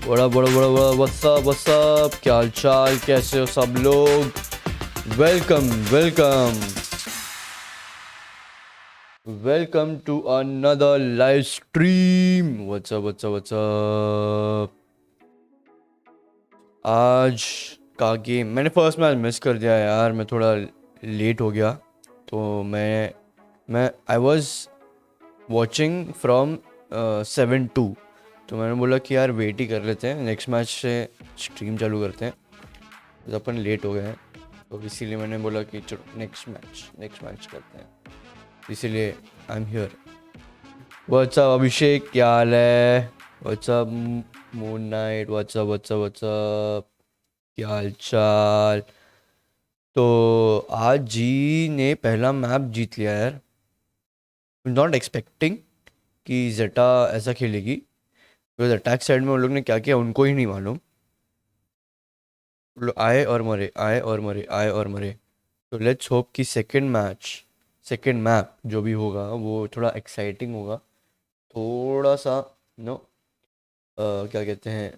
बड़ा बड़ा बड़ा बड़ा व्हाट्स अप क्या हाल चाल, कैसे हो सब लोग? Welcome welcome welcome to another live stream. What's up. आज का गेम मैंने फर्स्ट मैच मिस कर दिया यार, मैं थोड़ा लेट हो गया। तो मैं I was watching from 7 to, तो मैंने बोला कि यार वेट ही कर लेते हैं, नेक्स्ट मैच से स्ट्रीम चालू करते हैं। तो अपन लेट हो गए हैं, तो इसीलिए मैंने बोला कि चलो नेक्स्ट मैच करते हैं, इसीलिए आई एम हियर। व्हाट्सअप अभिषेक, क्या हाल है? व्हाट्सअप मून नाइट, व्हाट्सअप, क्या हाल चाल? तो आज जी ने पहला मैप जीत लिया यार। नॉट एक्सपेक्टिंग कि जेटा ऐसा खेलेगी, बिकॉज अटैक साइड में उन लोग ने क्या किया उनको ही नहीं मालूम। आए और मरे। तो लेट्स होप कि सेकेंड मैप जो भी होगा वो थोड़ा एक्साइटिंग होगा, थोड़ा सा क्या कहते हैं,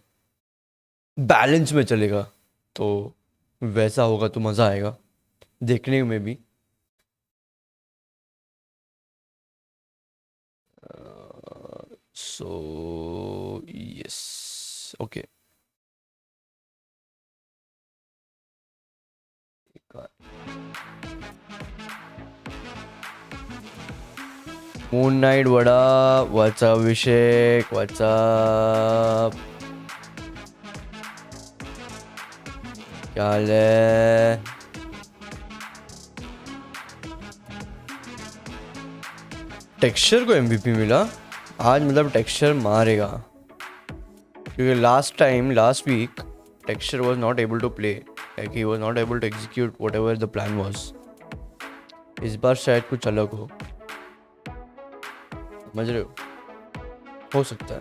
बैलेंस में चलेगा, तो वैसा होगा तो मज़ा आएगा देखने में भी। So yes, okay. Moon night vada, what's up Abhishek, what's up, क्या हाल है? टेक्सचर को एमवीपी मिला आज, मतलब टेक्सचर मारेगा, क्योंकि last week Texture was not able to play, like he was not able to execute whatever the plan was. इस बार शायद कुछ अलग हो, समझ रहे हो सकता है।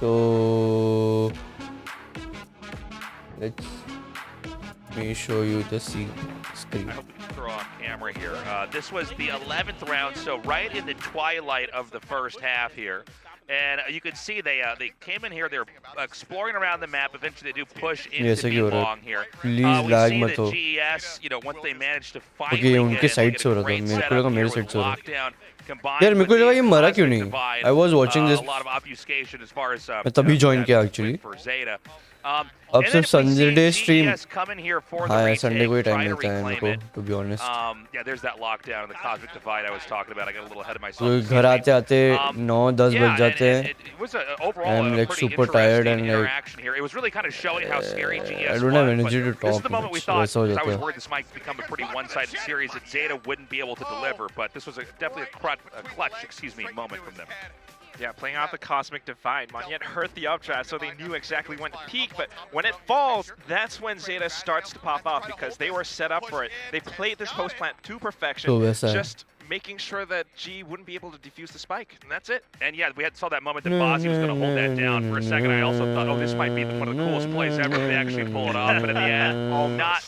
तो let's me show you the screen. I hope we can throw on camera here. This was the 11th round, so right in the twilight of the first half here. And you can see they came in here, they're exploring around the map. Eventually they do push into B long here. Please we lag see मत हो। that GES, once they managed to Okay, finally उनके get side it, से हो get a रहा था, great मेरे को setup लगा here मेरे with साइड से हो रहा lockdown था। combined यार मेरे को with लगा the ये मरा क्यों cosmic नहीं? divide. I was watching A this, lot of obfuscation as far as मैं तभी ज्वाइन किया that actually. win for ZETA. अब And then सिर्फ if we see Sunday stream, GES come in here for the हाँ retake, Sunday को ही time try to मिलता है मेरे reclaim को, it. To be honest. Yeah, there's that lockdown and the cosmic divide I was talking about. I got a little ahead of myself. तो this घर evening. आते आते 9-10 Yeah, बज जाते and हैं। it was overall I'm a like pretty super tired interesting and like interaction here. It was really kind of showing how scary I GS don't have was. energy to But this is talk the moment we much, thought, वैसा हो because I was जाता है। worried this might become a pretty one-sided series, that ZETA wouldn't be able to deliver. But this was definitely a clutch, moment from them. Yeah, playing out the Cosmic Divide. Monyet heard the updraft, so they knew exactly when to peak, but when it falls, that's when ZETA starts to pop off, because they were set up for it. They played this post plant to perfection, just making sure that G wouldn't be able to defuse the spike, and that's it. And yeah, we saw that moment that Bozzy was going to hold that down for a second. I also thought, oh, this might be one of the coolest plays ever if they actually pull it off. But in the end,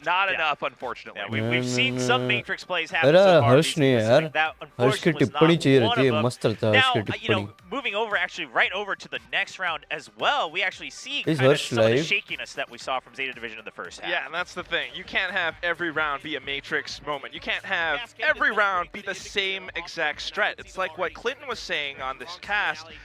not enough, unfortunately. Yeah, we've seen some Matrix plays happen so far. हर्ष नहीं है यार, that हर्ष की unfortunately was टिप्पणी not चाहिए one रहती है, of them. मस्त रहता है हर्ष की Now, टिप्पणी। moving over, actually, right over to the next round as well, we actually see Is kind of Harsh some of the live? shakiness that we saw from ZETA Division in the first half. Yeah, and that's the thing. You can't have every round be a Matrix moment. You can't have every round be the same exact strat. It's like what Clinton was saying on this cast.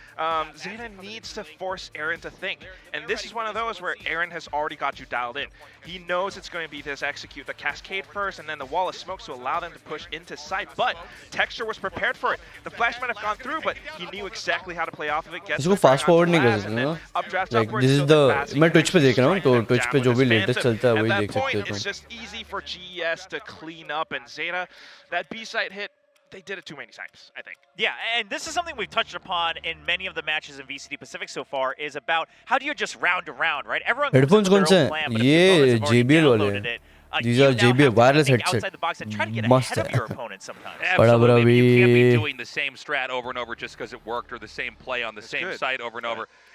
ZETA needs to force Aaron to think. And this is one of those where Aaron has already got you dialed in. He knows it's going to be this execute the cascade first and then the wall of smokes to allow them to push into sight. But Texture was prepared for it. The flash might have gone through, but he knew exactly how to play off of it. इसको fast forward नहीं कर सकते ना, like this is the, मैं Twitch पे देख रहा हूँ तो ट्विच पे जो भी लेटेस्ट चलता है वही देख सकते हो तुम। It's just easy for GES to clean up, and ZETA, that B site hit, they did it too many times, I think. Yeah, and this is something we've touched upon in many of the matches in VCT Pacific so far, is about how do you just round to round, right? Everyone comes headphones with कौन their से own plan, हैं? but if ये opponents have already JBL वाले downloaded हैं। it, These you are now JBL have to wireless think headset, outside the box and try to get मस्त ahead of है। your opponent sometimes. बड़ा Absolutely. You can't be भी doing the same strat over and over just because it worked, or the same play on the same good. site over and over.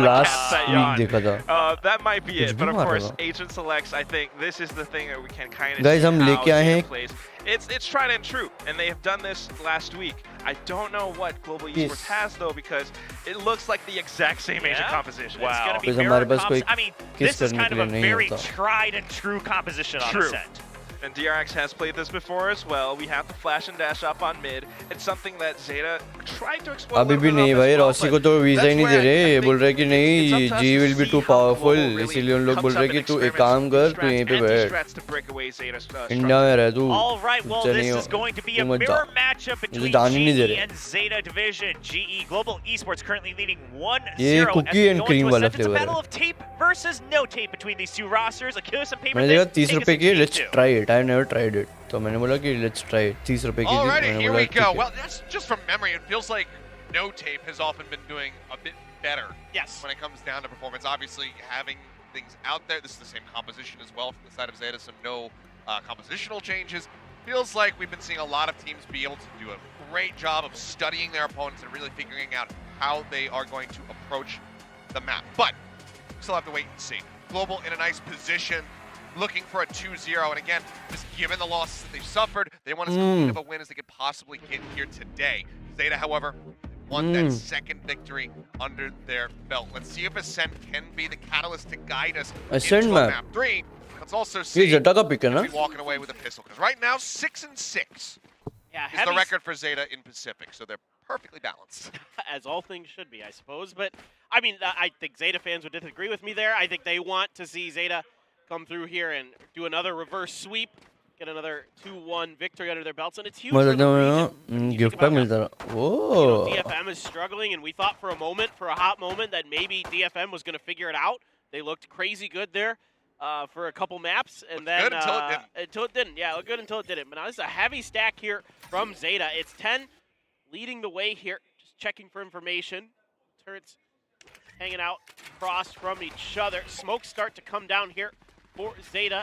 last on. देखा था That might be कुछ it, भी but of मार course, रहा था Agent Selects, I think this is the thing that we can kind of Guys, see हम how लेके आए Zeta हैं plays. It's tried and true, and they have done this last week. I don't know what Global Esports has though, because it looks like the exact same Asian composition. It's going to be Because mirror हमारे पास कोई I mean, kiss this is करने kind के of लिए a नहीं very होता tried and true composition on True. Ascent. And DRX has played this before as well. We have to flash and dash up on mid. It's something that Zeta tried to exploit. अभी भी नहीं भाई Rossi को तो visa ही नहीं दे रहे बोल रहे कि नहीं जी विल बी टू पावरफुल इसीलिए उन लोग बोल रहे कि तू एक काम कर तू यहीं पे बैठ इंडिया में रह तू All right, well, मुझसे this नहीं is going to be a तू मत जा mirror matchup between जाने नहीं दे GE रहे and Zeta Division. GE Global Esports currently leading 1-0 ये as cookie we and go cream into वाला Ascent. It's a flavor battle है of tape versus no tape between these two rosters. Akilus and Paper मैंने देखा Thin 30 take us रुपए in की game let's 2. Try it I never tried it तो मैंने बोला कि लेट्स ट्राई इट 30 रुपए की थी Alrighty, मैंने here बोला we ठीक go. है Well, that's just from memory. It feels like no tape has often been doing a bit better Yes. when it comes down to performance. Obviously, having things out there. This is the same composition as well from the side of ZETA, so no compositional changes. Feels like we've been seeing a lot of teams be able to do a great job of studying their opponents and really figuring out how they are going to approach the map. But we still have to wait and see. Global in a nice position, looking for a 2-0. And again, just given the losses that they've suffered, they want as clean of a win as they could possibly get here today. Zeta, however, won that second victory under their belt. Let's see if Ascent can be the catalyst to guide us Ascent into map. map 3. Let's also ये see ZETA का pick है ना if we walking away with a pistol. Because right now, 6-6 Yeah, is the record for Zeta in Pacific. So they're perfectly balanced. as all things should be, I suppose. But I mean, I think Zeta fans would disagree with me there. I think they want to see Zeta come through here and do another reverse sweep, get another 2-1 victory under their belts, and it's huge for the region. You gift think pack about मिलता how, रहा you know, ओ DFM is struggling, and we thought for a moment, for a hot moment, that maybe DFM was going to figure it out. They looked crazy good there for a couple maps, and Looked then good until it didn't. Until it didn't. Yeah, it looked good until it didn't. But now this is a heavy stack here from Zeta. It's 10 leading the way here, just checking for information. Turrets hanging out across from each other. Smokes start to come down here for Zeta,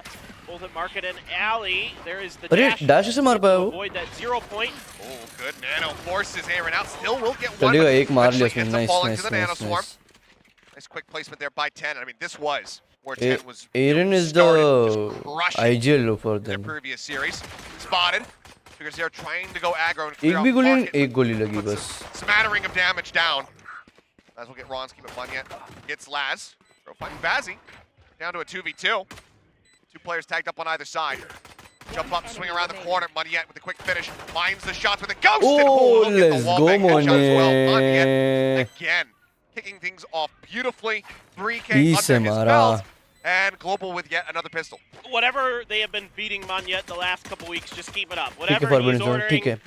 both at Market and Alley. There is the अरे dash. Dash से मार to पाया वो avoid that 0 point. Oh, good nano forces Aaron out. Still will get one. चलेगा but एक मार लिया eventually उसने ends up nice falling to nice the nano nice swarm. Nice Nice quick placement there by 10. I mean, this was where 10 was Aaron is started just the crushing ideal for their them previous series. Spotted. Because they're trying to go aggro and clear एक off भी गोली market. एक गोली लगी Puts बस a smattering of damage down. As we'll get Ronski, but one yet. Gets Laz. Throw fighting Bazzi. Down to a 2v2. Two players tagged up on either side. Jump up, swing around the corner. Moneyet with a quick finish. Finds the shots with a ghost. and Oh, look at the let's wall go, bang headshot as well. Moneyet Money. again. Kicking things off beautifully. 3K He under se his mara. belt. And Global with yet another pistol. Whatever they have been beating Manyet the last couple weeks, just keep it up. ठीक है Whatever forward he's zone ordering, ठीक है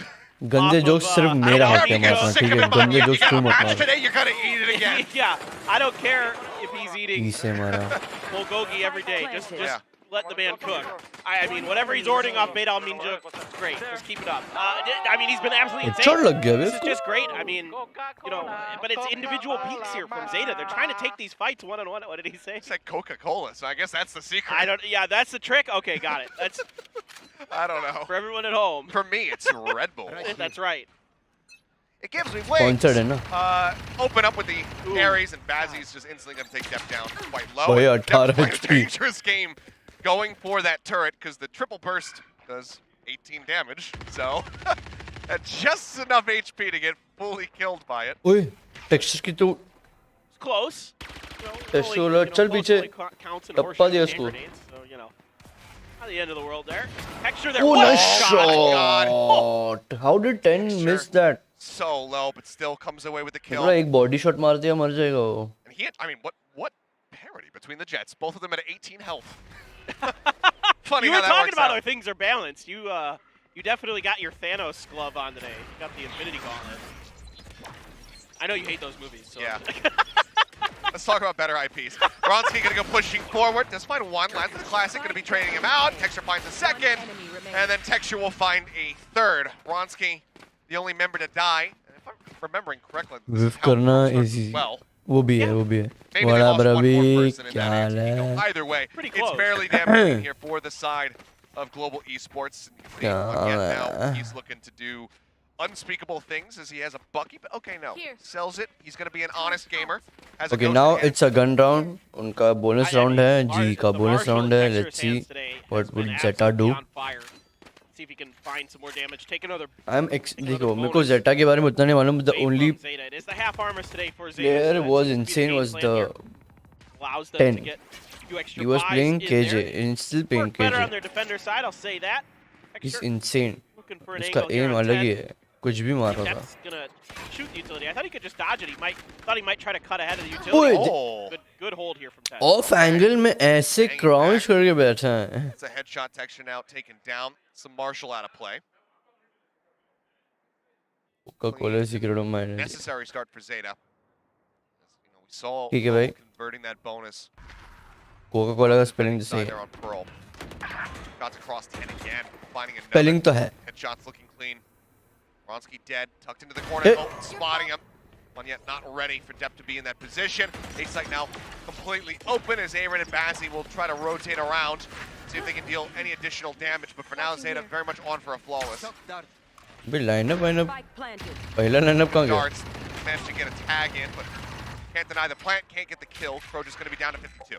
गंदे off jokes of, सिर्फ I मेरा don't हक care है if you मारना get ठीक sick है of him, गंदे you जोक्स got तू a मत match मार today, you're gonna eat it again. yeah, I don't care if he's eating इसे मारा bulgogi every day. Just Yeah. let the man cook. I mean, whatever he's ordering off Beta Ninja, great. Just keep it up. I mean, he's been absolutely अच्छा insane. लग गया बे This is इसको just great. I mean, you know, but it's individual peaks here from Zeta. They're trying to take these fights one-on-one. What did he say? It's like Coca-Cola, so I guess that's the secret. I don't. Yeah, that's the trick. Okay, got it. That's I don't know. for everyone at home. For me, it's Red Bull. That's right. It gives me wings. Sponsored है ना Open up with the Ares, and Bazzi's just instantly going to take depth down quite low. Boy, And definitely 18 a HP. dangerous game going for that turret because the triple burst does 18 damage. So just enough HP to get fully killed by it. ओए texture की तो It's close. You know, That's only, so you loud. know, चल both पीछे. only counts in tappa horseshoes दिया and उसको. grenades, so, you know, not the end of the world there. Texture there. Oh, What a nice shot! shot! How did 10 miss that? So low, but still comes away with the kill. पूरा एक body shot मार दिया मर जाएगा वो And he, I mean, what parity between the Jets? Both of them at 18 health. Funny You how were that talking works about out. how things are balanced. You definitely got your Thanos glove on today. You got the Infinity Gauntlet. I know you hate those movies. So. Yeah. Let's talk about better IPs. Ronski gonna go pushing forward. Does find one. Lands the classic, gonna be trading him out. Texture finds a second, and then Texture will find a third. Ronski, the only member to die. And if I'm remembering correctly, this is विफ how it करना works easy well. वो भी है वो भी है Maybe they बड़ा lost बड़ा one भी more person in क्या that हाल answer. है Either way, Pretty it's close. barely damaging here for the side of Global Esports. Yeah, Again, now alright. he's looking to do unspeakable things as he has a Bucky, but okay, no. Sells it. He's going to be an honest gamer. Has Okay, a now it's a gun round. उनका bonus round है, G का bonus round है. Let's see what would ZETA do. See if he can find some more damage. Take another. देखो मेरे को ZETA के बारे में उतना नहीं मालूम. The only Zeta. It is the half armors today for Zeta. player was insane was the 10. He was playing KJ. He's still playing Better on KJ. their defender side, I'll say that. He's insane. Looking for an उसका angle here aim on अलग ही 10. है. कुछ भी मार रहा था. That's gonna shoot the utility. I thought he could just dodge it. Thought he might try to cut ahead of the utility. Oh, Good hold here from 10. Off angle में ऐसे crouch करके बैठा है. it's a headshot texture now taken down. Some Marshall out of play. Coca-Cola secret of mine. Necessary start for Zeta. We saw ठीक है भाई. converting that bonus. Coca-Cola का spelling तो सही Side है. there on Pearl. Got to cross 10 again. Finding another. Spelling तो है. Headshots looking clean. Ronsky dead, tucked into the corner. Hey. Oh, spotting him. One yet not ready for Depp to be in that position. A-site now completely open as Aaron and Bazzi will try to rotate around, see if they can deal any additional damage. But for now, Zeta very much on for a flawless. भाई lineup पहला lineup कहाँ गया? Darts managed to get a tag in, but can't deny the plant, can't get the kill. Crow just going to be down to 52.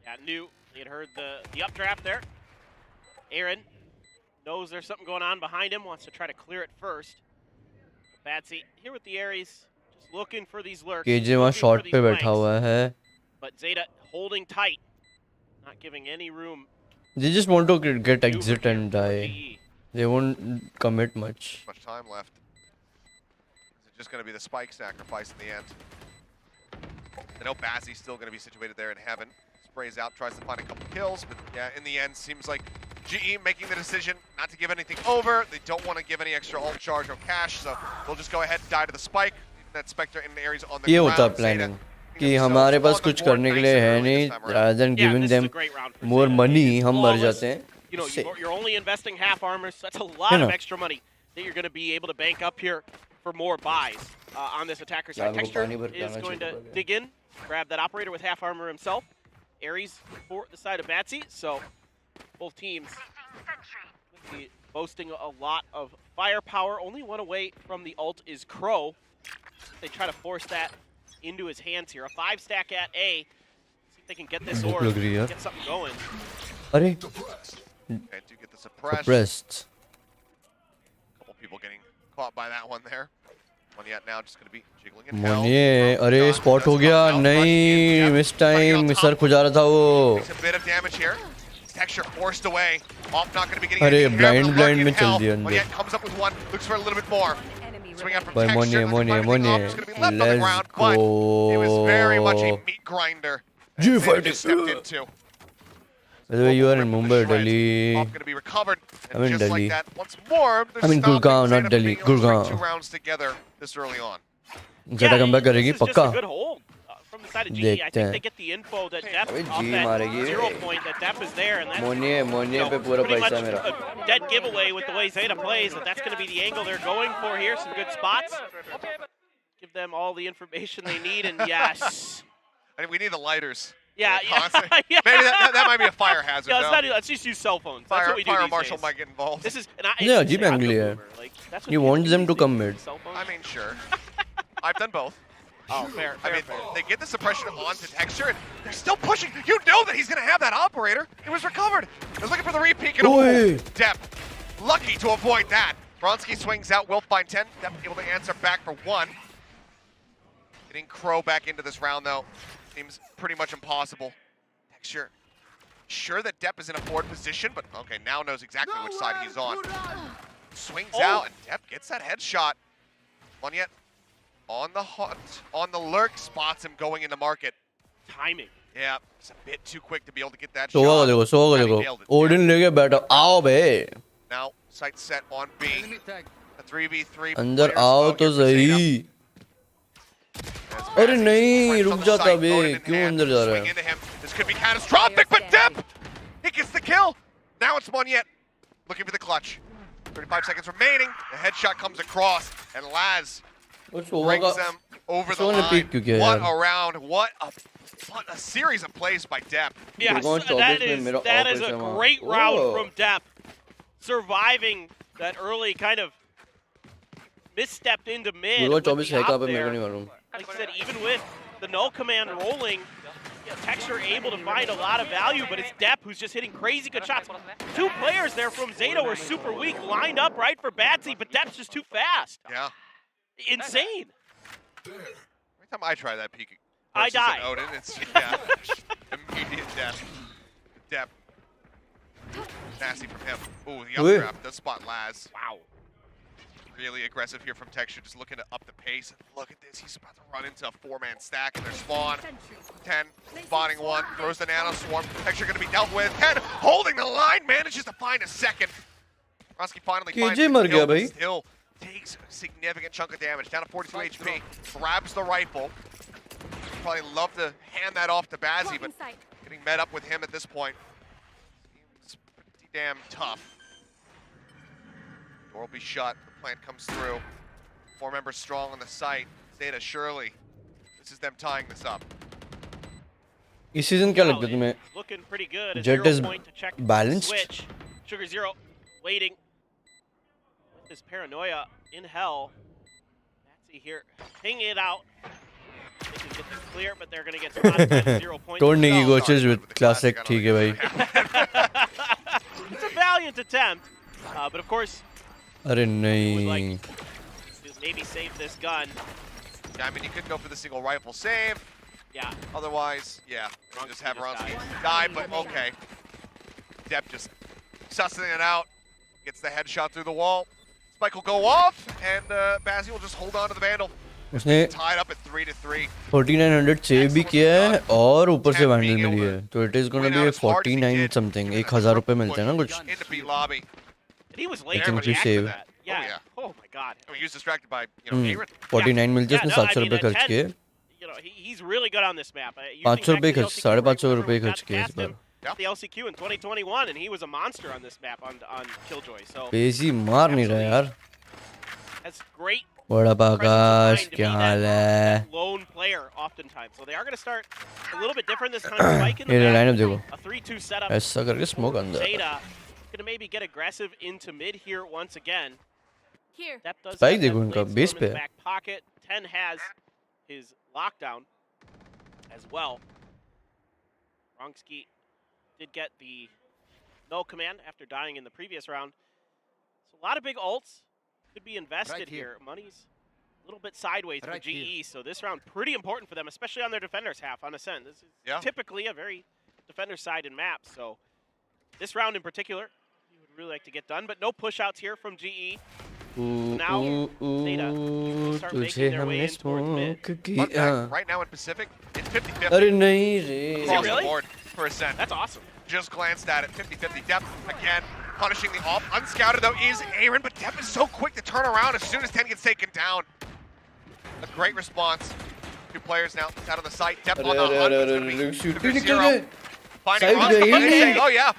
Yeah, knew he had heard the updraft there. Aaron knows there's something going on behind him, wants to try to clear it first. Batsy here with the Ares, just looking for these lurks. KJ वहाँ short पे बैठा हुआ है. But Zeta holding tight, not giving any room. They just want to get exit and die. They won't commit much. Much time left. Is it just going to be the spike sacrifice in the end? I know Bazzi's still going to be situated there in heaven. Sprays out, tries to find a couple kills, but yeah, in the end, seems like GE making the decision not to give anything over. They don't want to give any extra ult charge or cash, so they'll just go ahead and die to the spike. That Spectre in the Ares on the ये ground. होता planning कि हमारे पास कुछ करने के लिए है नहीं. Rather than giving them more money, हम मर जाते हैं. You know, you're only investing half armor, so that's a lot of extra money that you're going to be able to bank up here for more buys on this attacker side. Texture is going to dig in, grab that operator with half armor himself. Ares for the side of Batsy, so both teams be boasting a lot of firepower. Only one away from the ult is Crow. They try to force that into his hands here. A 5-stack at A. See if they can get this or get something going. अरे Okay, do get the suppressed. suppressed. Couple people getting caught by that one there. One yet now just going to be jiggling in मोनिए अरे spot हो गया नहीं miss time मिसर खुजा रहा था वो. Takes a bit of damage here. Texture forced away. Off not going to be getting अरे anything here, but blind में lurking चल hell. दिया One अंदर. yet comes up with one. Looks for a little bit more. Swing out from By Texture. Monia. Just going to be left on the ground, but it was very much a meat grinder. G Zeta fight just stepped into. By the way, you are in Mumbai or Delhi. Off going to be recovered. And I'm in just Delhi. like that, once more, I'm in Gurgaon, not Delhi. Zeta being able to Gurgaon. string 2 rounds together this early on. ZETA comeback करेगी this is just पक्का. a good hold from the side of GE. I देखते think हैं. they get the info that Depp अबे off G that मारेगी. 0 point that Depp is there, and that's मोनिए पे पूरा pretty much पैसा मेरा. a dead giveaway with the way Zeta plays. That's going to be the angle they're going for here. Some good spots. Give them all the information they need, and yes. I think we need the lighters. Yeah. Maybe that might be a fire hazard. Yeah, though. let's just use cell phones. That's what we do Fire these marshal days. might get involved. This is Yeah, Jeep angle है. You want them to come mid. I mean, sure. I've done both. Oh, fair. I mean, they get the suppression onto Texture, and they're still pushing. You know that he's going to have that operator. It was recovered. They're looking for the repeat. And Depp, lucky to avoid that. Bronsky swings out, will find 10. Depp able to answer back for 1. Getting Crow back into this round, though, seems pretty much impossible. Texture, sure that Depp is in a forward position, but okay, now knows exactly which side he's on. Swings out, and Depp gets that headshot. One yet. On the hunt, on the lurk, spots him going into market. Timing. Yeah, it's a bit too quick to be able to get that So shot. देखो. Odin लेके बैठा. आओ बे. Now, sight set on B. A 3v3. अंदर आओ तो सही. अरे नहीं रुक जाता बे. क्यों अंदर जा रहा है? This could be catastrophic, but Depp! He gets the kill. Now it's Moniette looking for the clutch. 35 seconds remaining. The headshot comes across, and Laz brings them over the line. What a round. What a series of plays by Depp. Yes, that is a great round from Depp. Surviving that early kind of misstepped into mid. पूरा with 24 the है कहाँ op पे मेरे there. को नहीं मालूम. Like I said, even with the null command rolling, Texture able to find a lot of value, but it's Depp who's just hitting crazy good shots. Two players there from ZETA were super weak, lined up right for Batsy, but Depp's just too fast. Yeah. Insane. Every time I try that peek, I die. Odin, it's immediate death. Depp. Nasty from him. Ooh, the Ui. updraft does spot Laz. Wow. Really aggressive here from Texture, just looking to up the pace. Look at this, he's about to run into a 4-man stack in their spawn. 10, spawning one, throws the nano swarm. Texture gonna be dealt with. 10, holding the line, manages to find a second. Roski finally finds KJ the मर kill, गया but भाई. still takes a significant chunk of damage. Down to 42 HP, grabs the rifle. Probably love to hand that off to Bazzi, but getting met up with him at this point seems pretty damn tough. Door will be shut. The plant comes through. 4 members strong on the site. ZETA, surely. This is them tying this up. इस season क्या Wow, लगता है तुम्हें? it's looking pretty good. A Jet 0 is point to check the balanced? switch. Sugar Zero waiting. With this paranoia in hell. Batsy here, ping it out. They can get the clear, but they're going to get spotted by 0 points. तोड़ने की themselves. कोशिश with classic ठीक है भाई. It's a valiant attempt, but of course, अरे would नहीं. like to maybe save this gun. Yeah, I mean, you could go for the single rifle save. Yeah, Otherwise, yeah, you just have just Ronsky dies. die, but okay. Depp just sussing it out. Gets the headshot through the wall. Spike will go off, and Bazzi will just hold on to the Vandal. उसने Tied up at 3-3. 4900 save भी किया है और ऊपर से And vandal being मिली able है. to तो it is gonna win be out a as hard as he 49 did, something. and 1000 रुपए push मिलते हैं ना कुछ. into B lobby. and he was late can to actually react save. to that. Yeah. yeah. Oh my God. I mean, he was distracted by, you know, Aaron. 49 मिलते हैं, उसने Yeah, no, 700 I mean, रुपए खर्च 10 किए. You know, he's really good on this map. 500 रुपए खर्च, 550 रुपए खर्च किए इस बार. The LCQ in 2021, and he was a monster on this map on Killjoy. So बेसी मार नहीं रहा यार. that's great. बड़ा presence of बाकाश mind to be क्या that- हाल है? that lone player oftentimes. So they are going to start a little bit different this time. Spike in the ये back, lineup देखो. a 3-2 setup. ऐसा करके smoke अंदर. ZETA going to maybe get aggressive into mid here once again. Here. That does Spike have देखो that इनका, blade base storm in पे the है. back pocket. 10 has his lockdown as well. Ronski did get the null command after dying in the previous round. So a lot of big ults could be invested Right here. here. Money's a little bit sideways for Right GE, here. so this round pretty important for them, especially on their defenders half on Ascent. This is Yeah. typically a very defender-sided map, so this round in particular, you would really like to get done, but no push-outs here from GE. Now, ZETA will start तुझे making their way हमने in towards mid. Smoke की. Fun fact, right now in Pacific, it's 50-50 अरे नहीं रे. across really? the board for Ascent. That's awesome. Just glanced at it, 50-50. Depp again, punishing the off. Unscouted though is Aaron, but Depp is so quick to turn around as soon as 10 gets taken down. A great response. 2 players now out on the site. Depp on the hunt. It's gonna be shoot Sugar निकल Zero. गए. Finding Side Ronski, gay. but he's saying, oh yeah,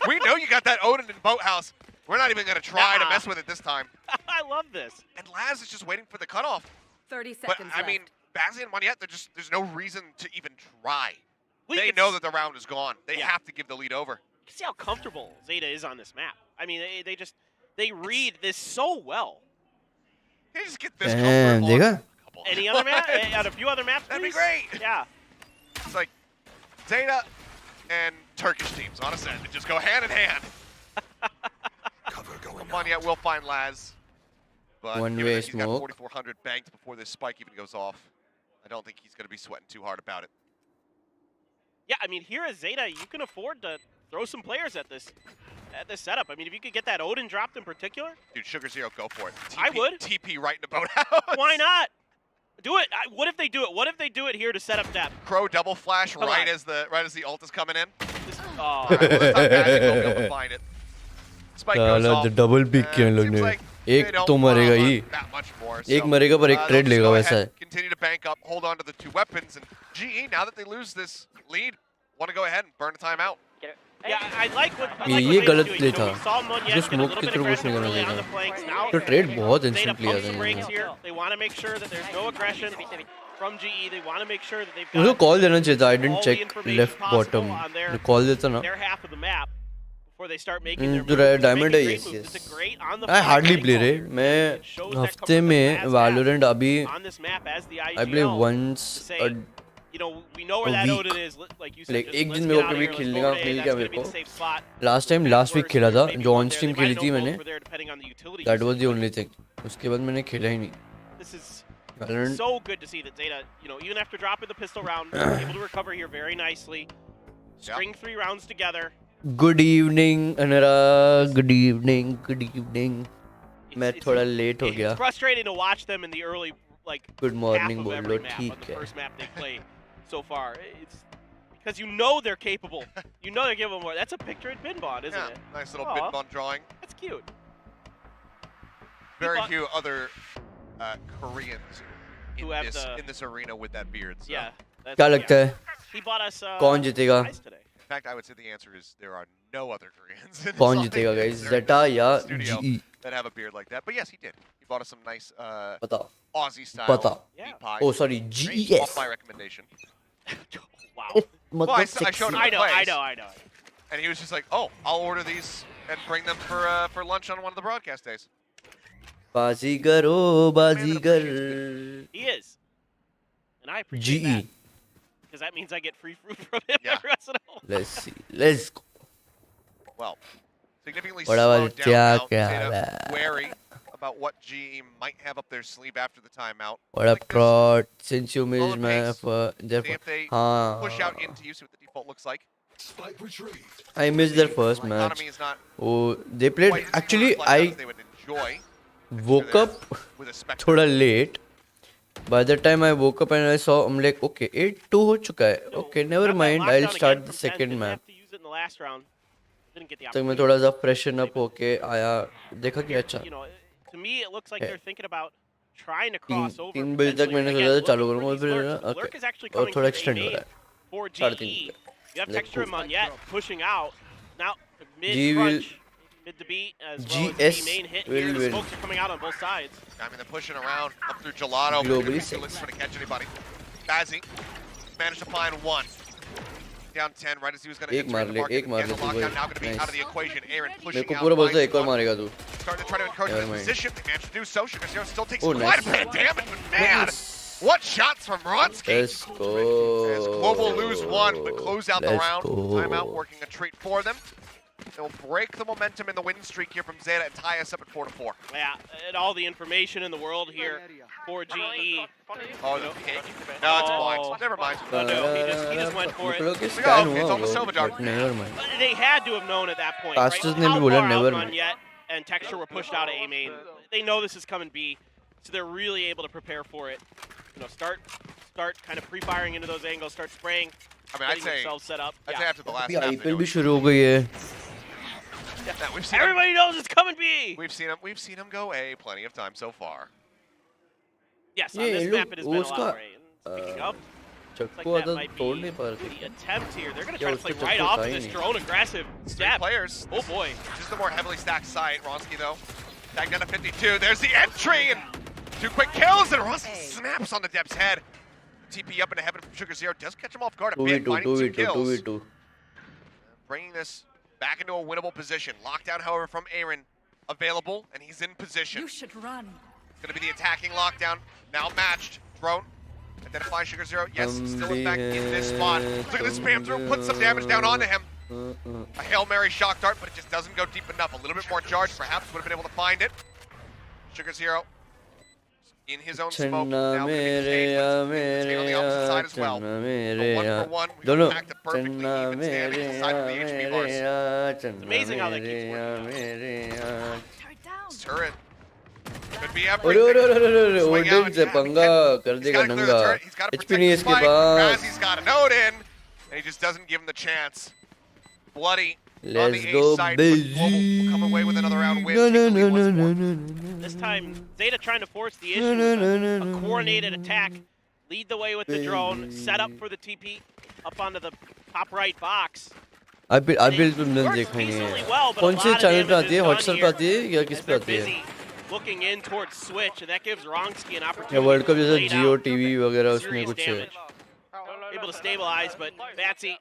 we know you got that Odin in Boathouse. We're not even gonna try to Nah. mess with it this time. I love this. And Laz is just waiting for the cutoff. 30 But seconds I mean, Bazzi and Moneyette, there's no reason to even try. Well, They it's- know that the round is gone. They Yeah. have to give the lead over. You can see how comfortable ZETA is on this map. I mean, they read this so well. They just get this Damn, comfort on देखा? a couple. Any other map? On a few other maps, That'd be please? great. Yeah. It's like ZETA and Turkish teams on Ascent. They just go hand in hand. Cover going Moneyette will find Laz. But One given way that he's got smoke. 4,400 banked before this spike even goes off, I don't think he's going to be sweating too hard about it. Yeah, I mean, here at ZETA, you can afford to throw some players at this setup. I mean, if you could get that Odin dropped in particular, Dude, Sugar Zero, go for it. I would. TP right in the boathouse. why not? Do it. What if they do it? What if they do it here to set up depth? Crow double flash Come right on. as the ult is coming in. This, All right, well, this time Magic will be able to find it. Spike goes साला off. Double pick किया इन लोग Seems ने. like they एक don't तो मरेगा want he. that much more, एक so, मरेगा पर एक they'll ट्रेड just लेगा go वैसा ahead, है. Continue to bank up, hold on to the 2 weapons, and GE, now that they lose this lead, want to go ahead and burn the timeout. yeah, I like what ये ZETA's गलत doing. play You know, था. we saw Moneyette जो get a smoke little की bit तरफ कुछ aggressive नहीं करना early on चाहिए the था. flanks. Now तो ट्रेड बहुत ZETA इंस्टेंट लिया pumps था the brakes इन्होंने. here. They want to make sure that there's no aggression from GE. They want to make sure that they've मुझे got कॉल देना चाहिए था. I all didn't the check information left possible bottom. on their- call देता ना. their half of the map before they start making their तो moves. Diamond है, Making yes, great yes. moves. It's a great on the I fly hardly play play call रे here. मैं It shows that हफ्ते comfort में level as Valorant अभी on this map as the I play IGL once to say, a you know, we know where a that week. Odin is. Like you said, Like just एक let's दिन get मेरे को out of कभी here. Let's खेलने go का over to A. Mill That's गया gonna मेरे be को the safe spot. Last time Map last week worse, खेला था maybe जो one on there. Stream They might खेली go थी both मैंने over there depending on the utility that was usage, the but only thing उसके बाद मैंने खेला ही नहीं this is Valorant so good to see that ZETA, you know, even after dropping the pistol round, able to recover here very nicely. String 3 rounds together. Good evening Anurag good evening मैं It's- थोड़ा late हो It's गया frustrating to watch them in the early, like, Good morning, half of बोल every लो, map, ठीक on the है। first map they play so far. It's because you know they're capable. You know they're capable more. That's a picture at Binbon, isn't Yeah, it? nice little Aw. Bitbon drawing. That's cute. Very Bitbon- few other Koreans in Who have this the- in this arena with that beard. So. Yeah. That's, क्या लगता है He bought us. कौन जीतेगा ice today. In fact, I would say the answer is there are no other Koreans in this कौन audience जीतेगा or in guys this ZETA या studio GE that have a beard like that. But yes, he did. He bought us some nice पता Aussie style पता Yeah. meat pie. O sorry Great, off GES my recommendation. Wow. Well, I मतलब s- I showed him I the know. I place, know. I know. and he was just like, "Oh, I'll order these and bring them for lunch on one of the broadcast days." Baazigar ओ Baazigar He is. And I appreciate GE that. Because that means I get free fruit from him Yeah. every once in a while. let's go Well, significantly बड़ा वाला slowed down क्या now. क्या Zeta wary about what GE might have up their sleeve after the timeout. what up Like this, prod since you slow missed the my pace. See therefore if they हाँ push out into you, see what the default looks like. Spike retrieved. I missed their first match Economy is not oh they played quite as actually fleshed out I as they would enjoy. woke They're up with a Spectre. थोड़ा late by the time I woke up and I saw I'm like okay 8-2 हो चुका है okay never Got that mind lockdown I'll again start from the 10, second didn't map have to use it in the last round. Didn't get the तक मैं opportunity. थोड़ा सा freshen up होके आया देखा कि अच्छा You know, to me, it looks like Yeah. they're thinking about trying to cross over. 3 बजे तक potentially. मैंने Again, सोचा था looking चालू for करूंगा these फिर lurks. okay Lurk is actually और coming थोड़ा through extend हो A रहा है for साढ़े GE. 3 तक You have Let's Texture go. and Monette pushing out. Now, mid G will- crunch, mid to beat, as well GS as B main hit here. will The win. smokes are coming out on both sides. I mean, they're pushing around up through Gelato. Globally Looking safe. to catch anybody. Bazzi managed to find one. Down 10 right as he was going to एक enter मार the ले market. एक मार Again, ले the तू lockdown now going to be भाई out of the equation. Aaron मेरे pushing को out. पूरा बोलता है finds एक और one. मारेगा तू Starting to try to encourage Never his mind. position. They managed to do so. Sugar Zero still takes Oh, quite nice. a bit of damage, but man, what shots from Ronsky. let's go As Global lose one, but close out the Let's round. go. Timeout working a treat for them. They'll break the momentum in the win streak here from Zeta and tie us up at 4-4. Yeah, and all the information in the world here for GE. Oh, the pick. No, it's blind. Oh. Never mind. Oh, no, he just went for it. लोग के Oh, scan okay, हुआ it's on the वो, Silver Dart. but never mind But they had to have known at that point, Casters right? ने भी How बोला far never out mind. on yet, and Texture were pushed out of A main. They know this is coming B, so they're really able to prepare for it. You know, start kind of pre-firing into those angles, start spraying, I mean, I'd getting say themselves set up. after the last अभी half, IPL भी शुरू हो गई है yeah, we've seen him, Everybody knows it's coming B. we've seen him go A plenty of times so far. Yes, on Yeah, this look, map it has been a lot उसका, more A. And speaking of, looks चक्कू like आधा that might तोड़ be नहीं पा रहे the attempt here. They're going to Yeah, try to play उसको right चक्कू off था of ही this नहीं। drone aggressive Three step. players. Oh boy. Just the more heavily stacked side. Ronsky, though, tagged down to 52. There's the entry, and 2 quick kills, and Ronsky snaps on the Depth's head. TP up into heaven from Sugar Zero. Does catch him off guard a bit, 2v2 finding 2 2v2 kills. 2v2 Bringing this back into a winnable position. Lockdown, however, from Aaron available, and he's in position. You should run. It's going to be the attacking lockdown. Now matched. Drone. Identify Sugar Zero. Yes, still in fact in this spot. Look at this spam through. Put some damage down onto him. A Hail Mary shock dart, but it just doesn't go deep enough. A little bit more charge, perhaps would have been able to find it. Sugar Zero in his own smoke. Now going to be stayed, but it's staying on the opposite side as well. So 1 for 1. We दोनों go back to perfectly even standing inside of the HB bars. It's amazing how that keeps working. Turret down. Turret could be अरे everything. अरे अरे अरे Swing out ओल्डेन and से jab. पंगा कर He's देगा gotta clear the नंगा turret. He's got to HP protect नहीं the है इसके spike. Pass Bazzi's got a note in, and he just doesn't give him the chance. Bloody on Let's the go A side, but Global will come away with another round win. no no Equally no once no more. no no This time, Zeta trying to force the issue with a coordinated attack. Lead the way with the drone, set up for the TP up onto the top right box. अभी तुमने Works देखा नहीं decently है well, but a कौन से lot of channel पे damage आती है is हॉटस्टार done पे here आती है या किस as पे they're आती है busy looking in towards Switch, and that gives Ronsky an opportunity या वर्ल्ड कप to जैसा lay जियो down टीवी वगैरह उसमें serious कुछ है damage. Able to stabilize, but Batsy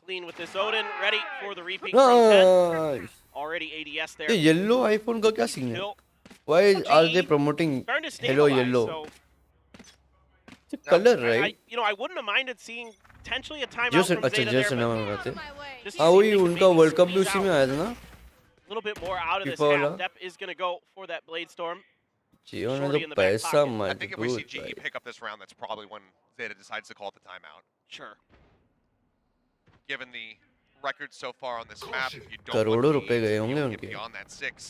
Clean with this Odin, ready for the repeat from 10. Nice. Already ADS there. ये yellow iPhone का क्या scene है? Kill. Why are they promoting Starting to hello stabilize, yellow? so It's a color, I, right? I wouldn't have minded seeing potentially a timeout Just from अच्छा Zeta just there, ना but मना करते. just हाँ see वही if they can उनका maybe world cup भी squeeze उसी में out आया था ना? a little bit more out of this FIFA half. वाला. Depp is going to go for that Blade Storm. जियो ने Shorty तो in the back पैसा pocket. I think if we see मजबूत GE भाई. pick up this round, that's probably when Zeta decides to call the timeout. Sure. Given the record so far on this map, you don't करोड़ों want रुपए गए GE to होंगे be able to उनके. get beyond that 6.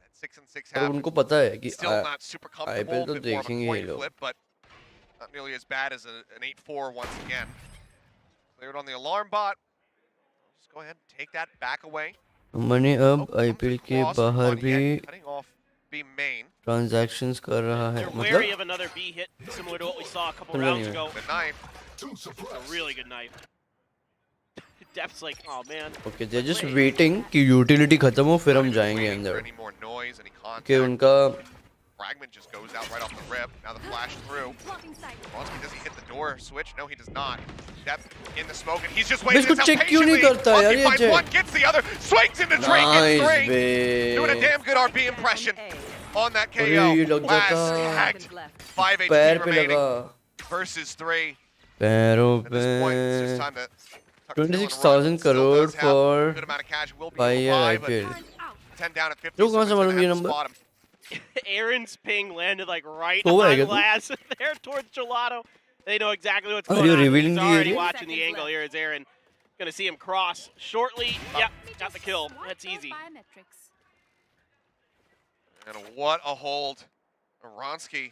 That 6 and 6 और half. उनको पता है कि Still not super comfortable, IPL तो bit more of a देखेंगे ये coin लोग. flip, but not nearly as bad as an 8-4 once again. Cleared on the alarm bot. Just go ahead and take that back away. मैंने अब Oh, IPL के cross, बाहर but भी yet cutting off B main. Transactions कर रहा है. They're wary मतलब of another B hit, similar to what we saw a couple समझा rounds नहीं ago. The knife. It's a really good knife. Depp's like, oh man. okay, they're just waiting कि utility खत्म हो फिर हम Not even जाएंगे waiting for अंदर. any more noise, any contact. कि उनका Fragment just goes out right off the rip. Now the flash through. Bronski, does he hit the door switch? No, he does not. Depth in the smoke, and he's just waiting इसको this out check क्यों नहीं patiently. करता यार Bronski ये finds check? one, gets the other, swings into Drake, Nice gets three. Bay. Doing a damn good RB impression on that KO. अरे ये लग Last जाता. tagged. 5 HP पैर पे remaining लगा. versus 3. पैरों At this point, it's just पे. time to tuck 26,000 Still crore does have for a good amount of cash. Will be 5 year able to buy, IPL. but 10 down at 50. लोग कहाँ से somebody's मालूम gonna ये have to number? spot him. Aaron's ping landed like right So what, on I guess? Laz there towards Gelato. They know exactly what's Are going you on. revealing He's the already area? watching the angle here as Aaron. Gonna see him cross shortly. Yep, got the kill. That's easy. And what a hold. Ronsky.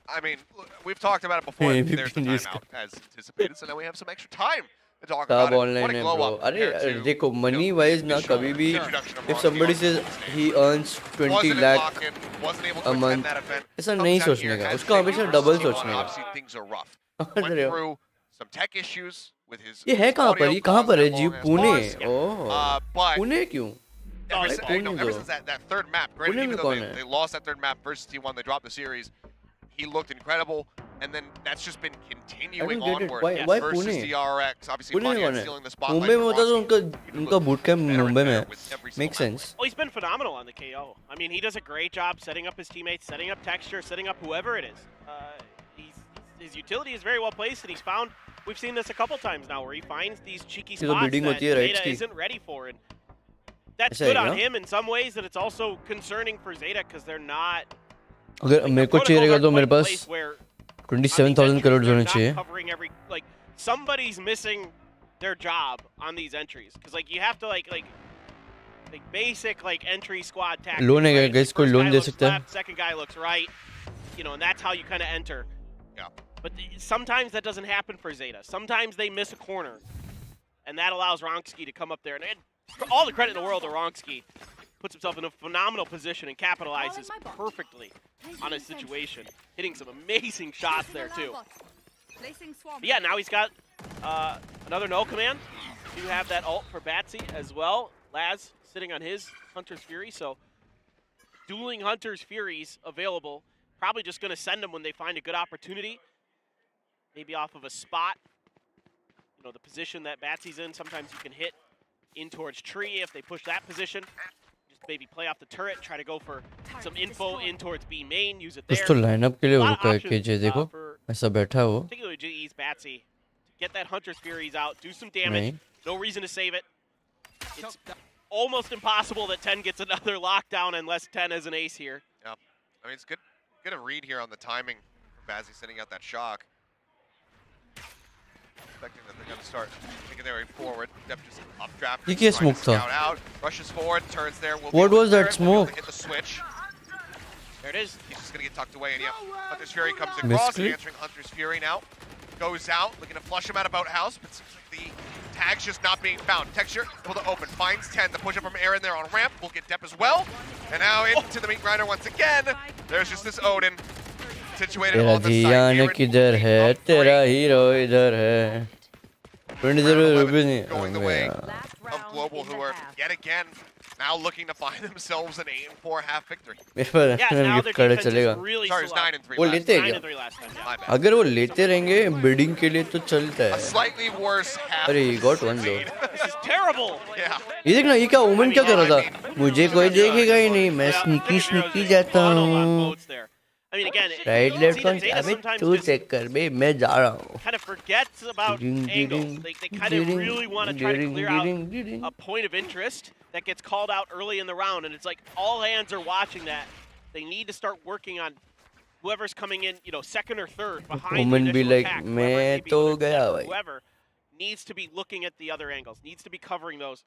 I mean, look, we've talked about it before. Hey, There's the 15 years timeout as anticipated, so now we have some extra time to talk सब about it. Online What a है glow bro. up अरे compared to, देखो you money know, wise ना initial कभी भी introduction of if Ronsky somebody on says Tuesday. he earns 20 Wasn't in lakh lock-in, wasn't able to a attend month, that event. ऐसा Comes नहीं out सोचने here, का. has उसका Zeta हमेशा versus double T1, सोचने का. Obviously things are rough. Went अरे through some tech issues with his ये है कहाँ पर? audio ये कहाँ पर है caused ji? that Pune. long-ass pause. Oh. But Pune क्यों? ever, Like, si- no, Pune ever though. since that third map, granted, Pune even में though कौन है? they lost that third map versus T1, they dropped the series. He looked incredible, and then that's just been continuing get it. onward. Why versus Pune? DRX, obviously Pune में Pontiac कौन है? stealing the spotlight. Mumbai में from होता तो Ronsky. उनका He उनका looked boot camp better and Mumbai में better है. with every single Makes map sense. Oh, he's been phenomenal on the KO. I mean, he does a great job setting up his teammates, setting up texture, setting up whoever it is. His utility is very well placed, and he's found. We've seen this a couple times now, where he finds these cheeky तो spots bidding that होती है rights Zeta की. isn't ready for, and that's ऐसा good है on क्या? him in some ways. That it's also concerning for Zeta because they're not. अगर like, मेरे the को protocols चाहिएगा aren't तो quite मेरे in pass place where 27,000 crore they're होने not चाहिए. covering every like somebody's missing their job on these entries because like you have to like basic like entry squad tactics. Loan है क्या? right? Guys, Like, कोई first loan guy दे looks सकता है? left, second guy looks right, and that's how you kind of enter. Yeah. But sometimes that doesn't happen for Zeta. Sometimes they miss a corner, and that allows Ronski to come up there and all the credit in the world to Ronski. Puts himself in a phenomenal position and capitalizes perfectly on his situation, hitting some amazing shots there too. But yeah, now he's got another no command. You have that ult for Batsy as well. Laz sitting on his Hunter's Fury, so dueling Hunter's Furies available. Probably just going to send them when they find a good opportunity. Maybe off of a spot. The position that Batsy's in, sometimes you can hit in towards tree if they push that position. Just maybe play off the turret, try to go for some info in towards B main, use it there. कुछ तो lineup के लिए A lot वो of रुका है options, KJ देखो. for ऐसा बैठा है वो. particularly GE's Batsy, to get that Hunter's Furies out, do some damage. नहीं. No reason to save it. It's almost impossible that 10 gets another lockdown unless 10 is an ace here. Yep. I mean, it's good. Get a read here on the timing for Bazzi sending out that shock. Expecting that they're going to start making their way forward. Dep just updraft. ये क्या trying to smoke था? scout out, rushes forward, turns there. Will be What able to was that clear it, will be able to smoke? Hit the switch. There it is. He's just going to get tucked away, and yeah, Hunter's Fury comes Missed across, it? answering Hunter's Fury now. Goes out, looking to flush him out of Boathouse, but seems like the tag's just not being found. Texture able to open, finds 10. The push up from Aaron there on ramp will get Depp as well. And now into the meat grinder once again. There's just this Odin situated तेरा on the side. जियान Aaron किधर moving है? up three. तेरा hero इधर है. 20 Round 11 रुपए नहीं. going the way अबे यार. of Global, who are yet again now looking to find themselves an 8-4 half victory. इस पर Yeah, now their gift card defense चलेगा is really Sorry, it's slow. 9-3 वो last लेते हैं time. Nine क्या? and 3 last time. My Yeah. bad. अगर वो लेते रहेंगे बिल्डिंग के लिए तो चलता A है slightly worse half. अरे he got one though This is terrible. Yeah. ये देखना ये क्या ओमन क्या कर रहा था मुझे कोई देखेगा ही नहीं मैं Yeah, sneaky Figure sneaky Heroes जाता funnel on हूँ boats there. I mean, again, right you left see that कौन Zeta अबे sometimes तू just चेक कर बे मैं जा रहा हूँ kind of forgets about angles. They kind of really want to try to clear out a point of interest that gets called out early in the round, and it's like all hands are watching that. They need to start working on whoever's coming in, you know, second or third behind Woman the be initial like, attack. मैं Whoever it may be, तो whether it's गया Zeta or भाई। whoever needs to be looking at the other angles, needs to be covering those.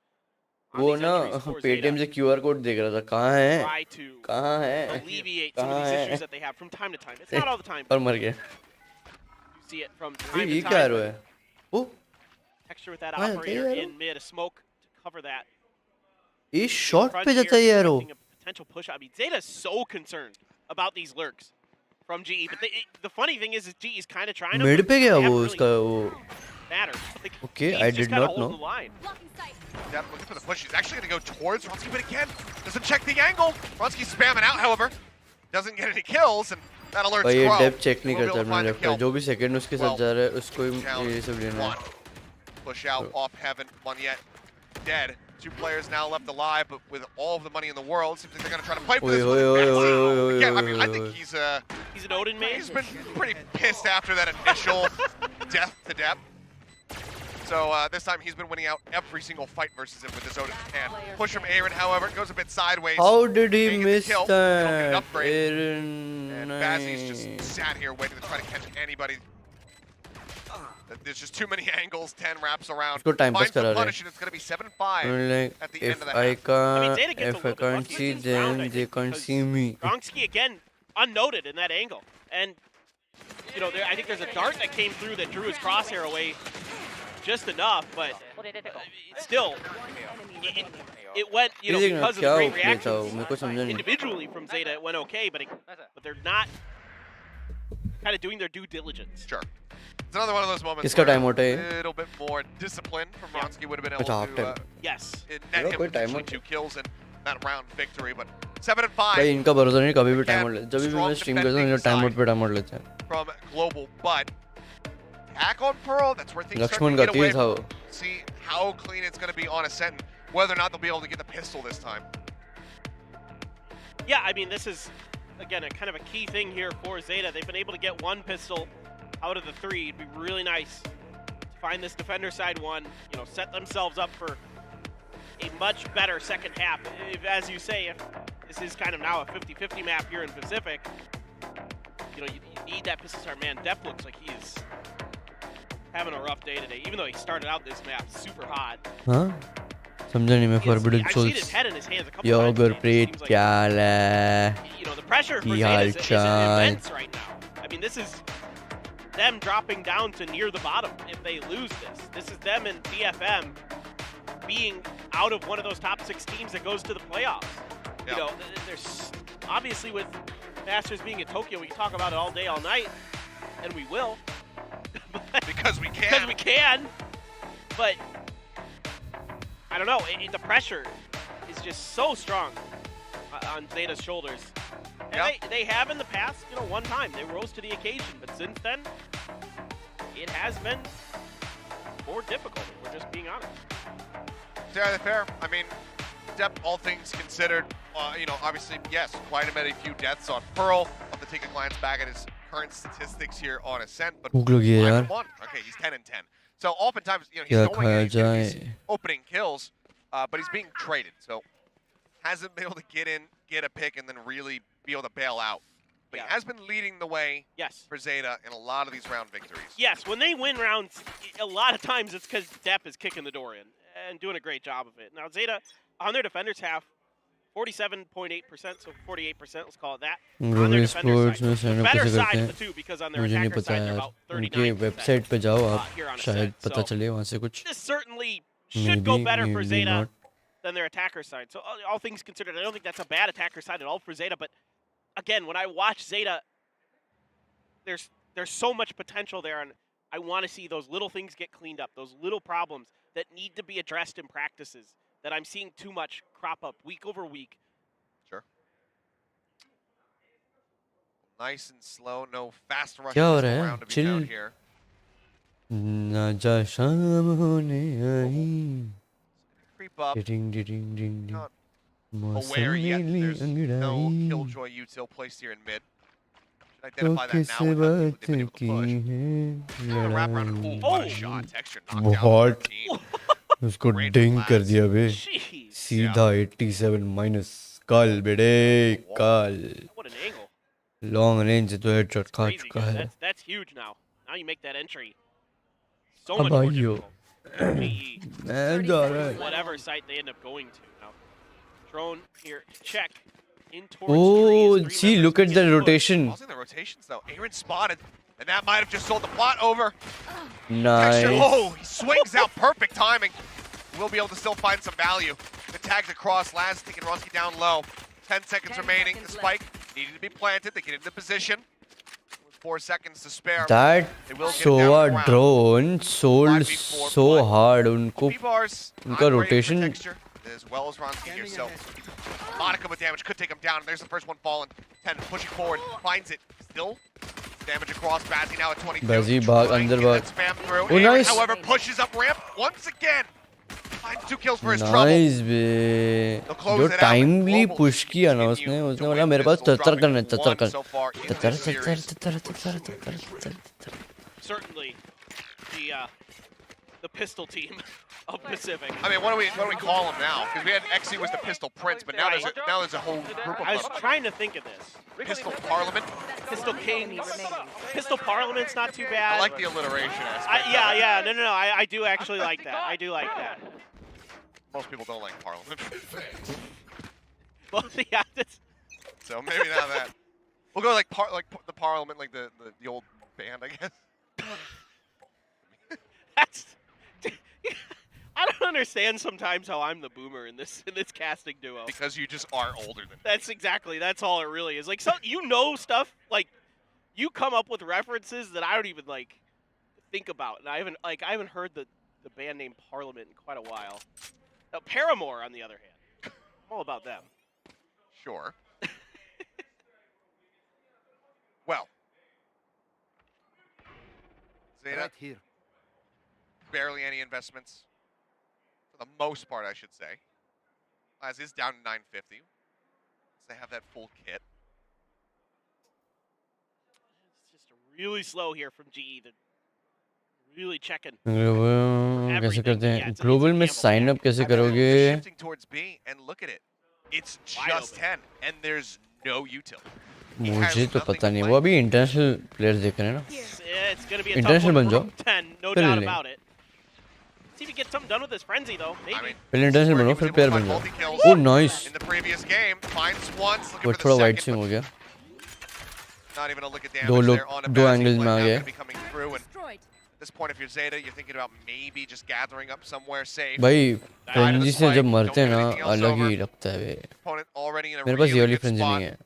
on वो these ना entries for Paytm Zeta. से QR code देख रहा था कहाँ है Try to कहाँ है alleviate some of कहाँ these है issues that they have from time to time. It's not all the time. और मर गया You see it from ये time to ये क्या time. रो है ओ Texture with that Why, operator they are- in mid, a smoke to cover that. ये shot Crunch पे here, जाता है यार वो expecting a potential push. I mean, Zeta is so concerned about these lurks from GE, but the funny thing is GE is kind of trying to. Mid पे गया they वो haven't उसका really वो mattered. Like, Okay, GE's I just did kinda not holding know. the line. Dep looking for the push. He's actually going to go towards Ronsky, but again, doesn't check the angle. Ronsky's spamming out, however. Doesn't get any kills, and that alerts भाई ये Crow. Depth check नहीं He won't be करता able to अपना find the left का kill. जो भी second उसके साथ जा रहा है उसको ही Challenge ये सब लेना है one. Push out off heaven. One yet dead. 2 players now left alive, but with all of the money in the world, seems like they're going to try to fight for this Oi, one. oi, oi, oi, Wow. oi, oi, Again, I oi, mean, I oi, think oi. He's an Odin main. he's been pretty pissed after that initial death to Dep. So this time he's been winning out every single fight versus him with this Odin hand. Push from Aaron, however, goes a bit sideways. How did he Can't get the miss kill. They don't get an that upgrade. Aaron And Bazzi's just sat here waiting to try to catch anybody. There's just too many angles. 10 wraps around. उसको time pass Finds the करा रहे punish, and it's going to be 7-5 like at the end if of the I half. I mean, Zeta can't gets a if I little bit can't lucky see in this round, them I they think, can't because see me Gronsky again unnoted in that angle, and you know I think there's a dart that came through that drew his crosshair away just enough, but still it went ये because देखना of the क्या great play था वो reactions मेरे को समझा नहीं individually from Zeta it went okay, but they're not kind of doing their due diligence. Sure. It's another one of those moments किसका where time out है a little bit more discipline from Yeah. Ronsky would have been अच्छा able half to time Yes. net him कोई time potentially out 2 kills and that round victory, but 7-5 भाई इनका भरोसा नहीं कभी भी टाइम आउट Again, ले जब भी मैं strong स्ट्रीम करता हूँ defending टाइम आउट side. पे टाइम आउट लेते हैं from Global, but attack on Pearl, that's where things start Lakshman to का get away तीर था from. वो See how clean it's going to be on Ascent, whether or not they'll be able to get the pistol this time. Yeah, I mean, this is, again, a kind of a key thing here for Zeta. They've been able to get one pistol out of the 3. It'd be really nice to find this defender side one, you know, set themselves up for a much better second half. If, as you say, if this is kind of now a 50-50 map here in Pacific, you know, you need that pistol start. Man, Dep looks like he's having a rough day today, even though he started out this map super hot. हाँ समझा नहीं मैं forbidden I've seen his सोल्स head in his hands a couple यो times. Gurpreet It seems like क्या हाल है you know, the pressure for की Zeta हाल is चाल immense right now. I mean, this is them dropping down to near the bottom if they lose this. This is them and BFM being out of one of those top 6 teams that goes to the playoffs. Yeah. You know, there's obviously with Masters being in Tokyo, we can talk about it all day, all night, and we will. Because we Because can. we can. But I don't know. The pressure is just so strong on Zeta's shoulders. And Yep. they have in the past, you know, one time they rose to the occasion, but since then, it has been more difficult. If we're just being honest. Yeah, fair. I mean, Dep, all things considered, you know, obviously, yes, quite a few deaths on Pearl. I'll have to take a glance back at his current statistics here on Ascent, but भूख लगी है यार 5-1. Okay, he's 10-10. So oftentimes, you know, he's क्या going खाया in and getting these जाए opening kills, but he's being traded. So hasn't been able to get in, get a pick, and then really be able to bail out. But Yeah. he has been leading the way Yes. for Zeta in a lot of these round victories. Yes, when they win rounds, a lot of times it's because Dep is kicking the door in and doing a great job of it. Now, Zeta, on their defenders half, 47.8%, so 48%, let's call it that. On their robo defender sports side. में So sign up better कैसे side करते of हैं the two because on their मुझे नहीं attacker पता side, they're यार about उनके 39%. Website पे जाओ आप here on शायद Ascent. पता So चले वहाँ से कुछ this certainly should go maybe better for maybe Zeta not than their attacker side. So all things considered, I don't think that's a bad attacker side at all for Zeta. But again, when I watch Zeta, there's so much potential there, and I want to see those little things get cleaned up, those little problems. that need to be addressed in practices that I'm seeing too much crop up week over week. Sure. Nice and slow, no fast rush क्या हो pistol रहा है? round to be Chill. found here. ना जा शाम होने आई. Creep up. Ding ding ding ding. Not मौसम aware yet. नीली There's no अंगड़ाई. killjoy util placed here in mid. Should तो identify that किस now with how बात they've been able to की push. है Wrap around. लड़ाई. Ooh, what a shot. Texture knocked down बहुत. 13. उसको Great डिंग कर blast. दिया बे. Jeez, सीधा 87 माइनस. काल बेटे काल. what an angle. Long range तो हेडशॉट खा Crazy, चुका guys. है. That's huge now. Now you make that entry. So अब much more आइयो. difficult. GE, मैं जा रहा है. whatever site they end up going to. Now, drone here to check. In towards Oh, trees, see, members look can at get the pushed. rotation. Pausing the rotations though. Aaron spotted, and that might have just sold the plot over. Texture, Nice. oh, he swings out, perfect timing. We'll be able to still find some value. The tags across, Laz taking Ronsky down low. 10 seconds remaining. The spike needed to be planted. They get into position. With 4 seconds to spare. That They will get down Sova the ground. drone sold 5v4 so play. hard. उनको P-bars, उनका not great for rotation- Texture, as well as Ronsky here. So, Monica with damage could take him down. There's the first one fallen. 10 pushing forward, finds it. Still damage across. Bazzi now at 22. Bazzi भाग, Trying to अंदर get भाग. that spam through. Oh, Aaron, nice. however, pushes up ramp once again. Finds 2 kills for his trouble. Nice बे. They'll close जो it out, timely Global push किया ना continue उसने to उसने win बोला मेरे पास pistols, चचर dropping करना चचर one कर so far in Cachar this Cachar series. Cachar Cachar Cachar Cachar. Certainly, the pistol team of Pacific. I mean, what do we call him now? Because we had Exy was the pistol prince, but now there's a whole group I was of them. trying to think of this. Pistol parliament. Pistol Kings. Pistol Parliament's not too bad. I like the alliteration aspect. Yeah. No. I do actually like that. I do like that. Most people don't like parliament. Well, yeah, that's, So maybe not that. We'll go like the Parliament, like the old band, I guess. that's I don't understand sometimes how I'm the boomer in this casting duo. Because you just are older than me. That's all it really is. Like, so you know stuff, like you come up with references that I don't even like think about, and I haven't heard the band name Parliament in quite a while. Now, Paramore, on the other hand, I'm all about them. Sure. Well. ZETA, Right here. barely any investments. For the most part, I should say. As is down to 950. So they have that full kit. It's just really slow here from GE. They're really checking. कैसे करते Yeah, हैं it's a global में gamble. Sign up कैसे I mean, करोगे they're shifting towards B, and look at it. It's Wide just open. 10, and there's no util. मुझे तो पता नहीं वो अभी इंटरनेशनल प्लेयर्स देख रहे हैं ना It's going to be a tough International one बन for जाओ. Room 10, no फिर ले doubt लें. about it. See if he gets something done with his frenzy, though. Maybe. I mean, पहले इंटरनेशनल where he बनो was फिर able to player find बन जाओ multi-kills oh nice in the previous game, finds once, looking वो for the थोड़ा wide second, swing हो गया but not even a look at damage दो लोग there on a दो Bazzi एंगल्स play में आ now गए gonna be coming through, and Destroyed. at this point, if you're ZETA, you're thinking about maybe just gathering up somewhere safe. भाई Side of the frenzy से जब spike, मरते हैं don't ना do anything else अलग over. ही लगता है बे Opponent already in a मेरे पास ये really वाली good फ्रेंजी spot. नहीं है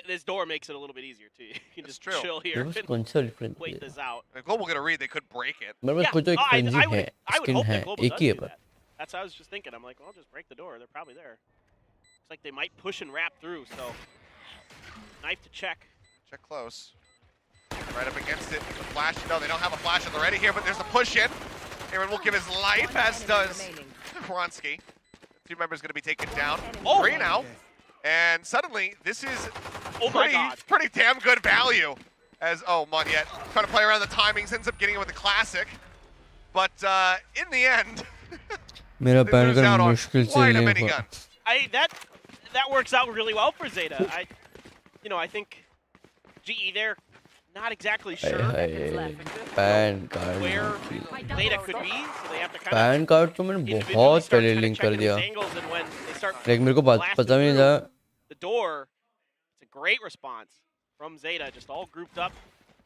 This door makes it a little bit easier, too. You can That's just true. chill मेरे here पास and कौन सा वाली फ्रेंजी wait है this out. If Global get a read, they could break it. मेरे पास Yeah, कोई तो एक I frenzy है would स्किन hope है that Global एक does ही है do पर that. That's what I was just thinking. I'm like, well, I'll just break the door. They're probably there. Looks like they might push and wrap through, so knife to check. Check close. Right up against it. The flash. No, they don't have a flash at the ready here, but there's the push in. Aaron will give his life, as does Kronsky. Two members going to be taken down. Oh. 3 now. And suddenly, this is Oh my God. pretty damn good value. As, oh, Munyet trying to play around the timings, ends up getting it with the classic. But in the end, मेरा they pan lose card out on मुश्किल से quite a link minigun. हुआ That works out really well for ZETA. I think GE there, not exactly hi sure hi pan card where ZETA could be, so they have to kind pan of card तो मैंने individually बहुत start पहले kind of link कर checking दिया these angles, and when they start like मेरे को blasting पता भी नहीं through था the door, it's a great response from ZETA, just all grouped up.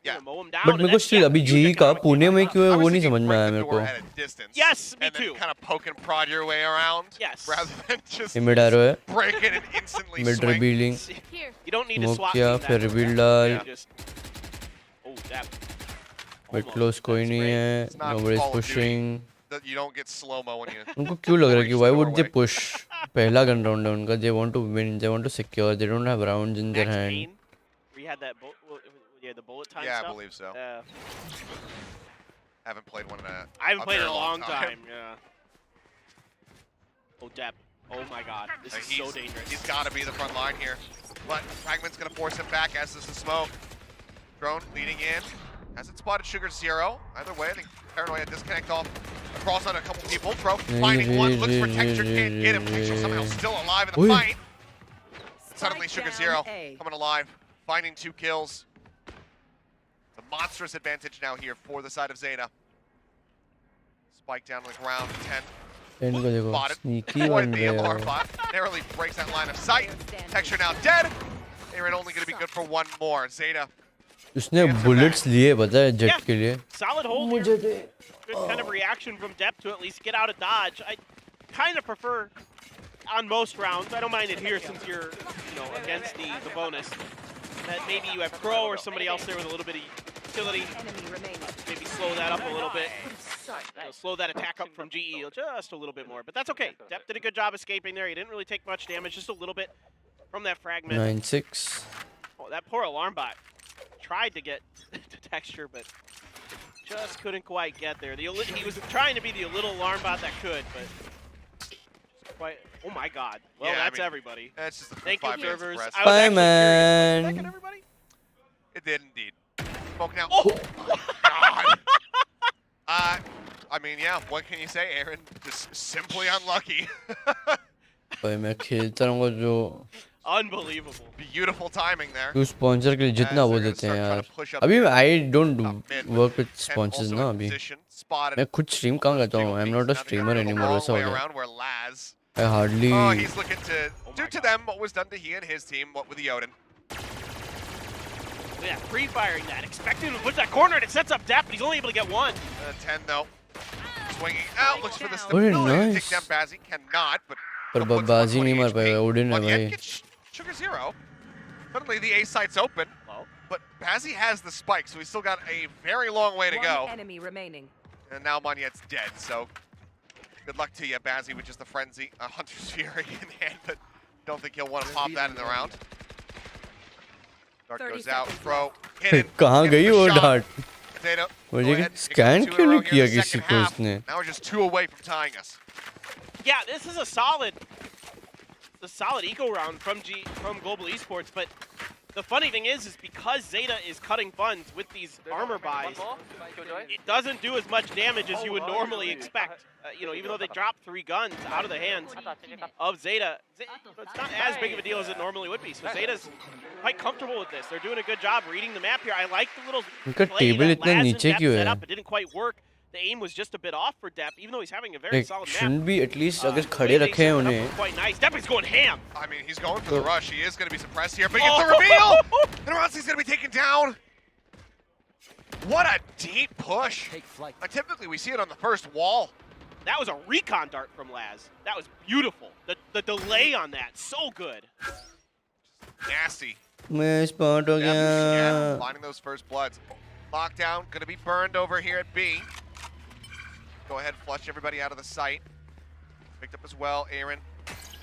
Yeah. Mow them down. But and मेरे को that's, स्टिल yeah, अभी huge जी का economic पुणे में impact. क्यों है I वो was नहीं thinking समझ में break आया the मेरे door को at a distance, Yes, me and then too. kind of poke and prod your way around. Yes. Rather than just ये मिड एरो है break it and instantly mid swing. रिबील्डिंग Here. You don't need to smoke swap किया team that फिर much. रिबील डाल You just- Oh, that. Mid almost. Close कोई That's नहीं great. है It's not nobody is Call of Duty. Pushing that you don't get slow-mo when you... उनको क्यों लग रहा है कि why would they Doorway. push? पहला गन राउंड है उनका. They want to win. They want to secure. They don't have rounds in their Max hand. Payne, where you had that the bullet time Yeah, I stuff. believe so. Yeah. Haven't played one in a I haven't played in very a long time. Yeah. Oh, Depp. Oh my God. This is so dangerous. He's got to be the front line here. But Fragment's going to force him back as this is smoke. Drone leading in. Hasn't spotted Sugar Zero. Either way, I think Paranoia disconnect off across on a couple people. Pro finding one, looks for Texture, can't get him. Texture somehow still alive in the Oi. fight. Suddenly Sugar Zero coming alive, finding 2 kills. It's a monstrous advantage now here for the side of ZETA. Spike down on the ground, 10. इनको देखो. Spotted. Sneaky Avoided बन the गए alarm वो. bot. Narrowly breaks that line of sight. Texture now dead. Aaron only going to be good for one more. ZETA. उसने bullets लिए पता है jet के लिए. Solid hold here. Good kind of reaction from Depp to at least get out of dodge. I kind of prefer on most rounds. I don't mind it here since you're, against the bonus. That maybe you have Crow or somebody else there with a little bit of utility. Maybe slow that up a little bit. Slow that attack up from GE just a little bit more. But that's okay. Depp did a good job escaping there. He didn't really take much damage, just a little bit from that fragment. 9-6. Oh, that poor alarm bot tried to get to Texture, but just couldn't quite get there. He was trying to be the little alarm bot that could, but just quite. Oh my God! Well, Yeah, I that's mean, everybody. That's just the Thank you, 5 minutes servers. press. I was Bye, actually curious. man. Second, everybody. It did indeed. Smoke now. Oh! God. I mean, yeah, what can you say, Aaron? Just simply unlucky. भाई मैं खेलता रहूँगा जो. Unbelievable. Beautiful timing there. तू sponsor के लिए जितना As वो they're gonna देते हैं start trying यार. to push up अभी here. I don't Mid work with 10 sponsors also ना in अभी. position, spotted. मैं खुद stream कहाँ करता हूँ. I'm not a streamer anymore. वैसा हो Way गया. around where Laz. I hardly. Oh, he's looking to do to them what was done to he and his team, what with the Odin. Yeah, pre-firing that, expecting him to push that corner, and it sets up Depp, but he's only able to get one. 10 though. Swinging out, looks for the Very stability to nice. take down Bazzi. Cannot, but पर still puts बाजी 120 नहीं मार पाएगा. HP. Odin है But yet भाई. gets Sugar Zero. Suddenly the A site's open, but Bazzi has the spike, so he's still got a very long way to go. Enemy remaining. And now Monyet's dead, so good luck to you, Bazzi, with just the frenzy, Hunter's Fury in hand, but don't think he'll want to pop that in the round. Dart 30 goes out, seconds throw, hidden. कहाँ gets गई the वो shot. Dart. ZETA, मुझे go ahead, scan pick up 2 क्यों in a row नहीं here in किया the किसी second को half. उसने. Now we're just 2 away from tying us. Yeah, this is a solid eco round from Global Esports, but the funny thing is because ZETA is cutting funds with these armor buys, it doesn't do as much damage as you would normally expect. Even though they drop 3 guns out of the hands of ZETA, it's not as big of a deal as it normally would be. So ZETA's quite comfortable with this. They're doing a good job reading the map here. I like the little उनका play table that इतना Laz and नीचे Depp क्यों set है? up. It didn't quite work. The aim was just a bit off for Depp, even though he's having a very Like solid map. shouldn't be at least अगर The खड़े way they रखे set हैं it up उन्हें. was quite nice. Depp is going ham. I mean, he's going for the rush. He is going to be suppressed here, but he gets the reveal! And Ronski's going to be taken down. What a deep push. Typically, we see it on the first wall. That was a recon dart from Laz. That was beautiful. The delay on that, so good. Nasty. मैं spot हो Yeah, गया. finding those first bloods. Lockdown, going to be burned over here at B. Go ahead, flush everybody out of the site. Picked up as well, Aaron.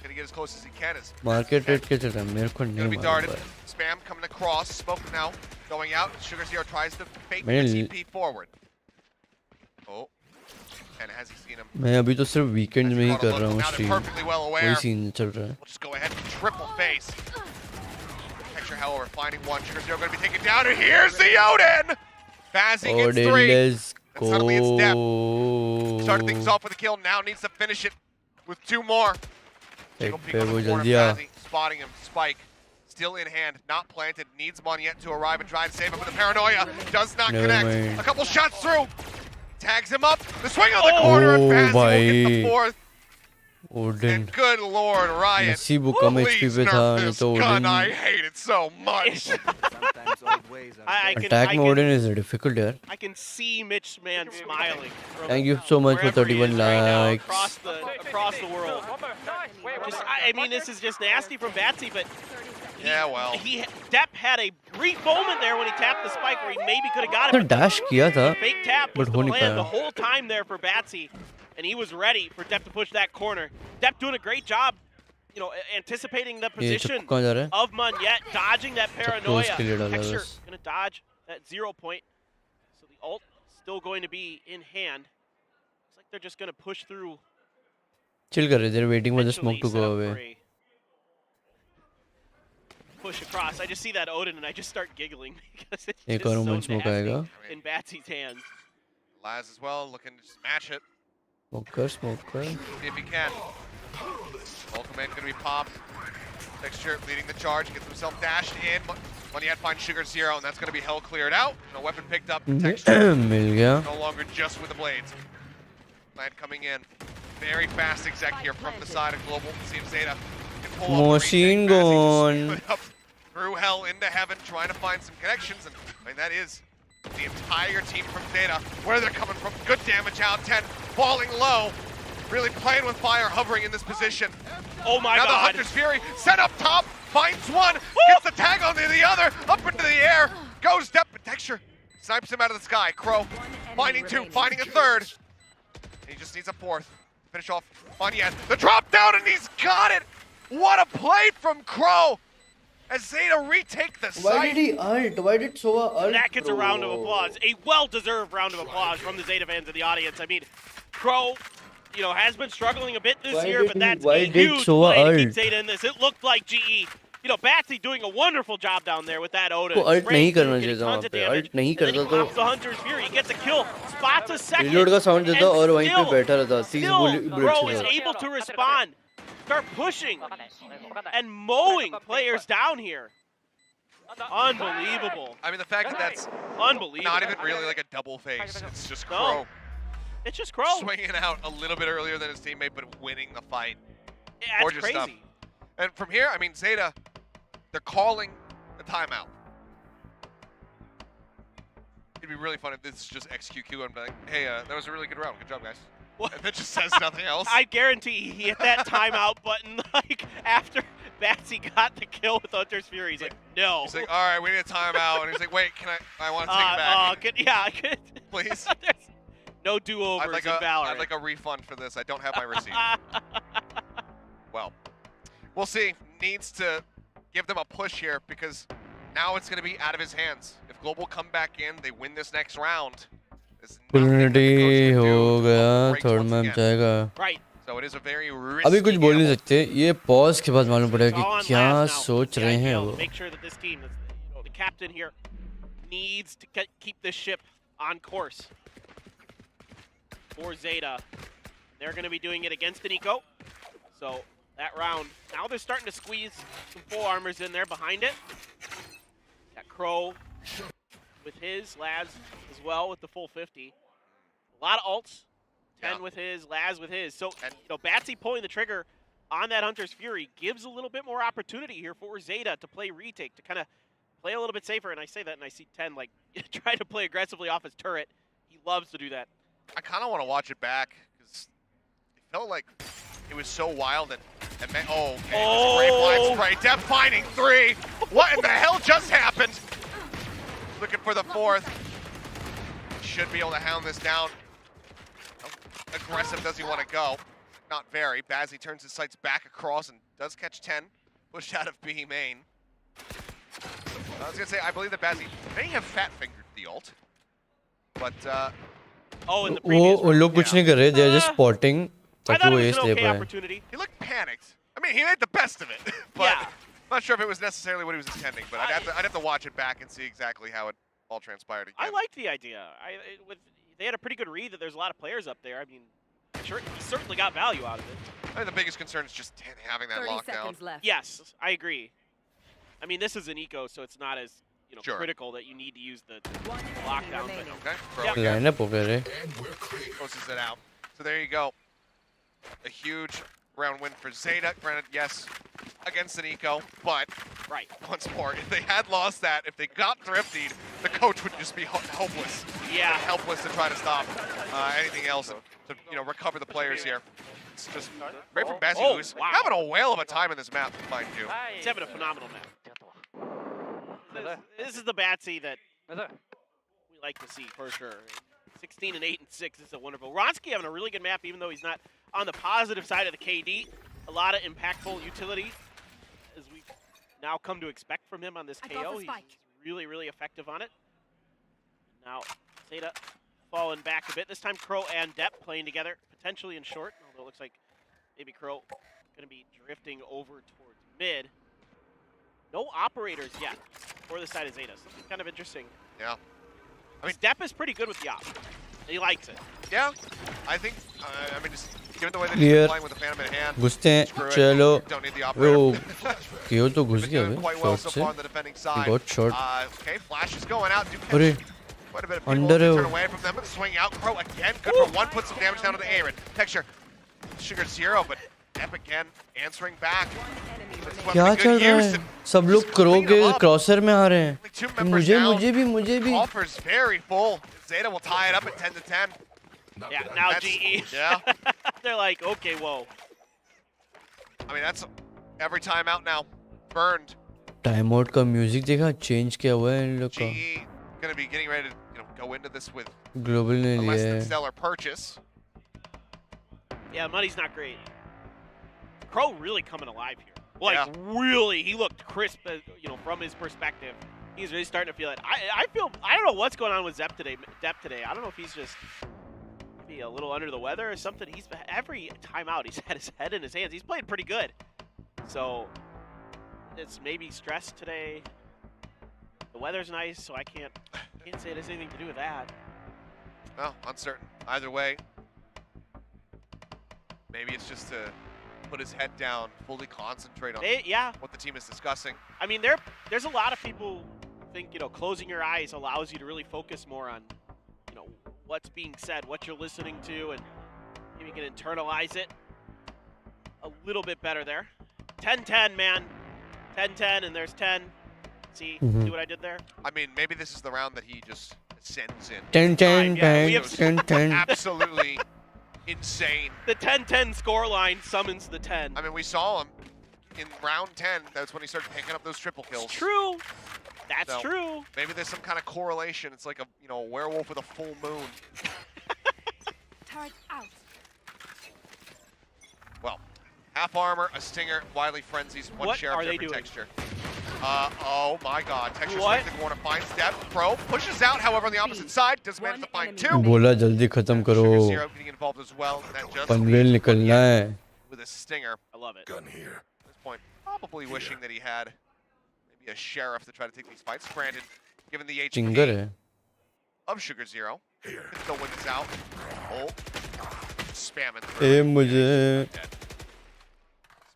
Going to get as close as he can. Market rate क्या चल रहा है? मेरे को Going to नहीं be मालूम darted. भाई. Spam coming across. Smoke now. Going out. Sugar Zero tries to fake the मैंने TP forward. Oh. And has he seen him? मैं अभी तो सिर्फ weekends में ही कर रहा हूँ Now they're stream. perfectly well वही aware. scene चल रहा है. We'll just go ahead and triple face. Texture, however, finding one. Sugar Zero going to be taken down. And here's the Odin! Bazzi gets Odin, 3. let's And suddenly it's Depp. go. Started things off with a kill. Now needs to finish it with 2 more. Take a peek पे on वो the corner. जल्दी आ. Bazzi spotting him. Spike. Still in hand. Not planted. Needs Monyet to arrive and try and save him. But the paranoia does not Never connect. mind. A couple shots through. Tags him up. The swing on the corner. And Oh, Bazzi will get the bhai. 4th. Odin. And good Lord, Riot. नसीब वो कम HP Please पे था nerf नहीं this तो gun. I Odin. hate it so much. Attack में Odin is difficult यार. I can see Mitch Man smiling. from Thank you so much for wherever he 31 is right now likes. across the world. I mean, this is just nasty from Batsy, but Yeah, well. Depp had a brief moment there when he tapped the spike where he maybe could have got तो it. dash किया था. Fake tap was But the हो नहीं plan पाया. the whole time there for Batsy. and he was ready for Depp to push that corner. Depp doing a great job, you know, anticipating the ये position चप्पू कहाँ जा रहा है? of Munyet, dodging that paranoia. उसके लिए डाला Texture बस. gonna dodge that 0 point. So the ult still going to be in hand. Looks like they're just gonna push through. Chill कर रहे. They're waiting for the smoke to Potentially go set up for away. a push across. I just see that Odin and I just start giggling because it's एक just और so woman smoke nasty आएगा. in Batsy's hands. Laz as well, looking to just match it. Smoke कर. See if he can. Ultimate gonna be popped. Texture leading the charge, gets himself dashed in. Munyet finds Sugar Zero, and that's gonna be hell cleared out. No weapon picked up. Texture मिल गया. no longer just with the blades. Land coming in. Very fast exec here from the side of Global. See if Zeta can pull off the Machine retake. Massey just gun. split up through hell into heaven, trying to find some connections. And I mean, that is the entire team from Zeta. Where they're coming from. Good damage out. 10 falling low. Really playing with fire, hovering in this position. Oh my Now the god. Hunter's Fury set up top, finds one, gets the tag onto the other, up into the air, goes Depp, but Texture snipes him out of the sky. Crow finding two, finding a third. He just needs a fourth. Finish off Munyet. The drop down, and he's got it! What a play from Crow! As Zeta retake the Why site. did he ult? Why did Sova ult? That gets a round of bro? applause. A well-deserved round of applause from the Zeta fans in the audience. I mean, Crow, you know, has been struggling a bit this Why year, did but he- that's why a did huge Sova play to keep ult? Zeta in this. It looked like GE. You know, Batsy doing a wonderful job down there with that Odin. को ult Spraying नहीं करना through, चाहिए getting था वहाँ tons of पे. damage, Ult नहीं and then he करता तो pops the Hunter's Fury. He gets a kill, spots a second. reload का sound देता and और वहीं पे still- बैठा रहता. Seize Still, bullet Crow से is था. able to respond, start pushing, and mowing players down here. Unbelievable. I mean, the fact that that's Unbelievable. not even really like a double face. It's just No. Crow It's just Crow. swinging out a little bit earlier than his teammate, but winning the fight. Yeah, that's Gorgeous crazy. stuff. And from here, I mean, Zeta, they're calling the timeout. It'd be really fun if this is just XQQ and be like, hey, that was a really good round. Good job, guys. What? And it just says nothing else. I guarantee he hit that timeout button like after Batsy got the kill with Hunter's Fury. He's like, no. He's like, all right, we need a timeout. And he's like, wait, I want to take it back. Yeah, I could. Please. There's no do-overs I'd like, in a, Valorant. I'd like a refund for this. I don't have my receipt. Well, we'll see. Needs to give them a push here because now it's going to be out of his hands. If Global come back in, they win this next round. There's nothing that the coach Opportunity can do हो to गया. break Third once match again. जाएगा. Right. So it is a very risky अभी कुछ बोल नहीं gamble. सकते. ये pause के बाद मालूम पड़ेगा It's all कि on क्या Laz now. सोच The रहे हैं ideal, वो. Make sure that this team, you know, the captain here, needs to keep this ship on course for Zeta. They're going to be doing it against Nico. So that round, now they're starting to squeeze some full armors in there behind it. Got Crow with his, Laz as well with the full 50. A lot of ults. 10 Yeah. with his, Laz with his. So, And- you know, Batsy pulling the trigger on that Hunter's Fury gives a little bit more opportunity here for Zeta to play retake, to kind of play a little bit safer. And I say that and I see 10 like trying to play aggressively off his turret. He loves to do that. I kind of want to watch it back because it felt like it was so wild and oh, okay, Oh. great blind spray. Depp finding 3. What in the hell just happened? Looking for the 4th. Should be able to hound this down. How aggressive does he want to go? Not very. Bazzi turns his sights back across and does catch 10. Pushed out of B main. I was going to say, I believe that Bazzi may have fat-fingered the ult. But, Oh, in the वो previous उन लोग कुछ नहीं कर रहे. They are just spotting I ताकि thought वो it ace was an ले okay पाए. opportunity. he looked panicked. I mean, he made the best of it. But Yeah. I'm not sure if it was necessarily what he was intending. But I'd have to watch it back and see exactly how it all transpired again. I liked the idea. They had a pretty good read that there's a lot of players up there. I mean, sure, he certainly got value out of it. I think the biggest concern is just having that 30 lockdown. seconds left. Yes, I agree. I mean, this is an eco, so it's not as Sure. critical that you need to use the One enemy lockdown. But remaining. Okay, Crow Yep. again Lineup हो गया रे. And we're clear. closes it out. So there you go. A huge round win for Zeta. Granted, yes, against an eco, but right. once more, if they had lost that, if they got thriftied, the coach would just be hopeless. Yeah. Helpless to try to stop anything else and to recover the players here. It's just great from Bazzi, Oh, who's wow. having a whale of a time in this map, mind you. He's having a phenomenal match. This is the Batsy that we like to see for sure. 16 and 8 and 6. This is a wonderful. Ronsky having a really good map, even though he's not on the positive side of the KD. A lot of impactful utility, as we now come to expect from him on this KO. He's really, really effective on it. Now, ZETA falling back a bit. This time, Crow and Depp playing together, potentially in short. Although it looks like maybe Crow going to be drifting over towards mid. No operators yet for the side of ZETA. Something kind of interesting. Yeah. I mean, Depp is pretty good with the op. He likes it. Yeah, I think, I mean, just given the way that Clear. he's playing with the Phantom in hand, घुसते हैं screw it. चलो Don't need the वो operator. क्यों तो घुस Been गया doing बे quite well shot so से far on the defending side. got shot. Okay, Flash is going out. अरे Quite a bit of people Under turn it. away from them, but swing out. Crow again, good for one, puts some damage down to the Aaron. Texture, Sugar 0, but Depp again answering back. This is one क्या of the चल good रहा use है and सब लोग करो के क्रॉसर में आ रहे हैं only 2 members मुझे down. मुझे भी Offer's very full. ZETA will tie it up at 10 to 10. Yeah, now That's- GE. Yeah. They're like, okay, whoa. I mean, that's every time out now. Burned. Time out का music देखा change किया हुआ है इन लोग का GE going to be getting ready to go into this with global ने a लिया less than है stellar purchase. Yeah, money's not great. Crow really coming alive here. Like, really, he looked crisp, from his perspective. He's really starting to feel it. I don't know what's going on with Depp today. I don't know if he's just maybe a little under the weather or something. Every time out, he's had his head in his hands. He's played pretty good. So, it's maybe stress today. The weather's nice, so I can't say it has anything to do with that. Well, uncertain. Either way, maybe it's just to put his head down, fully concentrate on Yeah. what the team is discussing. I mean, there's a lot of people who think, closing your eyes allows you to really focus more on, what's being said, what you're listening to, and maybe you can internalize it a little bit better there. 10-10, man. 10-10, and there's 10. See what I did there? I mean, maybe this is the round that he just ascends in. 10-10 Yeah, we bang have- 10-10 Absolutely insane. The 10-10 scoreline summons the 10. I mean, we saw him in round 10. That's when he started picking up those triple kills. It's true. That's So- true. Maybe there's some kind of correlation. It's like a werewolf with a full moon. Turret out. Well, half armor, a stinger, wily frenzies, one What sheriff, are they different doing? texture. Oh my god, texture What? swings the corner, finds Depp. Pro pushes out, however, on the opposite side, does manage to find two. बोला जल्दी खत्म करो Sugar Zero getting involved as well. That just Panvel leaves निकलना है with a stinger. I love it. Gun here. At this point, probably wishing that he had maybe a sheriff to try to take these fights. Brandon, given the चिंगर HP है of Sugar Zero, Here. can still win this out. Oh, spamming through. ए मुझे Dead.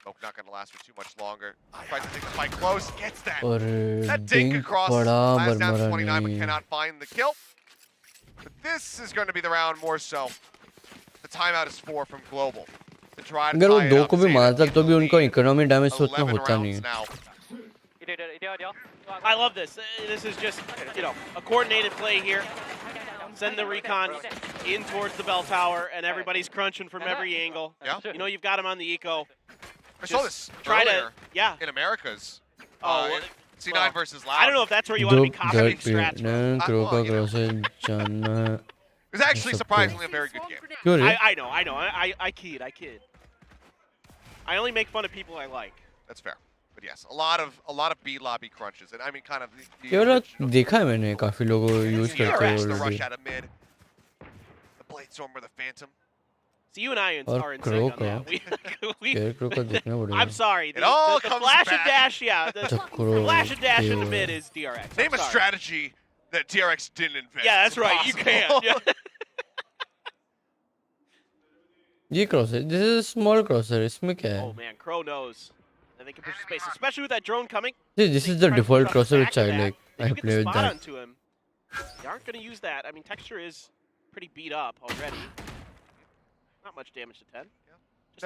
Smoke not going to last for too much longer. Tries to take the fight close, gets that. और That dink drink across, बड़ा last down to बरमरा 29, but नहीं cannot find the kill. But this is going to be the round more so. The timeout is 4 from Global. To try to अगर वो tie it दो up, को भी Zeta मारता in तो the भी उनका lead. इकोनॉमी डैमेज तो उतना 11 होता नहीं rounds है now. I love this. This is just, a coordinated play here. Send the recon in towards the bell tower, and everybody's crunching from every angle. Yeah. You've got him on the eco. I saw this Try earlier to, in Americas. Oh, well, C9 well, versus Loud. I don't know if that's where you want to be copying strats. न crow का well, you know. Cross है जानना है It was actually That's okay. surprisingly a very good game. क्यों रे I know. I kid. I only make fun of people I like. That's fair. But yes, a lot of B lobby crunches, and I mean kind of the ये वाला original- देखा है मैंने काफी लोगों use the करते rush, हुए the rush already out of mid, the Bladestorm or the Phantom. So you and I और are in Crow sync on that. We, care crow का देखना पड़ेगा I'm sorry. It all the comes flash back. and dash, yeah. The अच्छा Crow flash and dash in the के- mid is DRX. Name I'm a sorry. strategy that TRX didn't invent. Yeah, that's It's right. You impossible. can't. Yeah. ये cross है this is small क्रॉसर इसमें क्या Oh है man, Crow knows that they can push space, especially with that drone coming. this is the default crosser which I like I play with that Onto him. They aren't going to use that. I mean, Texture is pretty beat up already. Not much damage to 10.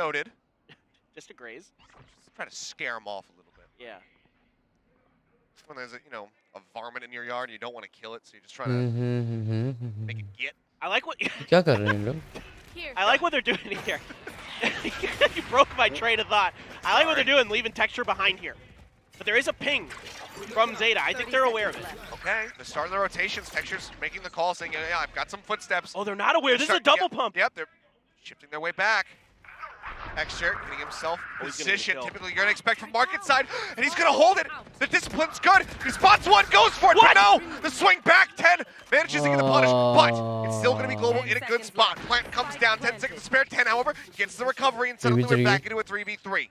Noted. Just a graze. Just try to scare him off a little bit. Yeah. When there's a varmint in your yard and you don't want to kill it, so you're just trying to make it get. I like what क्या कर रहे हैं लोग Here. I like what they're doing here. You broke my train of thought. I like what they're doing, leaving Texture behind here. But there is a ping from Zeta. I think they're aware of it. Okay, the start of the rotations. Texture's making the call, saying, yeah, I've got some footsteps. Oh, they're not aware. This is a double pump. Yep, they're shifting their way back. Texture getting himself positioned. Typically, you're going to expect from market side, and he's going to hold it. The discipline's good. He spots one, goes for it, but no! The swing back, 10 manages to get the punish, but it's still going to be Global in a good spot. Plant comes down, 10 seconds to spare. 10, however, gets the recovery, and suddenly we're back into a 3v3.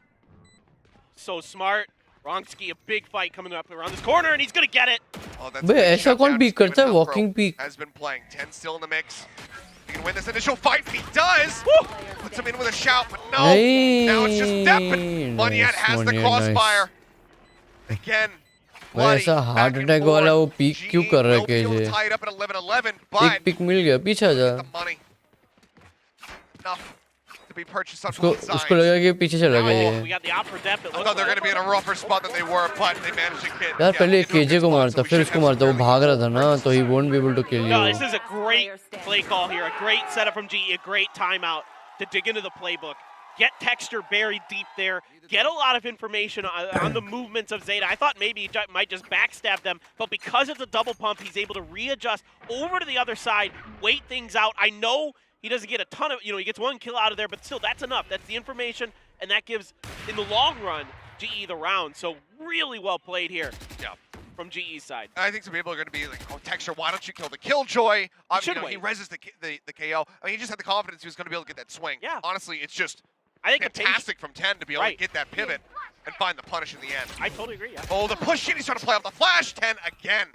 So smart. Ronski, a big fight coming up around this corner, and he's going to get it. Oh, that's बे ऐसा कौन peek करता है walking peek? Has been playing. 10 still in the mix. He can win this initial fight. He does. Woo! Puts him in with a shout, but no. Now it's just Depp, and Munyet has the crossfire. Again. ऐसा heart attack वाला वो peak क्यों कर रहा है KJ? Tied up at 11-11, एक but pick मिल गया पीछे आ जा the money. Enough to be purchased on उसको both sides. उसको लगा कि पीछे चला गया We ये got the op for depth. It I looks thought they were like. going to be in a rougher spot than they were, but they managed to get. यार पहले into a केजे good को spot, मारता so we फिर should उसको have मारता वो some भाग रहा था ना तो he won't be able to kill No, you. this is a great play call here. A great setup from GE. A great timeout to dig into the playbook. Get Texture buried deep there. Get a lot of information on the movements of Zeta. I thought maybe he might just backstab them, but because it's a double pump, he's able to readjust over to the other side, wait things out. I know he doesn't get a ton of, he gets one kill out of there, but still, that's enough. That's the information, and that gives, in the long run, GE the round. So really well played here. Yeah. From GE's side. I think some people are going to be like, oh, Texture, why don't you kill the Killjoy? He reses the KO. I mean, he just had the confidence he was going to be able to get that swing. Yeah. Honestly, it's just I think fantastic from 10 to be able Right. to get that pivot and find the punish in the end. I totally agree, yeah. Oh, the push in, he's trying to play off the flash. 10 again.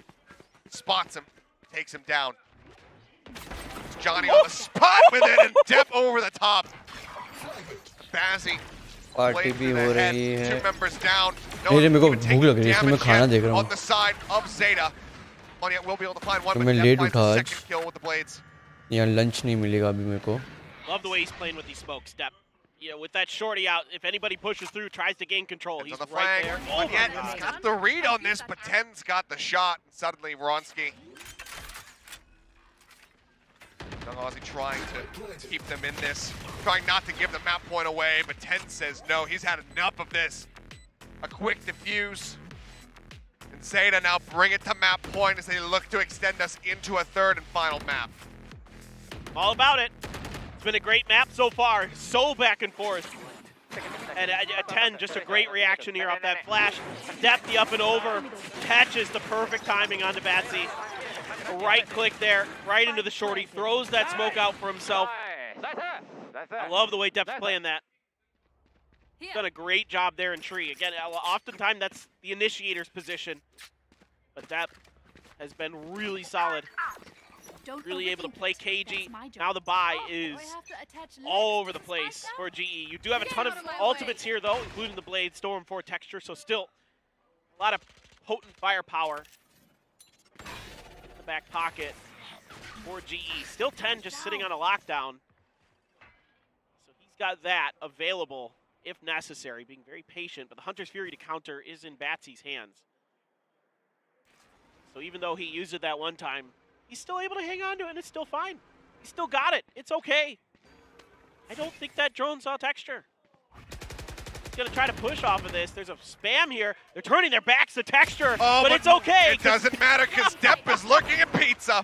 Spots him, takes him down. It's Johnny on the spot with it, and Depp over the top. Bazzi. Party भी हो रही है। Two members down. नहीं रे मेरे को भूख लग रही है इसलिए मैं खाना देख रहा On हूँ। the side of Zeta. Munyet will be able to find one, तो but मैं Depp लेट finds उठा the आज। second kill with the blades. यहाँ लंच नहीं मिलेगा अभी मेरे को। Love the way he's playing with these smokes, Step. With that shorty out, if anybody pushes through, tries to gain control, It's he's on the right flank. there. Oh, yeah, he's got the read on this, but 10's got the shot. And suddenly, Wronski. Young Aussie trying to keep them in this, trying not to give the map point away, but 10 says no, he's had enough of this. A quick defuse. And Zeta now bring it to map point as they look to extend us into a third and final map. All about it. It's been a great map so far. So back and forth. And a 10, just a great reaction here off that flash. Depth the up and over. Catches the perfect timing onto Batsy. A right click there, right into the shorty. Throws that smoke out for himself. I love the way Depth's playing that. He's done a great job there in tree. Again, oftentimes that's the initiator's position. But Depth has been really solid. Really able to play KG. Now the buy is all over the place for GE. You do have a ton of ultimates here, though, including the Blade, Storm 4 Texture, so still a lot of potent firepower in the back pocket for GE. Still 10 just sitting on a lockdown. So he's got that available if necessary, being very patient, but the Hunter's Fury to counter is in Batsy's hands. So even though he used it that one time, he's still able to hang on to it, and it's still fine. He still got it. It's okay. I don't think that drone saw Texture. He's going to try to push off of this. There's a spam here. They're turning their backs to Texture, but it's okay. It doesn't matter because Depp is looking at pizza.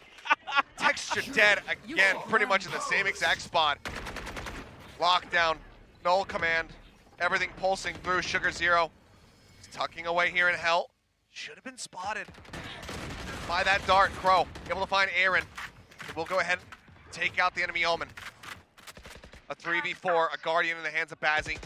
Texture dead again, pretty much in the same exact spot. Lockdown, null command, everything pulsing through. Sugar Zero. He's tucking away here in hell. Should have been spotted by that dart. Crow able to find Aaron. We'll go ahead and take out the enemy Omen. A 3v4, a Guardian in the hands of Bazzi.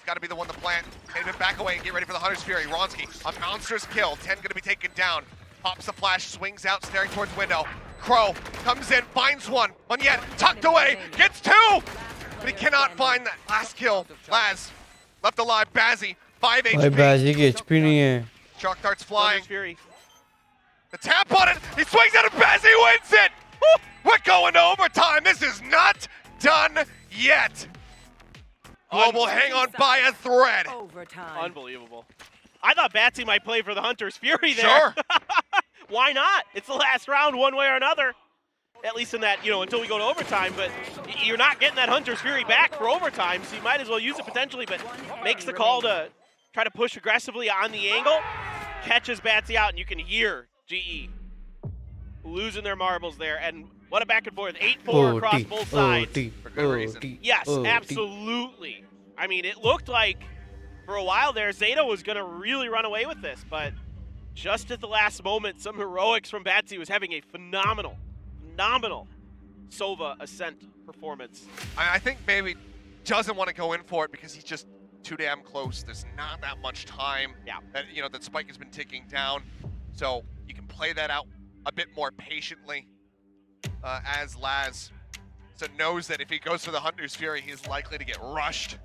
Got to be the one to plant. Maybe back away and get ready for the Hunter's Fury. Wronski, a monstrous kill. 10 going to be taken down. Pops the flash, swings out, staring towards window. Crow comes in, finds one. Munyet tucked away, gets two! But he cannot find that last kill. Laz left alive. Bazzi, 5 HP. भाई बाजी की HP नहीं है। Chalk darts flying. Hunter's Fury. The tap on it. He swings at it. Bazzi wins it. Woo! We're going to overtime. This is not done yet. Global hang on by a thread. Overtime. Unbelievable. I thought Batsy might play for the Hunter's Fury there. Sure. Why not? It's the last round one way or another. At least in that, until we go to overtime, but you're not getting that Hunter's Fury back for overtime, so you might as well use it potentially, but makes the call to try to push aggressively on the angle. catches Batsy out, and you can hear GE losing their marbles there. And what a back and forth. 8-4 across both sides. For good reason. Yes, absolutely. I mean, it looked like for a while there, ZETA was going to really run away with this, but just at the last moment, some heroics from Batsy was having a phenomenal Sova Ascent performance. I think maybe doesn't want to go in for it because he's just too damn close. There's not that much time. Yeah. That, you know, that Spike has been ticking down. So you can play that out a bit more patiently as Laz knows that if he goes for the Hunter's Fury, he's likely to get rushed.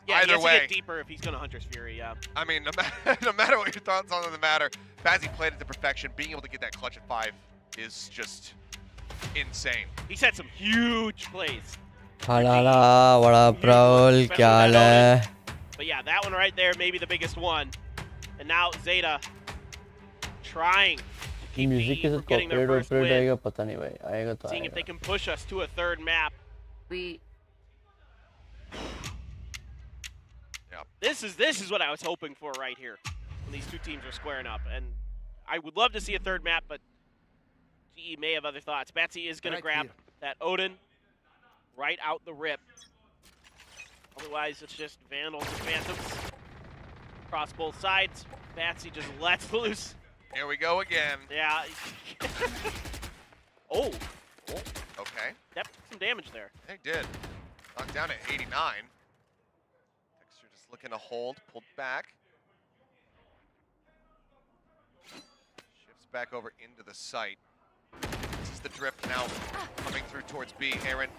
Yeah, Either he has way. to get deeper if he's going to Hunter's Fury, yeah. I mean, no matter what your thoughts on the matter, Bazzi played it to perfection. Being able to get that clutch at 5 is just insane. He's had some huge plays. Halala, vada Praul, kya haal hai? But yeah, that one right there, maybe the biggest one. And now ZETA trying to keep music के DE साथ from getting their copyright first operate win. आएगा पता नहीं भाई आएगा तो Seeing if they आएगा can push us to a third map. This is what I was hoping for right here when these two teams are squaring up. And I would love to see a third map, but GE may have other thoughts. Batsy is going to grab that Odin right out the rip. Otherwise, it's just Vandals and Phantoms across both sides. Batsy just lets loose. Here we go again. Yeah. Oh, Okay. that did some damage there. They did. Knocked down at 89. Texture just looking to hold, pulled back. Shifts back over into the site. This is the drift now coming through towards B. Aaron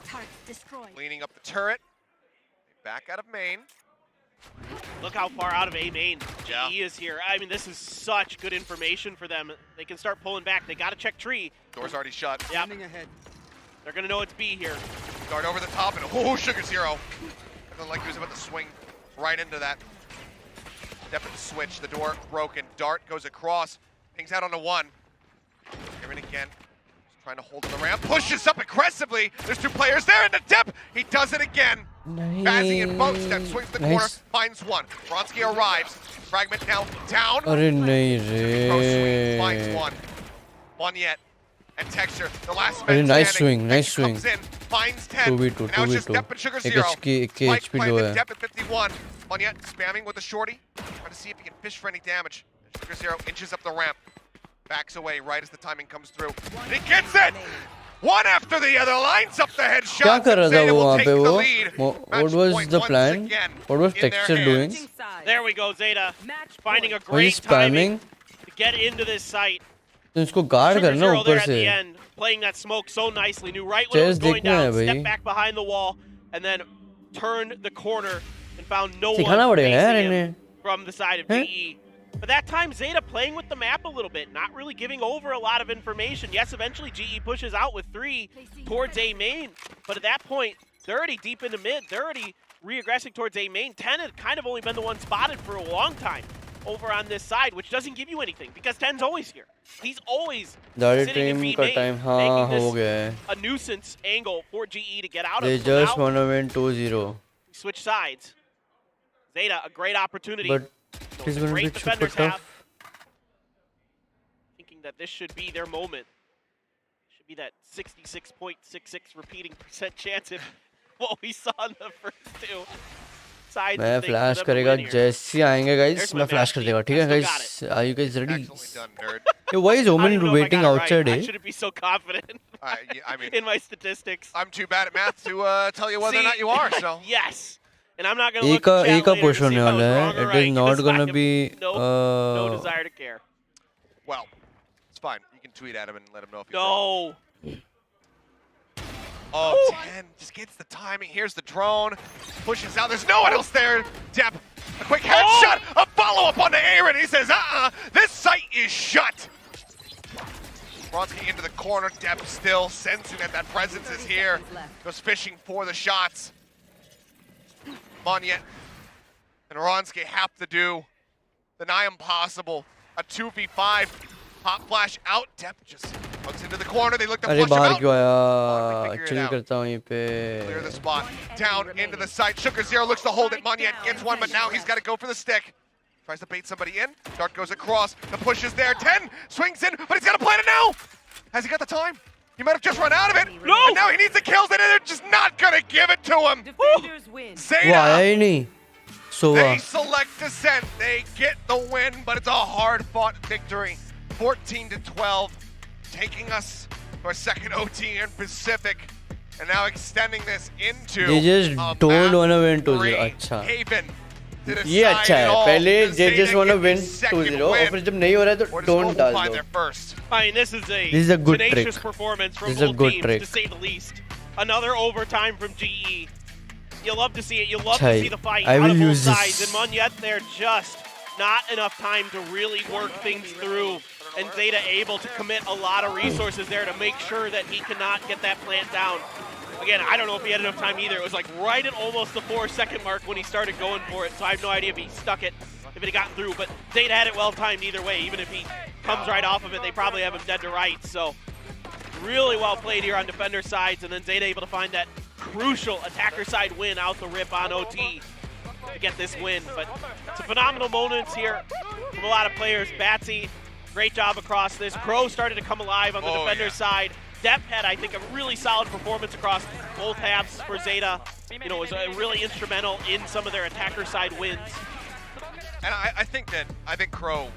Target destroyed. leaning up the turret. Back out of main. Look how far out of A main Yeah. GE is here. I mean, this is such good information for them. They can start pulling back. They got to check tree. Door's already shut. Yep. They're going to know it's B here. Dart over the top and Sugar Zero. Doesn't like he was about to swing right into that. Definitely switch. The door broken. Dart goes across. Pings out onto 1. Aaron again. Just trying to hold on the ramp. Pushes up aggressively. There's 2 players there in the dip. He does it again. Bazzi in both steps. Swings the corner. Finds 1. Vronsky arrives. Fragment now down. अरे नहीं Pro swing. रे Finds 1. 1 yet. And Texture, the last अरे man nice standing. swing, nice Texture swing. comes in, finds 10. 2v2, And now it's just 2v2. Depp and Sugar एक Zero. HP Spike HP playing low with है Depp at 51. One yet, spamming with the shorty. Trying to see if he can fish for any damage. Sugar Zero inches up the ramp. Backs away right as the timing comes through. And he gets it! One after the other, lines up the headshots. क्या कर रहा था Zeta वो will वहाँ take पे the वो lead. what Match was point the once plan again what was in their Texture hands. doing There we go, ZETA finding a was he great timing spamming to get into this site. तो इसको guard Sugar करना Zero there ऊपर at से the end, playing that smoke so nicely. Knew right when it was Chairs going देखना है down, भाई stepped back behind the wall, and then turned the corner and found no one सिखाना पड़ेगा यार facing him इन्हें from the side of हैं? GE. But that time, ZETA playing with the map a little bit, not really giving over a lot of information. Yes, eventually GE pushes out with 3 towards A main, but at that point, they're already deep into mid. They're already re-aggressing towards A main. 10 had kind of only been the one spotted for a long time over on this side, which doesn't give you anything because 10's always here. He's always दाढ़ी sitting in trim B का main, time हाँ making हो this गया है a nuisance angle for GE to get out they of. So just now, wanna win 2-0 switch sides. ZETA, a great opportunity. but Those it's gonna be great super defenders have. tough Thinking that this should be their moment. Should be that 66.66 repeating percent chance if what we saw in the first 2 sides. मैं of things for flash them to करेगा win here. जैसे ही आएंगे guys There's मैं my flash match कर team. देगा ठीक है I still guys are you guys ready Excellently done, nerd. Hey, why is I don't Omen even know if I waiting got it outside right. I eh shouldn't be so confident I mean, in my statistics. I'm too bad at math to tell you whether or See, not you are, so. yes. And I'm not going to A look का at the A chat का later push to see होने if I was वाला है wrong or it right, is not 'cause I gonna have be no desire to care. Well, it's fine. You can tweet at him and let him know if he's No. wrong. Oh, 10 just gets the timing. Here's the drone. Pushes out. There's no one else there. Depp, a quick headshot. A follow-up onto Aaron. He says, this site is shut. Vronsky into the corner. Depp still sensing that presence is here. Goes fishing for the shots. Monyet and Vronsky have to do the nigh impossible. A 2v5. Pop flash out. Depp just hooks into the corner. They look to अरे flush him बाहर out. क्यों Finally आया figure it chill out. करता हूँ यहीं Clear the पे spot. Down into the site. Sugar Zero looks to hold it. Monyet gets one, but now he's got to go for the stick. Tries to bait somebody in. Dart goes across. The push is there. 10 swings in, but he's got to plant it now. Has he got the time? He might have just run out of it. No! And now he needs the kills, and they're just not going to give it to him. Defenders win. वो ZETA, आया ही नहीं so they select Ascent. They get the win, but it's a hard-fought victory. 14-12, taking us to our second OT in Pacific, and now extending this into they just a don't map wanna win 2-0 three. अच्छा Haven to ये decide अच्छा it है all. पहले Does they just Zeta wanna get the win second 2-0 और win, फिर जब नहीं हो रहा है or तो does don't Robo डाल find दो their first? I mean, this is This is a good tenacious trick. performance from This is a both good teams, trick. to say the least. Another overtime from GE. You love to see it. You love to Chai, see the fight I out will of both use this. sides. And Munyet there, just not enough time to really work things through. And Zeta able to commit a lot of resources there to make sure that he cannot get that plant down. Again, I don't know if he had enough time either. It was like right at almost the 4-second mark when he started going for it. So I have no idea if he stuck it, if it had gotten through. But Zeta had it well timed either way. Even if he comes right off of it, they probably have him dead to right. So really well played here on defender sides. And then Zeta able to find that crucial attacker side win out the rip on OT to get this win. But it's a phenomenal moments here from a lot of players. Batsy, great job across this. Crow started to come alive on the defender side. Dep had, I think, a really solid performance across both halves for Zeta. You know, was really instrumental in some of their attacker side wins. And I think Crow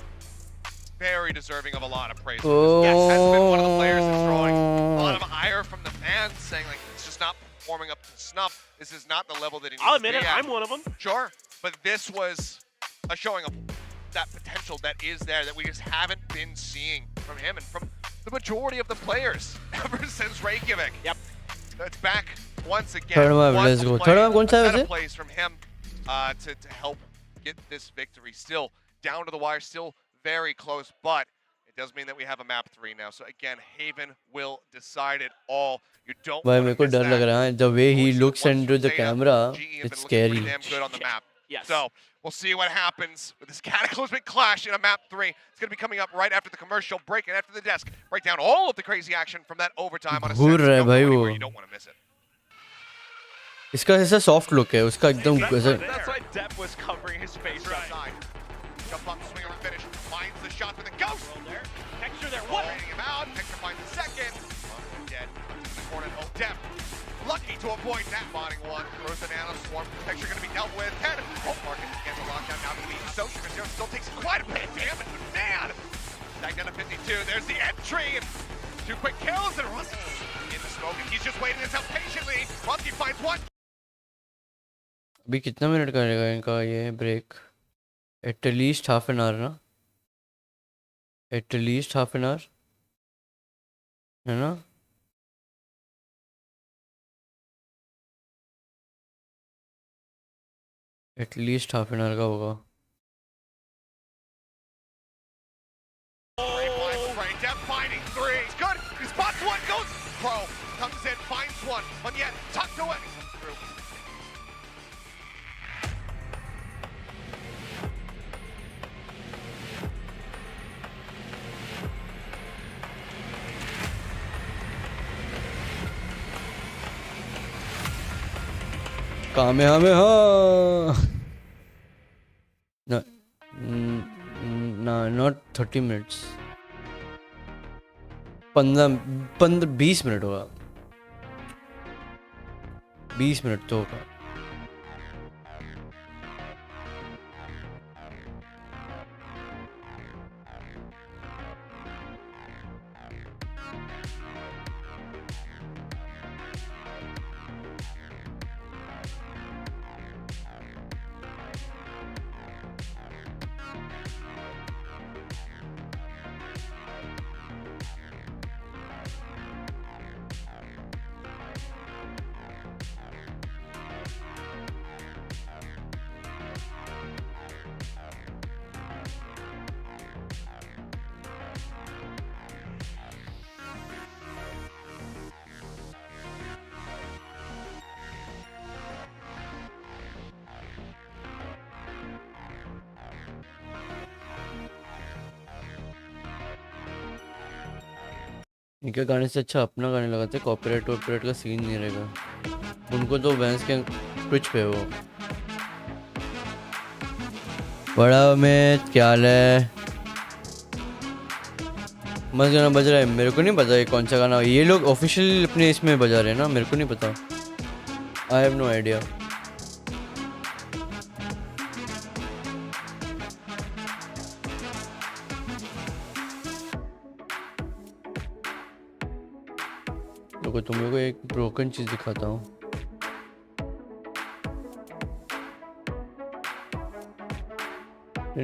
very deserving of a lot of praise. Oh. Yes, has been one of the players that's drawing a lot of ire from the fans, saying like it's just not performing up to snuff. This is not the level that it needs I'll to admit be it, at. I'm one of them. Sure, but this was a showing of that potential that is there that we just haven't been seeing from him and from the majority of the players ever since Reykjavik. Yep. So it's back once again. Third map, One let's go. play, Third map कौन सा है a set वैसे? of plays from him to help get this victory. Still down to the wire, still very close, but it does mean that we have a map 3 now. So again, Haven will decide it all. You don't भाई want मेरे to को miss डर that. लग रहा है the way he Once looks into the Zeta, camera GE have it's been looking scary pretty damn good on the map. Yes. So we'll see what happens with this cataclysmic clash in a map 3. It's going to be coming up right after the commercial break and after the desk. Break down all of the crazy action from that overtime on a घूर रहा है भाई वो You don't want to miss it. इसका ऐसा soft look है उसका एकदम ऐसा That's why Depp was covering his face right. Side. Jump up, swing on finish. Finds the shot for the ghost. Texture there, what? Baiting him out. Hector finds the second. Dead. To the corner. Oh, Depp. Lucky to avoid that. Spotting one. Throws the nano swarm. Hector going to be dealt with. 10. Oh, Marcus gets a lockdown. Now the lead. So still takes quite a bit of damage. But man. Back down to 52. There's the entry. 2 quick kills. And Rusty in the smoke. And he's just waiting this out patiently. Rusty finds one. अभी कितना minute करेगा इनका ये break at least half an hour ना at least half an hour है ना at least half an our का होगा Right, Depp finding 3. He's good. He spots one. Goes. Pro comes in, finds one. One yet tucked away. Through. कामयाबा not 30 minutes 20 minute होगा 20 minute तो होगा इनके गाने से अच्छा अपना गाने लगाते कॉपीराइट वॉपीराइट का सीन नहीं रहेगा उनको तो वैंस के ट्विच पे वो बड़ा अमित क्या हाल है? मस्त गाना बज रहा है. मेरे को नहीं पता ये कौन सा गाना. ये लोग ऑफिशियल अपने इसमें बजा रहे हैं ना, मेरे को नहीं पता. I have no idea. देखो तुम लोगों को एक ब्रोकन चीज दिखाता हूँ. I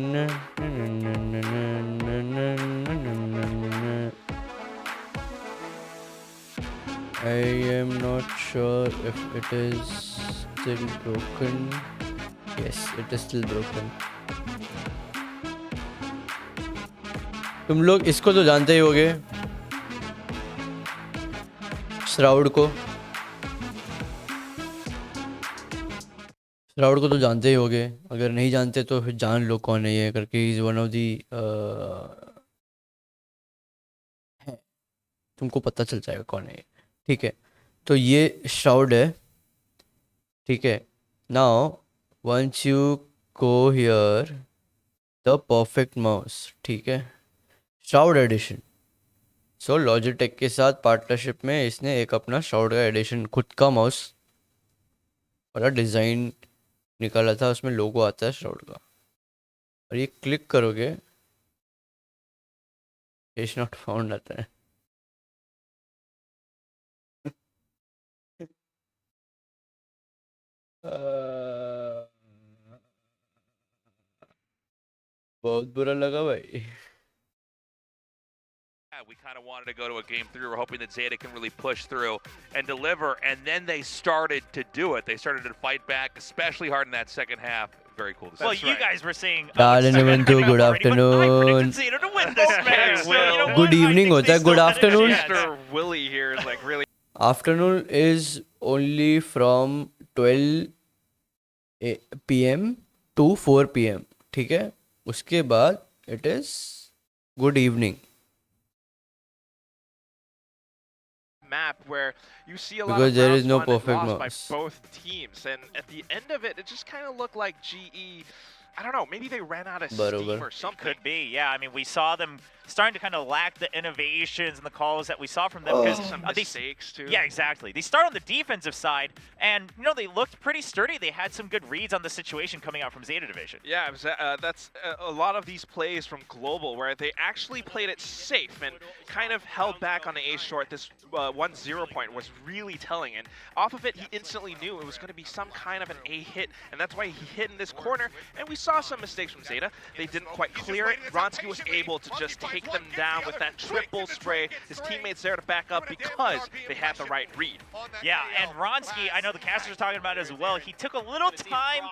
am not sure if it is still broken. Yes, it is still broken. तुम लोग इसको तो जानते ही होगे, श्राउड को. श्राउड को तो जानते ही होगे. अगर नहीं जानते तो फिर जान लो कौन है ये करके. इज वन ऑफ दी, तुमको पता चल जाएगा कौन है ये. ठीक है, तो ये श्राउड है. ठीक है, now once you go here the perfect mouse. ठीक है, श्राउड एडिशन. सो लॉजिटेक के साथ पार्टनरशिप में इसने एक अपना श्राउड का एडिशन, खुद का माउस और डिज़ाइन निकाला था. उसमें लोगो आता है श्राउड का, और ये क्लिक करोगे इज नॉट फाउंड आता है. बहुत बुरा लगा भाई. Yeah, we kind of wanted to go to a game 3. We're hoping that Zeta can really push through and deliver, and then they started to do it. They started to fight back, especially hard in that second half. Very cool to see. Well, you guys were saying. Darling, good afternoon. Zeta to win this match. So, you know Good what? I evening think होता they है, good still had a afternoon. chance. Mr. Willie here is like really. Afternoon is only from 12 p.m. to 4 p.m. ठीक है, उसके बाद it is good evening. Map where you see a lot Because of there rounds is no won and perfect lost by mouse. both teams, and at the end of it, it just kind of looked like GE. I don't know. Maybe they ran out of Barabar. steam or something. Could be, yeah. I mean, we saw them starting to kind of lack the innovations and the calls that we saw from them. Because Some mistakes too. yeah, exactly. They started on the defensive side, and you know they looked pretty sturdy. They had some good reads on the situation coming out from Zeta Division. Yeah, it was, that's a lot of these plays from Global where they actually played it safe and kind of held back on the A short. This 1-0 point was really telling, and off of it, he instantly knew it was going to be some kind of an A hit, and that's why he hit in this corner. And we saw some mistakes from Zeta. They didn't quite clear it. Ronsky was able to just take them down with that triple spray. His teammates there to back up because they had the right read. Yeah, and Ronsky, I know the casters are talking about it as well. He took a little time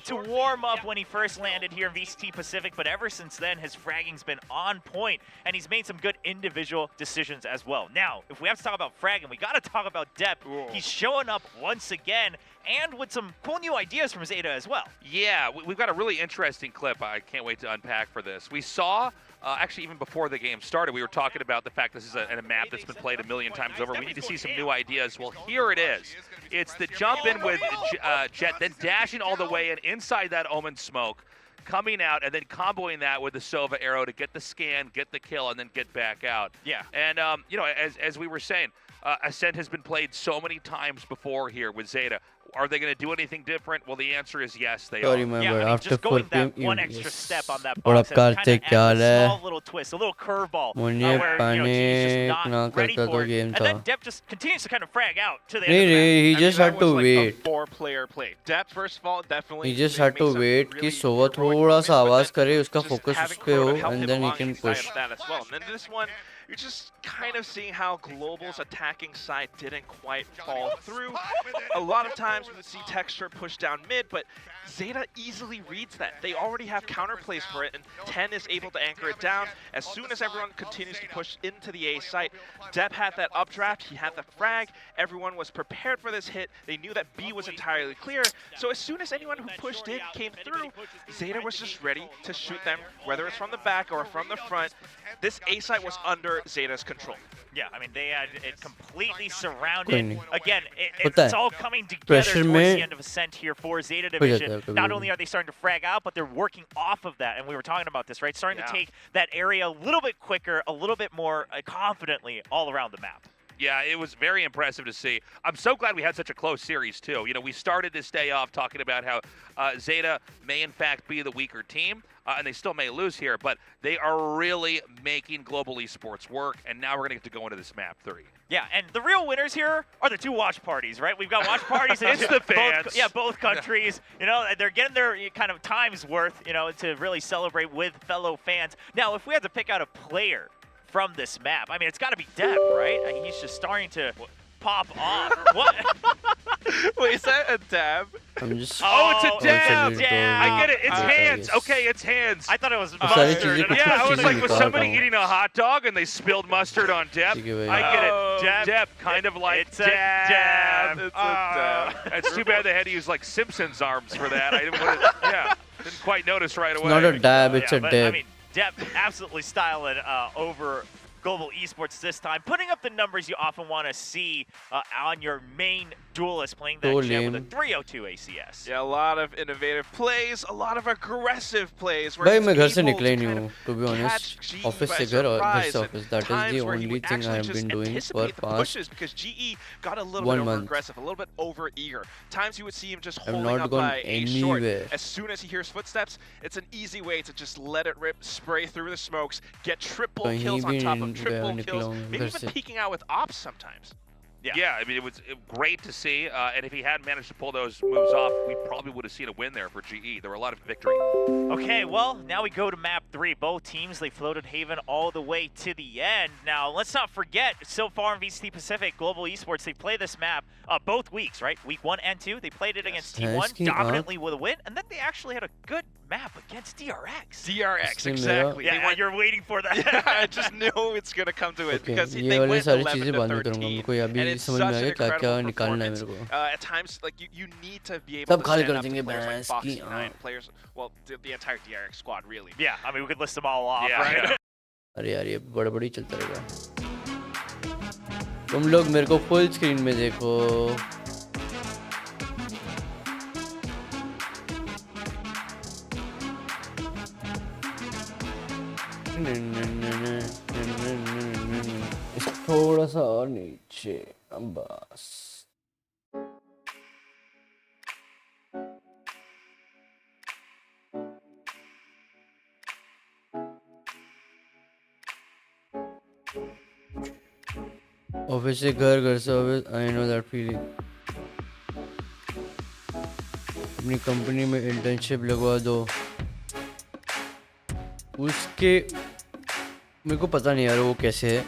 to warm up when he first landed here in VCT Pacific, but ever since then, his fragging's been on point, and he's made some good individual decisions as well. Now, if we have to talk about fragging, we got to talk about Depp. He's showing up once again, and with some cool new ideas from Zeta as well. Yeah, we've got a really interesting clip I can't wait to unpack for this. We saw, actually even before the game started, we were talking about the fact this is a map that's been played a million times over. We need to see some new ideas. Well, here it is. It's the jump in with Jet, then dashing all the way in inside that Omen smoke, coming out and then comboing that with the Sova arrow to get the scan, get the kill, and then get back out. Yeah. And, you know, as we were saying, Ascent has been played so many times before here with Zeta. Are they going to do anything different? Well, the answer is yes, they Sorry, are. man, Yeah, but I mean, after just 4 going p.m. that one extra step on that और box अब कार्तिक क्या हाल a है? small little twist, a little curveball, मुझे where you know, G's panic just ना not ready करता for तो it. game And था. then Depp just continues to kind of frag out to the नहीं end of the रे, map. he I mean, just that had to was like wait. a 4-player play. Depth, first of all, definitely. He just they had made to some wait कि really सोवा heroic थोड़ा सा moments, आवाज but करे, then उसका just focus having उस पे हो, Crota help and him then he along can inside push. of that as well. And then this one, you're just kind of seeing how Global's attacking side didn't quite fall through. A lot of times we would see Texture push down mid, but Zeta easily reads that. They already have counterplays for it, and 10 is able to anchor it down. As soon as everyone continues to push into the A site, Depp had that updraft, he had the frag, everyone was prepared for this hit, they knew that B was entirely clear, so as soon as anyone who pushed in came through, Zeta was just ready to shoot them, whether it's from the back or from the front. This A site was under Zeta's control. Yeah, I mean, they had it completely surrounded. कोई नहीं. Again, होता it's है. all coming together Pressure towards में the end of Ascent here for Zeta हो जाता है Division. कभी Not कभी. only are they starting to frag out, but they're working off of that. And we were talking about this, right? Starting to Yeah. take that area a little bit quicker, a little bit more confidently all around the map. Yeah, it was very impressive to see. I'm so glad we had such a close series, too. You know, we started this day off talking about how Zeta may, in fact, be the weaker team, and they still may lose here, but they are really making global esports work, and now we're going to get to go into this map 3. Yeah, and the real winners here are the two watch parties, right? We've got watch parties in It's the fans. both countries. You know, they're getting their kind of time's worth, you know, to really celebrate with fellow fans. Now, if we had to pick out a player from this map, I mean, it's got to be Deb, right? I mean, he's just starting to pop off. What? Wait, is that a dab? I'm just. Oh, it's a Oh, dab! it's a dab. I get it. It's Yeah, hands. yes. Okay, it's hands. I thought it was सारी mustard. चीजें कुछ Yeah, I कुछ was चीजें like, was निकाल somebody रहा हूँ. eating a hot dog and they spilled mustard on Deb? ठीक है भाई. I get Oh, it. Deb. Deb, kind of like It's a dab. It's a dab. It's too bad they had to use like Simpsons arms for that. I didn't quite notice right away. It's not a dab, it's a but, I dab. mean, Deb absolutely styling over Global Esports this time, putting up the numbers you often want to see on your main duelist playing that So gem with a lame. 302 ACS. Yeah, a lot of innovative plays, a lot of aggressive plays. Where भाई he's मैं घर से able निकला ही to नहीं kind हूँ, of to be honest. catch GE Office by से घर और घर surprise, से and office. That is times the where he only would thing I actually have just been doing for anticipate the past. pushes because GE got a little 1 bit over month. aggressive, a little bit over eager. Times you would see him just I've holding not up gone by a short. anywhere. As soon as he hears footsteps, it's an easy way to just let it rip, spray through the smokes, get triple कहीं kills on भी top नहीं of triple निकला kills, हूँ maybe घर even से. peeking out with ops sometimes. Yeah, I mean, it was great to see. And if he had managed to pull those moves off, we probably would have seen a win there for GE. There were a lot of victory. Okay, well, now we go to map 3. Both teams, they floated Haven all the way to the end. Now, let's not forget, so far in VCT Pacific, Global Esports, they play this map both weeks, right? Week 1 and 2, they played it against Yes, T1 की dominantly with a win, and then they actually had a good map against DRX. DRX, इसलिए exactly. Yeah, They went- you're waiting for that. Yeah, I just knew it's gonna come to it Okay, because ये they वाली went सारी 11 चीजें to बाद में 13, करूँगा. मेरे को ये अभी and it's समझ में such आ an गया क्या क्या incredible निकालना है performance. मेरे को. At times, like you need to be able सब to खाली stand कर up to देंगे players like भैंस Foxy की. 9 players. Well, the entire DRX squad really. Yeah, I mean, we could list them all off, Yeah, right? yeah. अरे यार ये बड़बड़ी चलता रहेगा. तुम लोग मेरे को फुल स्क्रीन में देखो. थोड़ा सा और नीचे बस. ऑफिस से घर, घर से office. I know that feeling. अपनी कंपनी में इंटर्नशिप लगवा दो. उसके मेरे को पता नहीं यार वो कैसे है.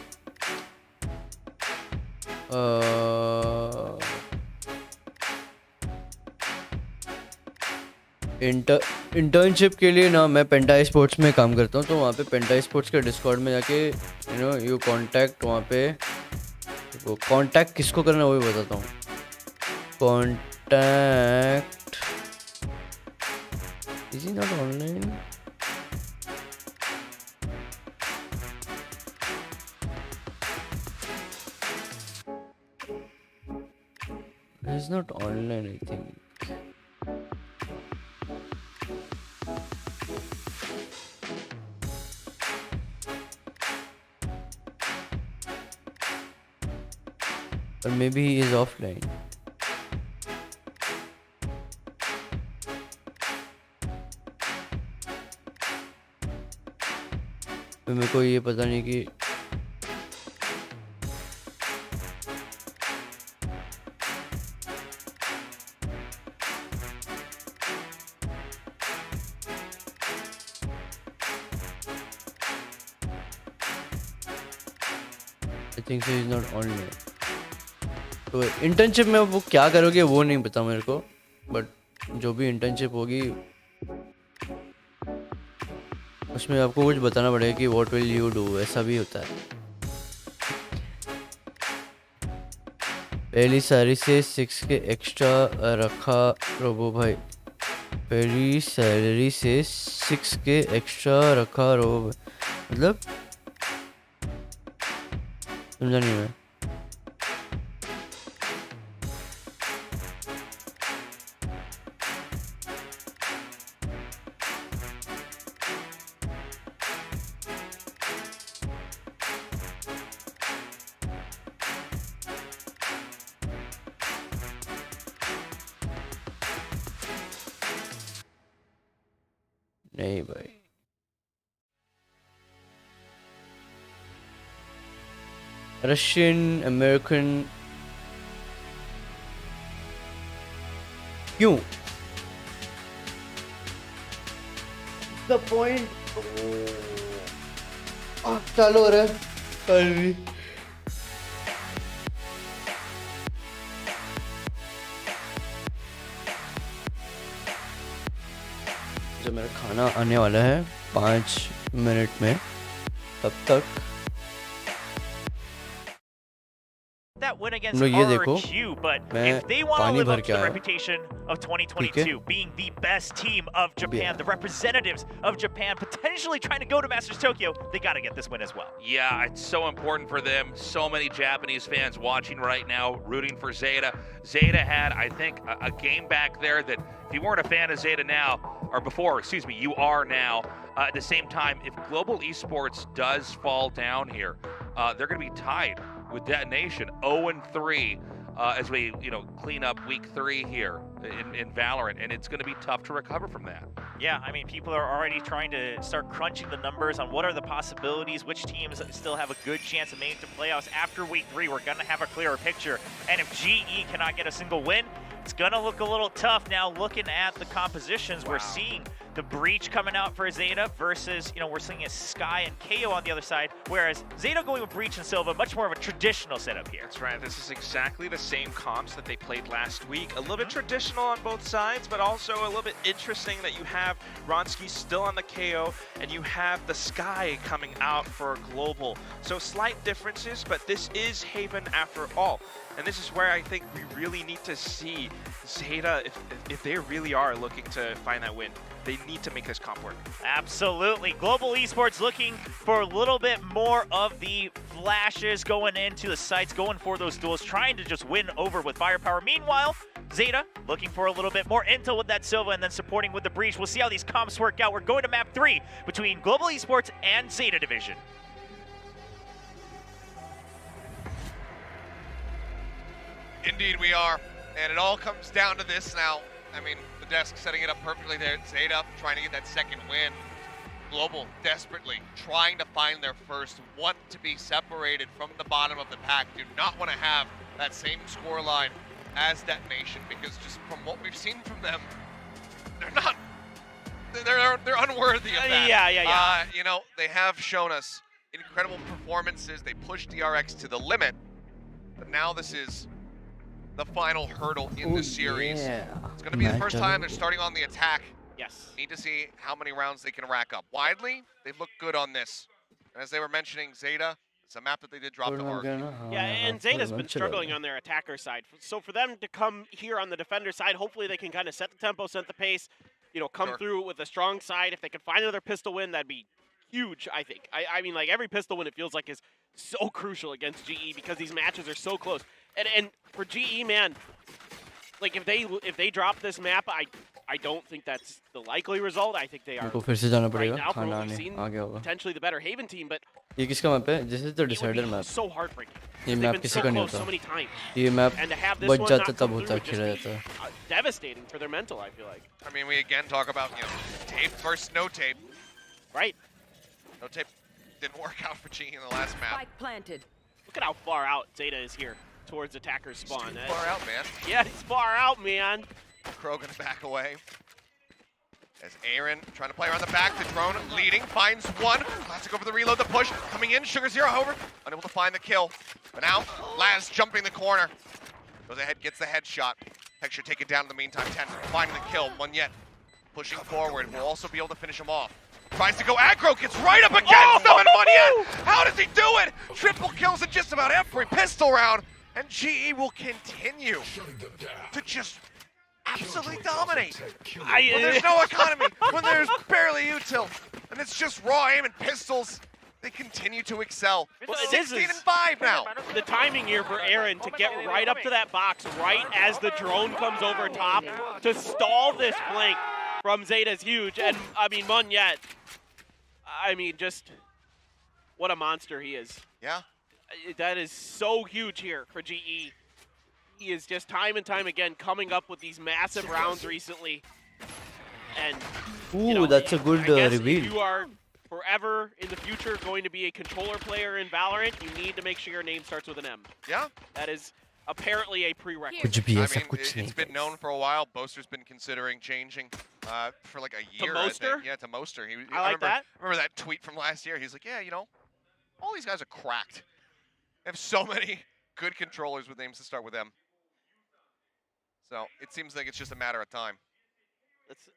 इंटर्नशिप के लिए ना मैं पेंटा स्पोर्ट्स में काम करता हूँ, तो वहाँ पे पेंटा स्पोर्ट्स के डिस्कॉर्ड में जाके यू कांटेक्ट, वहाँ पे वो कांटेक्ट किसको करना है वो भी बताता हूँ. Contact is he not online. Is not online I think. Or maybe he is offline. तो मेरे को ये पता नहीं कि I think so he is not online. तो इंटर्नशिप में वो क्या करोगे वो नहीं पता मेरे को, बट जो भी इंटर्नशिप होगी उसमें आपको कुछ बताना पड़ेगा कि व्हाट विल यू डू. ऐसा भी होता है. पहली सैलरी से 6 के एक्स्ट्रा रखा रोबो भाई. पहली सैलरी से 6 के एक्स्ट्रा रखा रोबो मतलब समझा नहीं मैं. नहीं भाई. Russian American क्यों? The point. चालू हो रहा है. अरे. जब मेरा खाना आने वाला है 5 मिनट में, तब तक that win against लो ये देखो, RRQ, but मैं if they want to पानी live भर up के to the आया. reputation of 2022, being the best team of Japan, the representatives of Japan, potentially trying to go to Masters Tokyo, they got to get this win as well. Yeah, it's so important for them. So many Japanese fans watching right now, rooting for ZETA. ZETA had, I think, a game back there that if you weren't a fan of ZETA now, or before, excuse me, you are now. At the same time, if Global Esports does fall down here, they're going to be tied with Detonation, 0-3, as we clean up week 3 here in Valorant, and it's going to be tough to recover from that. Yeah, I mean, people are already trying to start crunching the numbers on what are the possibilities, which teams still have a good chance of making it to playoffs. After week 3, we're going to have a clearer picture, and if GE cannot get a single win, it's going to look a little tough. Now, looking at the compositions, we're seeing the Breach coming out for ZETA versus, we're seeing a Sky and KO on the other side, whereas ZETA going with Breach and Silva, much more of a traditional setup here. That's right. This is exactly the same comps that they played last week. A little bit traditional on both sides, but also a little bit interesting that you have Ronsky still on the KO, and you have the Sky coming out for Global. So slight differences, but this is Haven after all. And this is where I think we really need to see ZETA, if they really are looking to find that win, they need to make this comp work. Absolutely. Global Esports looking for a little bit more of the flashes going into the sites, going for those duels, trying to just win over with firepower. Meanwhile, ZETA looking for a little bit more intel with that Silva and then supporting with the Breach. We'll see how these comps work out. We're going to map 3 between Global Esports and ZETA Division. Indeed we are, and it all comes down to this now. I mean, the desk setting it up perfectly there. ZETA trying to get that second win. Global desperately trying to find their first, want to be separated from the bottom of the pack, do not want to have that same scoreline as Detonation, because just from what we've seen from them, they're unworthy of that. Yeah. They have shown us incredible performances. They pushed DRX to the limit, but now this is the final hurdle in the series. Yeah. It's going to be the first time they're starting on the attack. Yes. Need to see how many rounds they can rack up. Widely, they've looked good on this. And as they were mentioning, ZETA, it's a map that they did drop to Arc. Yeah, and ZETA's been struggling on their attacker side. So for them to come here on the defender side, hopefully they can kind of set the tempo, set the pace, come through with a strong side. If they could find another pistol win, that'd be huge, I think. I mean, like, every pistol win, it feels like, is so crucial against GE because these matches are so close. And for GE, man, like, if they drop this map, I don't think that's the likely result. I think they are फिर से जाना right पड़ेगा now, from खाना what we've आने seen, आ गया होगा. potentially the better Haven team, but ये किसका मैप है? This is the it would decider be map. so heartbreaking. ये They've मैप been किसी so का नहीं close so होता. many times. ये map And to have this बच one जाता not तब come होता through would खेला just be जाता. devastating for their mental, I feel like. I mean, we again talk about, tape versus no tape. Right? No tape didn't work out for GE in the last map. Spike planted. Look at how far out ZETA is here towards attacker's spawn. Too far out, man. Yeah, he's far out, man. Crow gonna back away. As Aaron trying to play around the back, the drone leading, finds one. Classic over the reload, the push, coming in, Sugar Zero, however, unable to find the kill. But now, Laz jumping the corner. Goes ahead, gets the headshot. Texture take it down in the meantime, 10, finding the kill, one yet. Pushing forward, will also be able to finish him off. Tries to go aggro, gets right up against him, and one yet. How does he do it? Triple kills in just about every pistol round. And GE will continue to just absolutely dominate. When there's no economy, when there's barely util, and it's just raw aim and pistols. They continue to excel. Well, this 16 is- and 5 now. The timing here for Aaron to get right up to that box right as the drone comes over top to stall this flank from Zeta is huge. And, I mean, Munyet, I mean, just what a monster he is. Yeah. That is so huge here for GE. He is just time and time again coming up with these massive rounds recently. And, Ooh, you know, that's a good I guess reveal. if you are forever in the future going to be a controller player in Valorant, you need to make sure your name starts with an M. Yeah. That is apparently a prerequisite. कुछ भी I ऐसा mean, कुछ it's नहीं been known for a while. Boaster's been considering changing for like a year. I Moster? think. Yeah, to Moster. I like that. Remember that tweet from last year? He's like, yeah, you know, all these guys are cracked. They have so many good controllers with names to start with M. So it seems like it's just a matter of time. That's,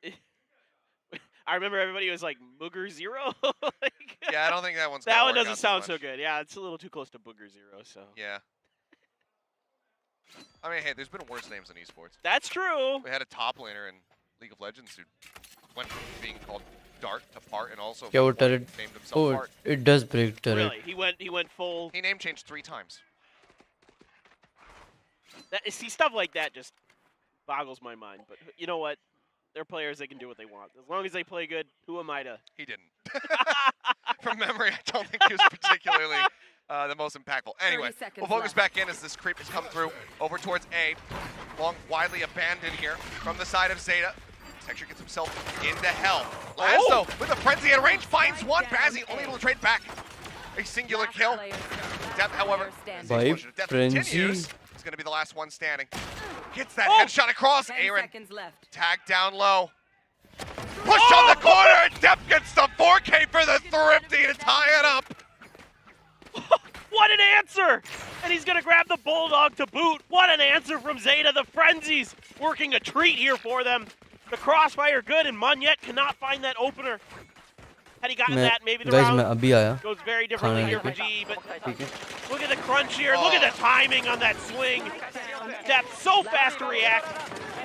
I remember everybody was like, Booger Zero? Like, Yeah, I don't think that one's that gonna one work doesn't out too sound so much. good. Yeah, it's a little too close to Booger Zero, so. Yeah. I mean, hey, there's been worse names in esports. That's true. We had a top laner in League of Legends who went from being called Dart to Part and also क्या वो turret? named himself Oh, Part. it does break turret. Really, he went full. He name changed 3 times. See, stuff like that just boggles my mind. But you know what? They're players, they can do what they want. As long as they play good, who am I to? He didn't. From memory, I don't think he was particularly the most impactful. Anyway, 30 seconds we'll focus left. back in as this creep has come through over towards A. Long, widely abandoned here from the side of Zeta. Texture gets himself into hell. Lazo with a frenzy at range finds one. Bazzi only able to trade back a singular kill. Depth, however, as the By explosion of Depth frenzy. continues, is going to be the last one standing. Gets that headshot across. 10 Aaron seconds left. tagged down low. Push on the corner, and Depth gets the 4K for the Thrifty to tie it up. What an answer! And he's going to grab the Bulldog to boot. What an answer from Zeta. The Frenzy's working a treat here for them. The crossfire good, and Munyet cannot find that opener. Had he gotten मैं that, maybe the guys round मैं अभी आया goes very differently खाना here for लेके GE, but ठीक है look at the crunch here. Look at the timing on that swing. Depth so fast to react.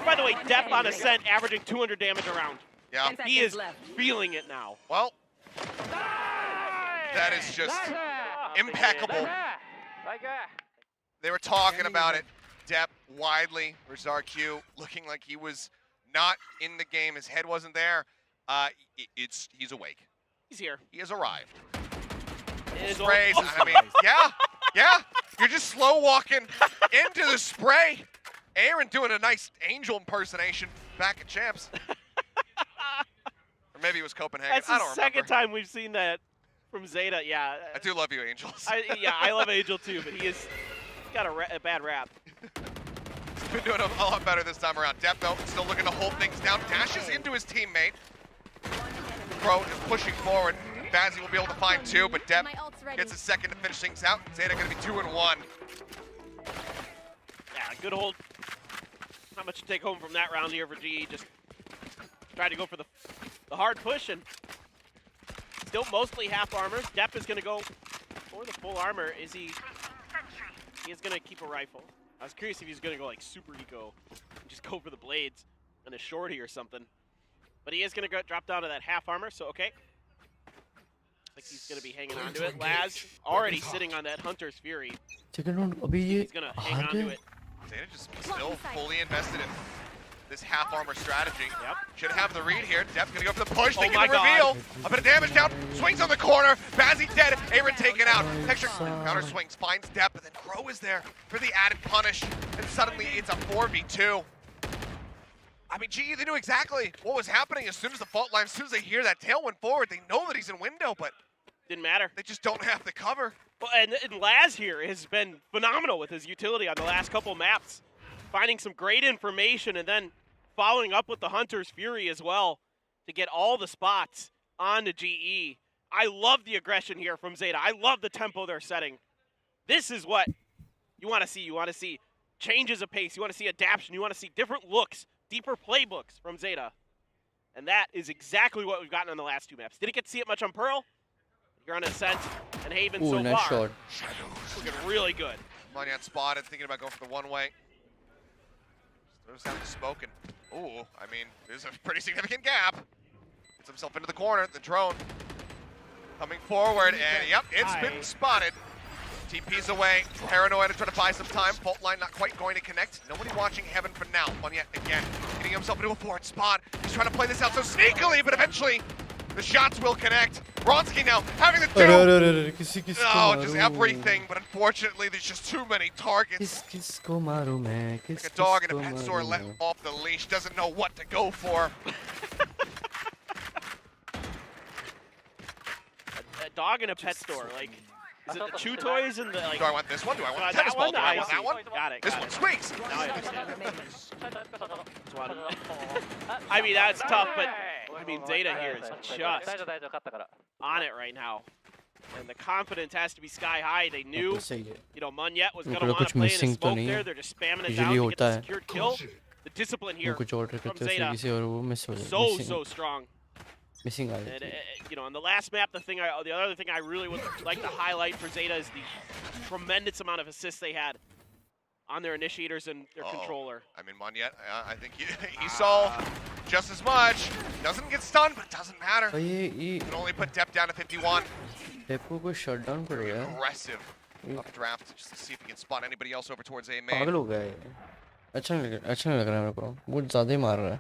By the way, Depth on Ascent averaging 200 damage a round. Yeah, He is feeling it now. well, that is just impeccable. They were talking about it. Depth widely for ZarQ, looking like he was not in the game. His head wasn't there. He's awake. He's here. He has arrived. It is Sprays. all- I mean, yeah. You're just slow walking into the spray. Aaron doing a nice Angel impersonation back at Champs. Or maybe it was Copenhagen. That's I the don't second remember. time we've seen that from Zeta. Yeah. I do love you, Angels. I love Angel too, but he's got a bad rap. He's been doing a lot better this time around. Depth, though, still looking to hold things down. Dashes into his teammate. Pro is pushing forward. Bazzi will be able to find 2, but Depth gets a second to finish things out. Zeta going to be 2 and 1. Yeah, good hold. Not much to take home from that round here for GE. Just tried to go for the hard push, and still mostly half armor. Depp is going to go for the full armor. Is he? He is going to keep a rifle. I was curious if he's going to go like super eco and just go for the blades and a shorty or something. But he is going to drop down to that half armor, so okay. Looks like he's going to be hanging on to it. Laz already sitting on that Hunter's Fury. second round अभी ये He's going to hang हार on to गए it. Zeta just still fully invested in this half armor strategy. Yep. Should have the read here. Depth gonna go for the push. They Oh get my the God. reveal. A bit of damage down. Swings on the corner. Bazzi dead. Aaron taken out. Texture counter swings. Finds Depth. And then Crow is there for the added punish. And suddenly it's a 4v2. I mean, GE, they knew exactly what was happening as soon as the fault line, as soon as they hear that tail went forward. They know that he's in window, but Didn't matter. they just don't have the cover. Well, and Laz here has been phenomenal with his utility on the last couple maps. Finding some great information and then following up with the Hunter's Fury as well to get all the spots onto GE. I love the aggression here from Zeta. I love the tempo they're setting. This is what you want to see. You want to see changes of pace. You want to see adaptation. You want to see different looks, deeper playbooks from Zeta. And that is exactly what we've gotten on the last 2 maps. Didn't get to see it much on Pearl. You're on Ascent and Haven Ooh, so nice far. shot. Looking really good. Monyat spotted, thinking about going for the one-way. Throws down the smoke, and ooh, I mean, there's a pretty significant gap. Gets himself into the corner, the drone. Coming forward, and yep, it's been spotted. TP's away. Paranoid to try to buy some time. Fault line not quite going to connect. Nobody watching Heaven for now. One yet again, getting himself into a forward spot. He's trying to play this out so sneakily, but eventually the shots will connect. Bronski now having to do just everything, but unfortunately there's just too many targets. Like a dog in a pet store let off the leash, doesn't know what to go for. A dog in a pet store, like, is it the chew toys and the, like... Do I want this one? Do I want the that tennis ball? one? Do I want I that one? Got it, This got one it. squeaks! Now I understand. I mean, that's tough, but, I mean, ZETA here is just on it right now. And the confidence has to be sky high. They knew, you know, Munyet was going to want to play in the smoke there. They're just spamming it down to get the secured kill. The discipline here from ZETA, so strong. Missing And, you know, on the last map, the other thing I really would like to highlight for ZETA is the tremendous amount of assists they had on their initiators and their controller. I mean, Munyet, I think he saw just as much. Doesn't get stunned, but it doesn't matter. ये Can only put Depp down to 51. Depot को shut down पड़ेगा Aggressive up draft just to see if he can spot anybody else over towards A पागल main. हो गया ये अच्छा नहीं लग रहा है मेरे को बहुत ज़्यादा ही मार रहा है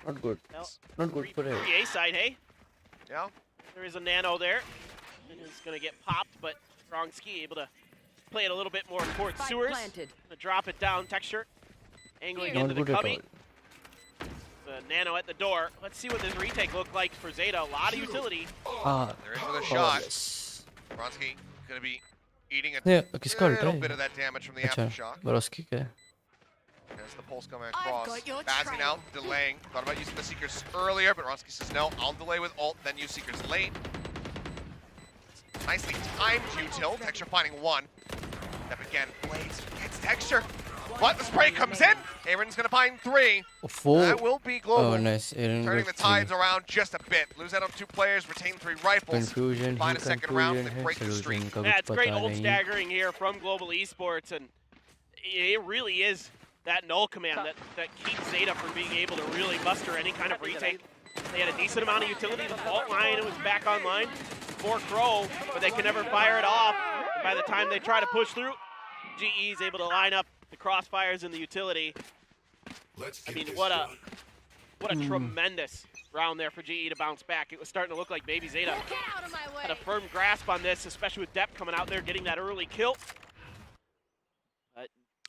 not good for him. The A side, hey? Yeah. There is a nano there. And it's going to get popped, but Strongski able to play it a little bit more towards sewers. Gonna drop it down, texture. Angling Not into the good at cubby. The nano at the door. Let's see what this retake looked like for ZETA. A lot of utility. They're in with a shot. Bronski going to be eating a किसका little ultra bit of that damage from the अच्छा aftershock. बरोस्की क्या है There's the pulse coming across. Bazzing out, delaying. Thought about using the Seekers earlier, but Ronsky says no, I'll delay with ult, then use Seekers late. Nicely timed util. Texture finding one. Step again. Blades gets Texture. But the spray comes in. Aaron's going to find three. That will be global. Oh, nice. Aaron Turning the tides around just a bit. Lose out on 2 players, retain 3 rifles. Confusion, Find a second round and break the streak. Yeah, it's great ult staggering here from Global Esports, and it really is that null command that keeps ZETA from being able to really muster any kind of retake. They had a decent amount of utility. The fault line was back online for Crow, but they could never fire it off. And by the time they try to push through, GE is able to line up the crossfires and the utility. I mean, what a tremendous round there for GE to bounce back. It was starting to look like maybe ZETA had a firm grasp on this, especially with Depp coming out there getting that early kill.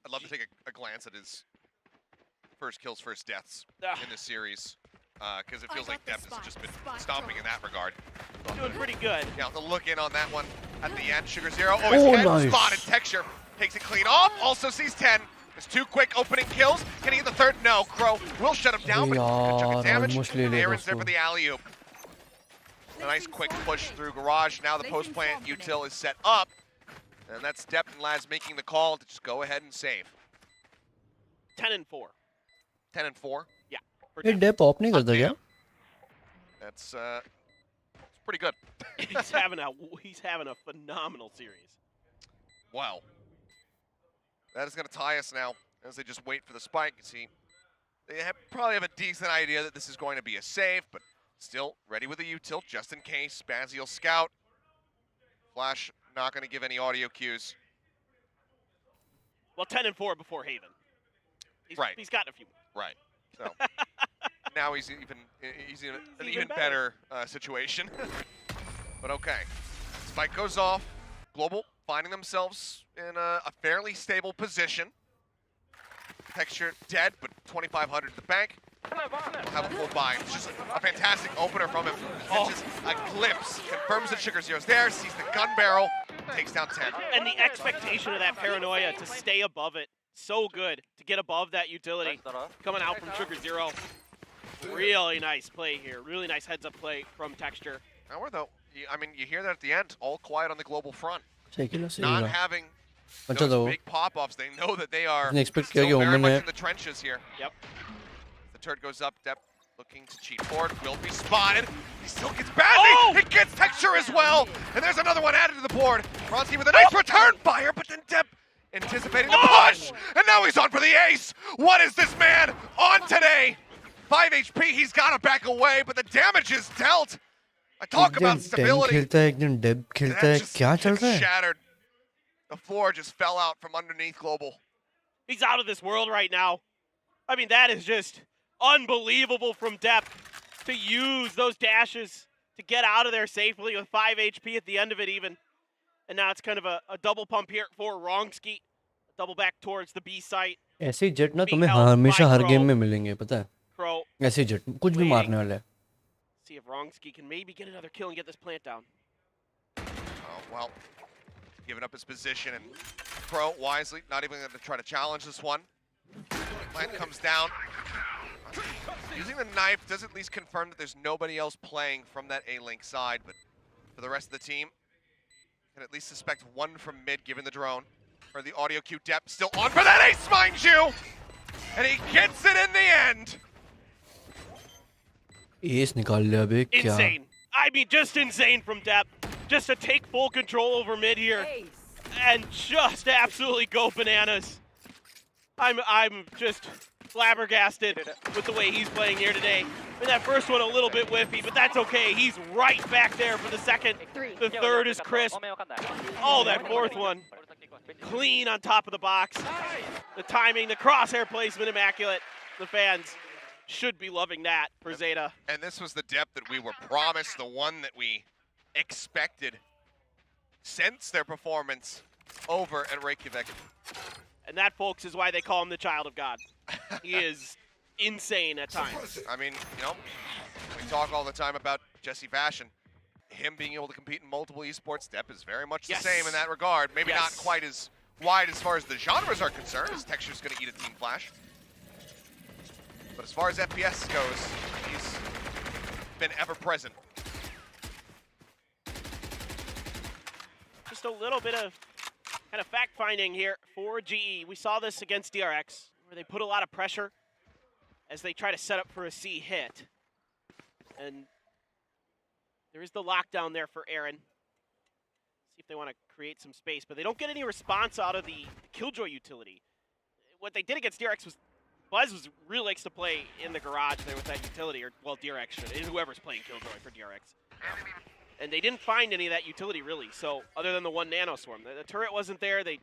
I'd love to take a glance at his first kills, first deaths in this series, because it feels like Depp has just been stomping in that regard. Doing pretty good. Yeah, the look in on that one at the end. Sugar Zero, his head nice. spotted. Texture takes it clean off, also sees 10. There's 2 quick opening kills. Can he get the third? No. Crow will shut him down, but good chunk of damage. Aaron's there for the alley-oop. A nice quick push through garage. Now the post-plant util is set up. And that's Depp and Laz making the call to just go ahead and save. 10-4. 10-4? Yeah. ये Depp of नहीं करता क्या That's it's pretty good. he's having a phenomenal series. Wow. That is going to tie us now as they just wait for the spike. You see, they probably have a decent idea that this is going to be a save, but still ready with a util just in case. Spazzy will scout. Flash not going to give any audio cues. Well, 10-4 before Haven. He's gotten a few. Right. So now he's in an even better situation. But okay. Spike goes off. Global finding themselves in a fairly stable position. Texture dead, but 2,500 to the bank. We'll have a full buy. It's just a fantastic opener from him. Catches a glimpse, confirms that Sugar Zero's there, sees the gun barrel, takes down 10. And the expectation of that paranoia to stay above it, so good to get above that utility. Coming out from Sugar Zero. Really nice play here. Really nice heads-up play from Texture. Now, though, I mean, you hear that at the end, all quiet on the global front. सही Not having those big pop-offs. They know that they are still very much in the trenches here. Yep. The turret goes up, Depp looking to cheat forward, will be spotted. He still gets Bazzy! He gets Texture as well! And there's another one added to the board. Bronski with a nice return fire, but then Depp anticipating the push! And now he's on for the ace! What is this man on today? 5 HP, he's got to back away, but the damage is dealt. I talk एक दिन about tank stability. खेलता है एक दिन डेब And खेलता that है just क्या चल gets रहा है shattered. The floor just fell out from underneath Global. He's out of this world right now. I mean, that is just unbelievable from depth to use those dashes to get out of there safely with 5 HP at the end of it even. And now it's kind of a double pump here for Wrongski. Double back towards the B site. ऐसे jet ना Being तुम्हें held हमेशा by her game Crow. में मिलेंगे पता है Crow, ऐसे jet कुछ भी Waiting. मारने वाला है see if Wrongski can maybe get another kill and get this plant down. Oh, well, giving up his position, and Crow wisely not even going to try to challenge this one. Plant comes down. Using the knife does at least confirm that there's nobody else playing from that A-Link side, but for the rest of the team, can at least suspect one from mid given the drone. Or the audio cue depth still on for that ace, mind you! And he gets it in the end! S निकाल लिया अबे क्या Insane. I mean, just insane from depth. Just to take full control over mid here. And just absolutely go bananas. I'm just flabbergasted with the way he's playing here today. And that first one a little bit whiffy, but that's okay. He's right back there for the second. The third is crisp. Oh, that fourth one. Clean on top of the box. The timing, the crosshair placement, immaculate. The fans should be loving that for ZETA. And this was the depth that we were promised, the one that we expected since their performance over at Reykjavik. And that, folks, is why they call him the child of God. He is insane at times. I mean, you know, we talk all the time about Jesse Fashion. Him being able to compete in multiple esports, Depp is very much the same in that regard. Maybe not quite as wide as far as the genres are concerned, as Texture's going to eat a Team Flash. But as far as FPS goes, he's been ever present. Just a little bit of kind of fact-finding here for GE. We saw this against DRX, where they put a lot of pressure as they try to set up for a C hit. And there is the lockdown there for Aaron. See if they want to create some space, but they don't get any response out of the Killjoy utility. What they did against DRX was Buzz really likes to play in the garage there with that utility, or well, DRX should, whoever's playing Killjoy for DRX. And they didn't find any of that utility really, so other than the one nano swarm. The turret wasn't there, they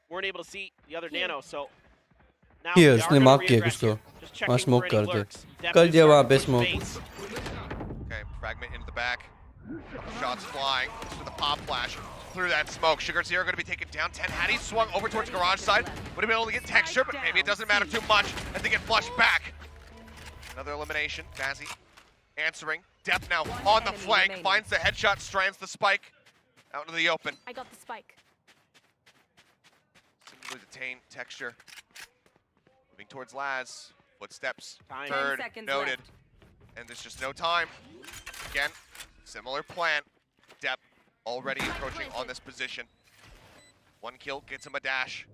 weren't able to see the other nano, so now Here, they are उसने gonna mark किया reaggress कुछ तो here. Just checking वहाँ for smoke any कर दे lurks. कर Definitely दिया वहाँ starting पे to smoke push base. Okay, fragment into the back. Couple shots flying to the pop flash through that smoke. Sugar Zero going to be taken down. 10 had he swung over towards garage side. Would have been able to get texture, but maybe it doesn't matter too much as they get flushed back. Another elimination. Bazzi answering. Depth now on the flank. Finds the headshot, strands the spike out into the open. I got the spike. Simply detain texture. Moving towards Laz. Footsteps. Time. 10 Third seconds noted. left. And there's just no time. Again, similar plant. Depth already approaching on this position. One kill gets him a dash.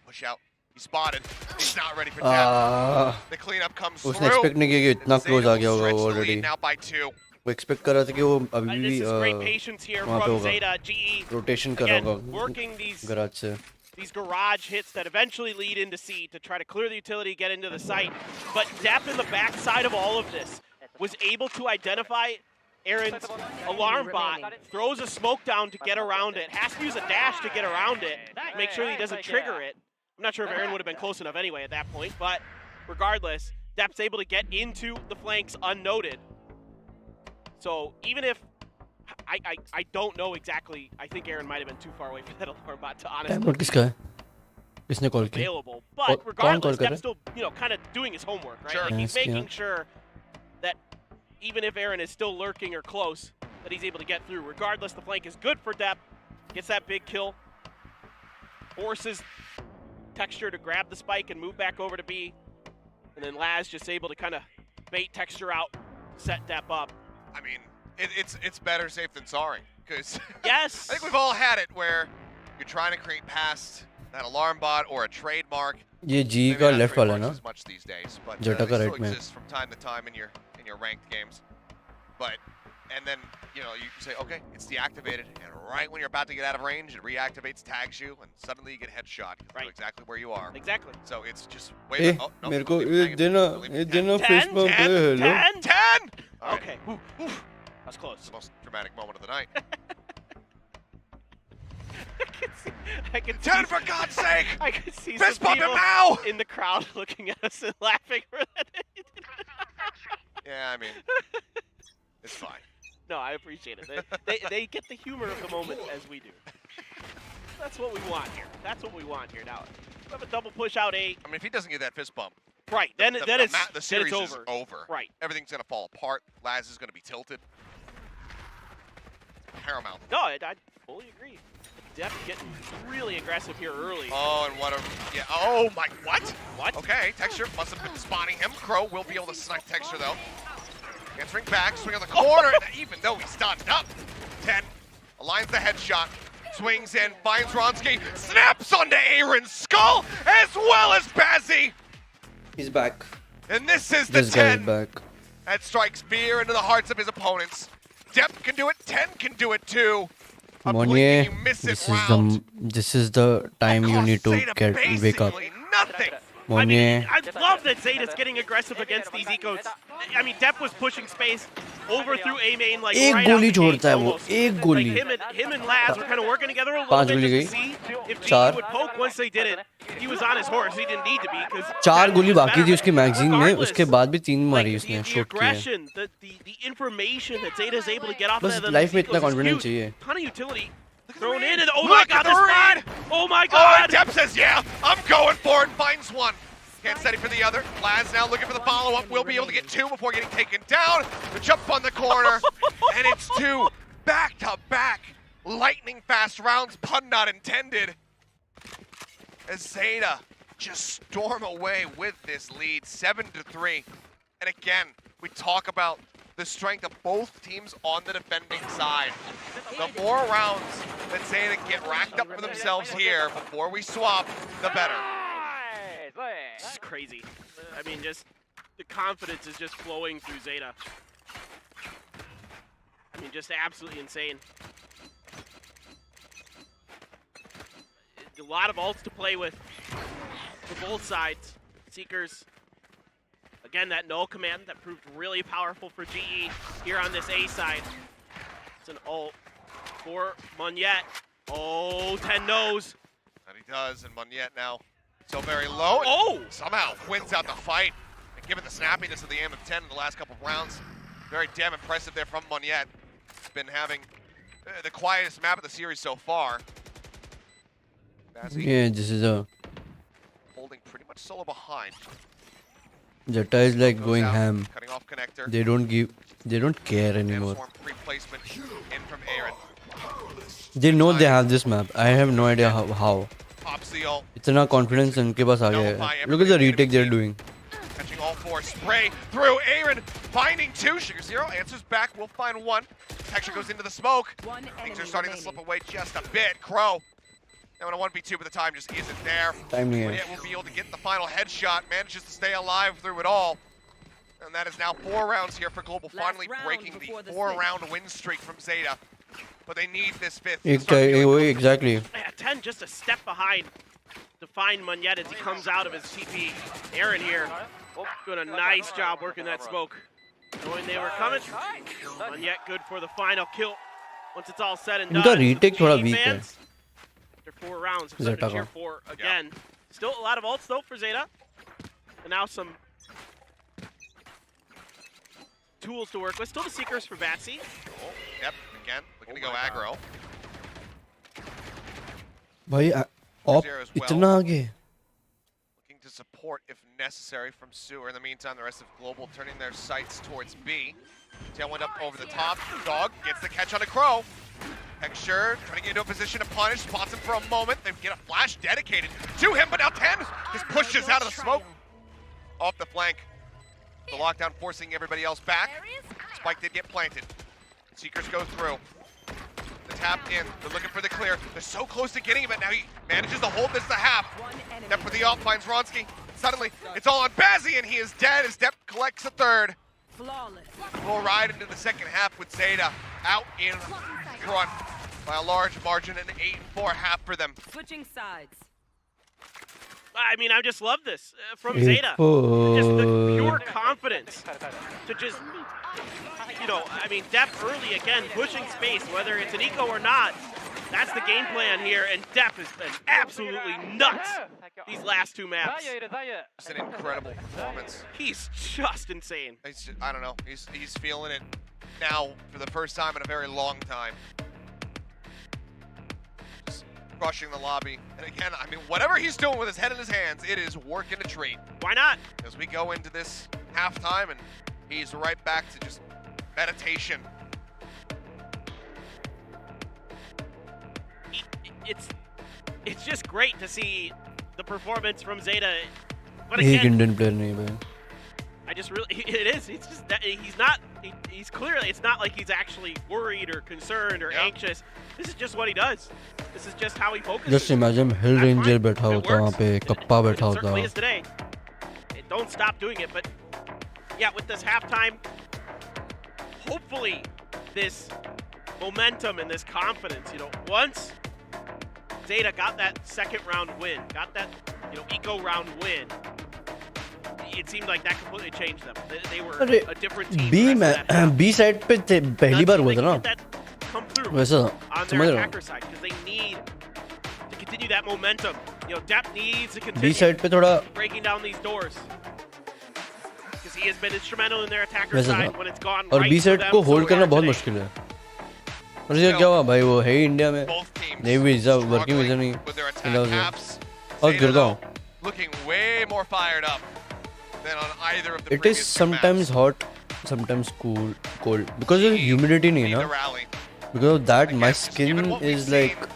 Push out. He's spotted. He's not ready for depth. The cleanup comes through. उसने expect नहीं किया कि इतना And close uh Zeta गया will होगा stretch वो the lead already now by 2. वो expect कर रहा था कि वो अभी And भी this is great patience here वहाँ पे from होगा ZETA. GE रोटेशन कर रहा again होगा working these गराज से garage hits that eventually lead into C to try to clear the utility, get into the site. But Depp in the backside of all of this was able to identify Aaron's alarm bot, throws a smoke down to get around it, has to use a dash to get around it, to make sure he doesn't trigger it. I'm not sure if Aaron would have been close enough anyway at that point, but regardless, Depp's able to get into the flanks unnoted. So even if I don't know exactly. I think Aaron might have been too far away for that alarm bot to honestly time note किसका है किसने call किया available. But कौन regardless, call कर Depp's still, kind of doing his homework, right? Sure. Like he's Yes, yeah. making sure that even if Aaron is still lurking or close, that he's able to get through. Regardless, the flank is good for Depp. Gets that big kill. Forces Texture to grab the spike and move back over to B. And then Laz just able to kind of bait Texture out, set Depp up. I mean, it's better safe than sorry. Because Yes! I think we've all had it where you're trying to create past that alarm bot or a trademark. ये जी Maybe का not left वाला है trademarks ना as much these days, but ZETA they का still right में exist from time to time in your ranked games. But and then you say, okay, it's deactivated, and right when you're about to get out of range, it reactivates, tags you, and suddenly you get headshot. You know Right. exactly where you are. Exactly. So it's just A wait. Oh, no, मेरे को don't leave ये it hanging. देना Don't leave ये it देना hanging. Face 10, bump 10, hello 10. 10. All right. Okay. Oof, oof. was close. It's the most dramatic moment of the night. I can see. 10 for God's sake! I can see Fist some bump him people now! in the crowd looking at us and laughing for that. Yeah, I mean, it's fine. No, I appreciate it. They get the humor of the moment as we do. That's what we want here. That's what we want here. Now, we have a double push out A. I mean, if he doesn't get that fist bump, Right, then the series it's is over. Right. Everything's going to fall apart. Laz is going to be tilted. Paramount. No, I fully agree. Def getting really aggressive here early. Oh, and what a... Yeah. Oh, my... What? What? Okay, Texture must have been spotting him. Crow will be able to snipe Texture, though. Answering back, swing on the corner, even though he's dodged up. 10 aligns the headshot, swings in, finds Ronsky, snaps onto Aaron's skull, as well as Bazzi. He's back. And this is the This guy is 10 back. that strikes fear into the hearts of his opponents. Dep can do it, 10 can do it too. A blink Monye, and you miss it round. this is the time you Cost need to Zeta wake up. basically nothing. I mean, Monye, I love that Zeta's getting aggressive against these ecos. I mean, Dep was pushing space over through A main like एक right out गोली the gate छोड़ता है वो, almost. एक Like गोली. him and Laz were kind of working together a little पांच bit गोली just to see if चार. GE would poke. Once they did it, he was on his horse. He didn't need to be because 4 गोली बाकी थी उसकी magazine में, उसके बाद भी 3 मारी like, उसने the शॉट किए. aggression, the information that Zeta is able to get off बस of them लाइफ में इतना ecos is कॉन्फिडेंस huge. चाहिए. Ton of utility thrown in, and oh my Look god, at this the read! read! Oh my Oh, god! and Dep says, yeah, I'm going for it, finds one. Can't steady for the other. Laz now looking for the follow-up. Will be able to get 2 before getting taken down. The jump on the corner, and it's 2 back-to-back lightning-fast rounds, pun not intended. As Zeta just storm away with this lead, 7-3. And again, we talk about the strength of both teams on the defending side. The more rounds that Zeta get racked up for themselves here before we swap, the better. This is crazy. I mean, just the confidence is just flowing through Zeta. I mean, just absolutely insane. A lot of ults to play with for both sides. Seekers, again, that null command that proved really powerful for GE here on this A side. It's an ult for Monyet. Oh, 10 knows. And he does, and Monyet now so very low. Oh! Somehow wins out the fight. And given the snappiness of the aim of 10 in the last couple of rounds, very damn impressive there from Monyet. He's been having the quietest map of the series so far. Bazzi Yeah, this is a holding pretty much solo behind. Zeta is like Goes going out, ham. Cutting off connector. They don't care anymore. Transform pre-placement in from Aaron. They know they have this map. I have no idea how. Pops the ult. इतना confidence उनके पास आ गया है. Look at the retake they're doing. Catching all 4. Spray through Aaron. Finding 2. Sugar Zero answers back. We'll find 1. Texture goes into the smoke. Things are starting to slip away just a bit. Crow. Now in a 1v2, but the time just isn't there. Time नहीं But है. yet we'll be able to get the final headshot. Manages to stay alive through it all. And that is now 4 rounds here for Global, finally breaking the 4-round win streak from Zeta. But they need this 5th. to start feeling Exactly. Yeah, 10 just a step behind to find Monyet as he comes out of his TP. Aaron here doing a nice job working that smoke. Knowing they were coming. Monyet good for the final kill. Once it's all said and इनका done. retake थोड़ा GE weak है. fans, after 4 rounds, it's something to Zeta cheer का. for again. Still a lot of ults though for Zeta. And now some tools to work with. Still the Seekers for Vatsy. Oh, yep, again, looking to go aggro. भाई op Zero as well. इतना आगे. Looking to support if necessary from Sewer. In the meantime, the rest of Global turning their sights towards B. Tailwind up over the top. Dog gets the catch on a Crow. Texture trying to get into a position to punish. Spots him for a moment. They get a flash dedicated to him, but now 10 just pushes out of the smoke. Off the flank. The lockdown forcing everybody else back. Spike did get planted. Seekers go through. The tap in. They're looking for the clear. They're so close to getting it, but now he manages to hold this to half. Step for the ult, finds Ronsky. Suddenly, it's all on Bazzi, and he is dead as Depp collects a 3rd. We'll ride into the second half with Zeta out in front by a large margin, an 8-4 half for them. Switching sides. I mean, I just love this from ZETA. Just the pure confidence to just, you know, I mean, depth early again, pushing space, whether it's an eco or not. That's the game plan here, and Dep has been absolutely nuts these last two maps. It's an incredible performance. He's just insane. I don't know. He's feeling it now for the first time in a very long time. Just crushing the lobby. And again, I mean, whatever he's doing with his head in his hands, it is working a treat. Why not? As we go into this halftime, and he's right back to just meditation. It's just great to see the performance from ZETA. But एक again, Indian player नहीं भाई. I just really, it is. It's just that he's not. He's clearly. It's not like he's actually worried or concerned or anxious. This is just what he does. This is just how he focuses. Just imagine Hill That's Ranger fine. बैठा It होता वहाँ works. पे, kappa बैठा It होता. certainly is today. Don't stop doing it. But yeah, with this halftime, hopefully, this momentum and this confidence. You know, once ZETA got that second round win, got that eco round win. It seemed like that completely changed them. They were अरे a different team. B the rest of that half. B side पे पहली बार हुआ था ना. Get that come through वैसा on समझ their रहा हूँ. attacker side because they need to continue that momentum. You know, Dep needs to B continue side पे थोड़ा breaking down these doors because he has been instrumental in their attacker वैसा side था. when it's gone और right B for side them. को So hold करना far बहुत today. मुश्किल है. और ये क्या हुआ भाई, वो है ही इंडिया में. Both teams नहीं वीजा वर्किंग वीजा struggling नहीं. with their attack मिला उसे. halves. और Zeta, Girgaon. though, looking way more fired up than on either of the It is previous two sometimes maps. hot, sometimes cold because of humidity नहीं Need ना. the rally. Because of that, my Again, just skin given what we've is seen, like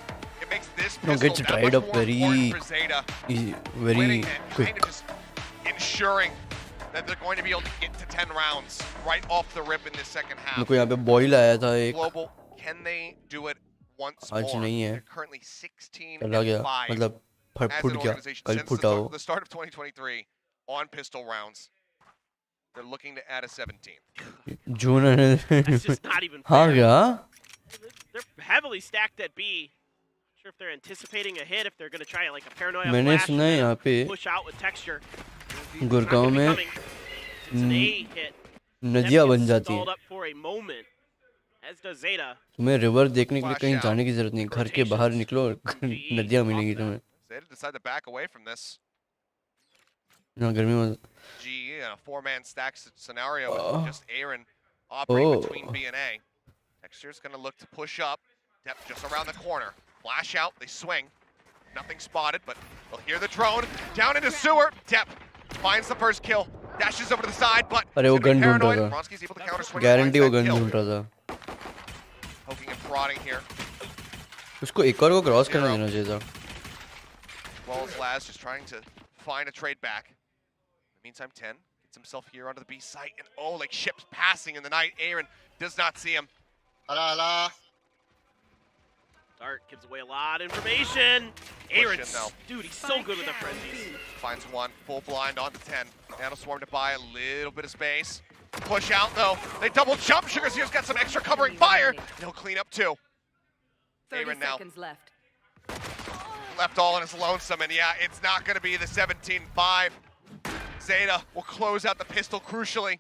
it makes this no, gets pistol that dried much up more very important for Zeta, very winning and quick. kind of just ensuring that they're going to be able to get to 10 rounds right off the rip in this second half. मेरे को यहाँ पे boil आया था एक. Global, can they do it once आज more? नहीं है. They're currently 16 चला and गया 5 मतलब as फूट an गया. organization कल since फूटा हो. the start of 2023 on pistol rounds. They're looking to add a 17th. June That's just not even हाँ fair. क्या? They're heavily stacked at B. Not sure if they're anticipating a hit, if they're going to try like a paranoia मैंने flash सुना है यहाँ पे push out with texture. Gurgaon में It's an A hit. नदियाँ बन Gets जाती stalled हैं. up for a moment, as does ZETA. तुम्हें रिवर देखने के लिए कहीं Flash जाने की जरूरत नहीं. घर के बाहर निकलो और नदियाँ मिलेंगी तुम्हें. Zeta decide to back away from this. यहाँ गर्मी में. GE in a 4-man stack scenario with just Aaron operating between B and A. Texture's going to look to push up. Dep just around the corner. Flash out, they swing. Nothing spotted, but they'll hear the drone. Down into sewer. Dep finds the first kill. Dashes over to the side, but अरे वो he's gonna gun be ढूंढ paranoid. रहा था. Bronski's able to counter swing. Guarantee वो finds gun that kill. ढूंढ रहा था. Poking and prodding here. उसको एक और को क्रॉस करना देना चाहिए था. As well as Laz just trying to find a trade back. In the meantime, 10 gets himself here onto the B site, and oh, like ships passing in the night. Aaron does not see him. Dart gives away a lot of information. Aaron, in, though. dude, he's so good with the frenzies. Finds one, full blind onto 10. Nano Swarm to buy a little bit of space. Push out though. They double jump. Sugar's here's got some extra covering fire. And he'll clean up too. 30 Aaron now seconds left. left all in his lonesome, and yeah, it's not going to be the 17-5. ZETA will close out the pistol crucially.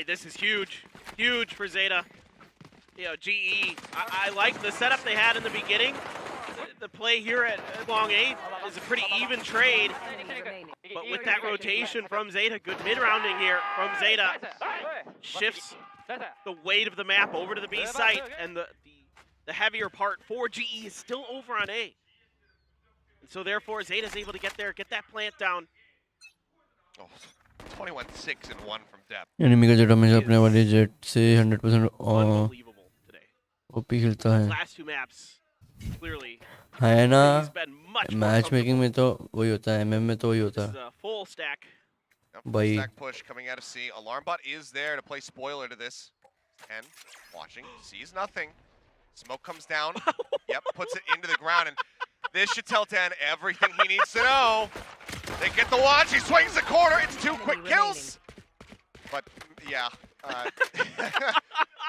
This is huge. Huge for ZETA. You know, GE, I like the setup they had in the beginning. The play here at Long 8 is a pretty even trade. But with that rotation from ZETA, good mid-rounding here from ZETA, shifts the weight of the map over to the B site, and the heavier part for GE is still over on A. And so therefore, ZETA's able to get there, get that plant down. Oh, 21-6 and 1 from Dep. Enemy का jet हमेशा अपने वाले jet से 100% Unbelievable today. OP खेलता है. Last two maps, clearly, है ना. he's been much more match making comfortable. में तो वही होता है. MM में तो वही होता This is है. a full stack. Yep, Bye. stack push coming out of C. Alarm bot is there to play spoiler to this. 10 watching, sees nothing. Smoke comes down. Yep, puts it into the ground, and this should tell 10 everything he needs to know. They get the watch. He swings the corner. It's 2 quick kills. But yeah,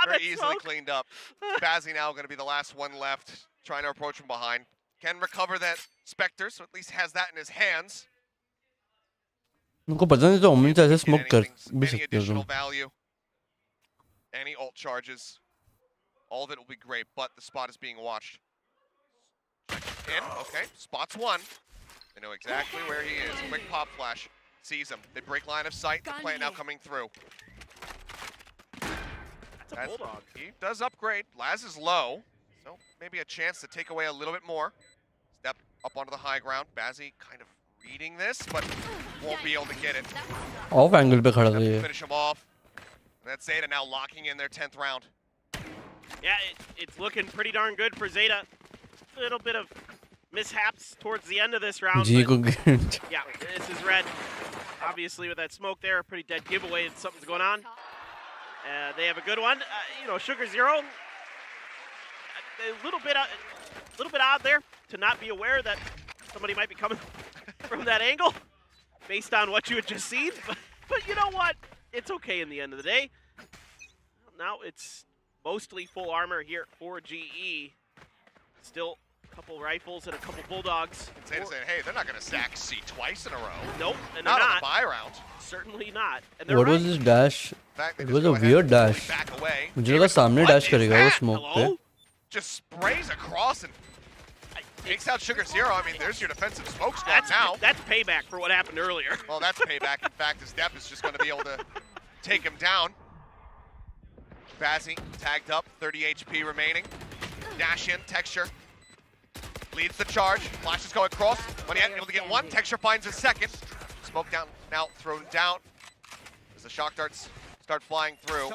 very easily smoke. cleaned up. Bazzi now going to be the last one left, trying to approach from behind. Can recover that Spectre, so at least has that in his hands. उनको पता नहीं तो ओमिन से ऐसे smoke कर भी Any सकते हो additional तुम. value, any ult charges, all of it will be great, but the spot is being watched. In, okay, spot's one. They know exactly where he is. Quick pop flash, sees him. They break line of sight, the plant now coming through. That's a bulldog. He does upgrade. Laz is low, so maybe a chance to take away a little bit more. Step up onto the high ground. Bazzi kind of reading this, but won't be able to get it. Off angle पे खड़ा था ये. Finish him off. That's Zeta now locking in their 10th round. Yeah, it's looking pretty darn good for Zeta. A little bit of mishaps towards the end of this round. G को Yeah, this is red. Obviously, with that smoke there, a pretty dead giveaway. Something's going on. They have a good one. You know, Sugar Zero. A little bit odd there to not be aware that somebody might be coming from that angle, based on what you had just seen. But you know what? It's okay in the end of the day. Now it's mostly full armor here for GE. Still a couple rifles and a couple bulldogs. Zeta saying, hey, they're not going to stack C twice in a row. Nope, and not they're on not. the buy round. Certainly not. And What was this dash? It was a weird dash. मुझे लगा सामने dash करेगा वो smoke पे. Just sprays across and takes out Sugar Zero. I mean, there's your defensive smoke squad now. That's payback for what happened earlier. Well, that's payback. In fact, his depth is just going to be able to take him down. Bazzi tagged up, 30 HP remaining. Dash in, Texture leads the charge. Flash is going across. When he able to get one, Texture finds a second. Smoke down, now thrown down. As the shock darts start flying through.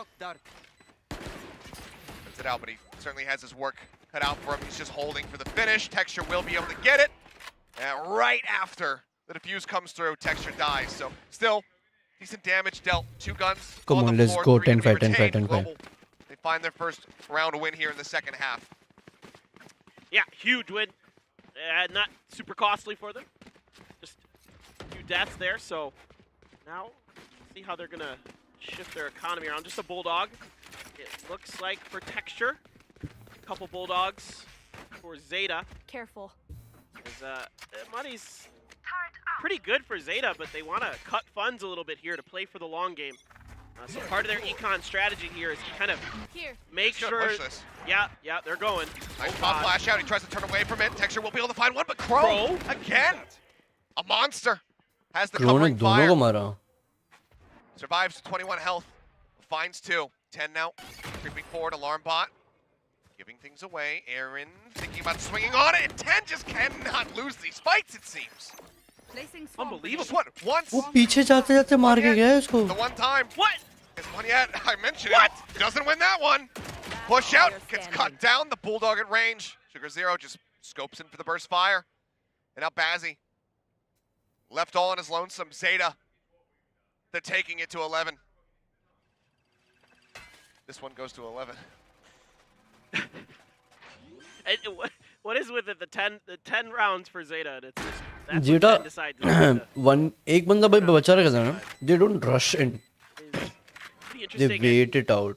Puts it out, but he certainly has his work cut out for him. He's just holding for the finish. Texture will be able to get it. And right after the defuse comes through, Texture dies. So still, decent damage dealt. 2 guns. Come on, let's go. 10-5, 10-5, 10-5. They find their first round win here in the second half. Yeah, huge win. Not super costly for them. Just a few deaths there. So now, see how they're going to shift their economy around. Just a bulldog. It looks like for Texture. A couple bulldogs for Zeta. Careful. Money's pretty good for Zeta, but they want to cut funds a little bit here to play for the long game. So part of their econ strategy here is to kind of make sure. Push this. Yeah, they're going. Nice pop flash out. He tries to turn away from it. Texture will be able to find one, but Crow again. A monster has the covering fire. Survives 21 health. Finds 2. 10 now. Creeping forward. Alarm bot. Giving things away. Aaron thinking about swinging on it. And 10 just cannot lose these fights, it seems. Unbelievable. What? Once. वो पीछे जाते जाते मार के गया है उसको. The one time. What? It's one yet. I mentioned it. Doesn't win that one. Push out. Gets cut down. The Bulldog at range. Sugar Zero just scopes in for the burst fire. And now Bazzi. Left all on his lonesome. Zeta. They're taking it to 11. This one goes to 11. What is with it? The 10 rounds for Zeta. It's just, that's Zeta, what 10 decides to do. एक बंदा भाई बचा रहेगा ना. They don't rush in. Pretty They interesting. wait it out.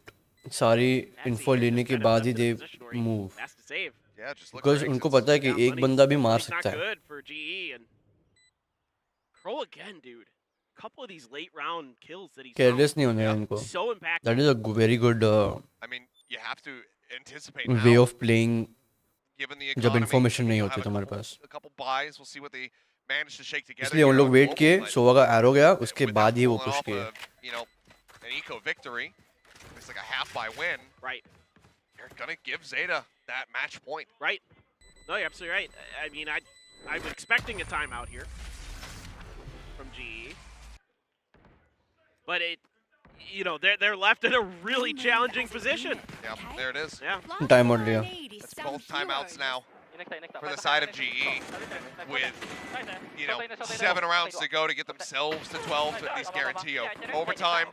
सारी info लेने के बाद ही they move. Has to save. Yeah, just look Because for उनको exits. पता है कि Yeah, एक बंदा भी मार money's not सकता है. good for GE and Crow again, dude. Couple of these late round kills that he's Careless नहीं होने इनको. so impactful. That is a very good I mean, you have to anticipate way now, of playing. given the जब economy. information नहीं They'll होती have a तुम्हारे couple- pass. A couple buys. We'll see what they manage to shake together. इसलिए उन here लोग on wait Global, किए. but सोवा का arrow गया. उसके without बाद ही वो pulling पुश off किए. a, you know, an eco victory. It's like a half by win. Right. You're gonna give Zeta that match point. Right. No, you're absolutely right. I mean, I'm expecting a timeout here from GE. But you know, they're left in a really challenging position. Yeah, there it is. Yeah. Time out लिया. That's both timeouts now for the side of GE with, you know, 7 rounds to go to get themselves to 12 to at least guarantee overtime.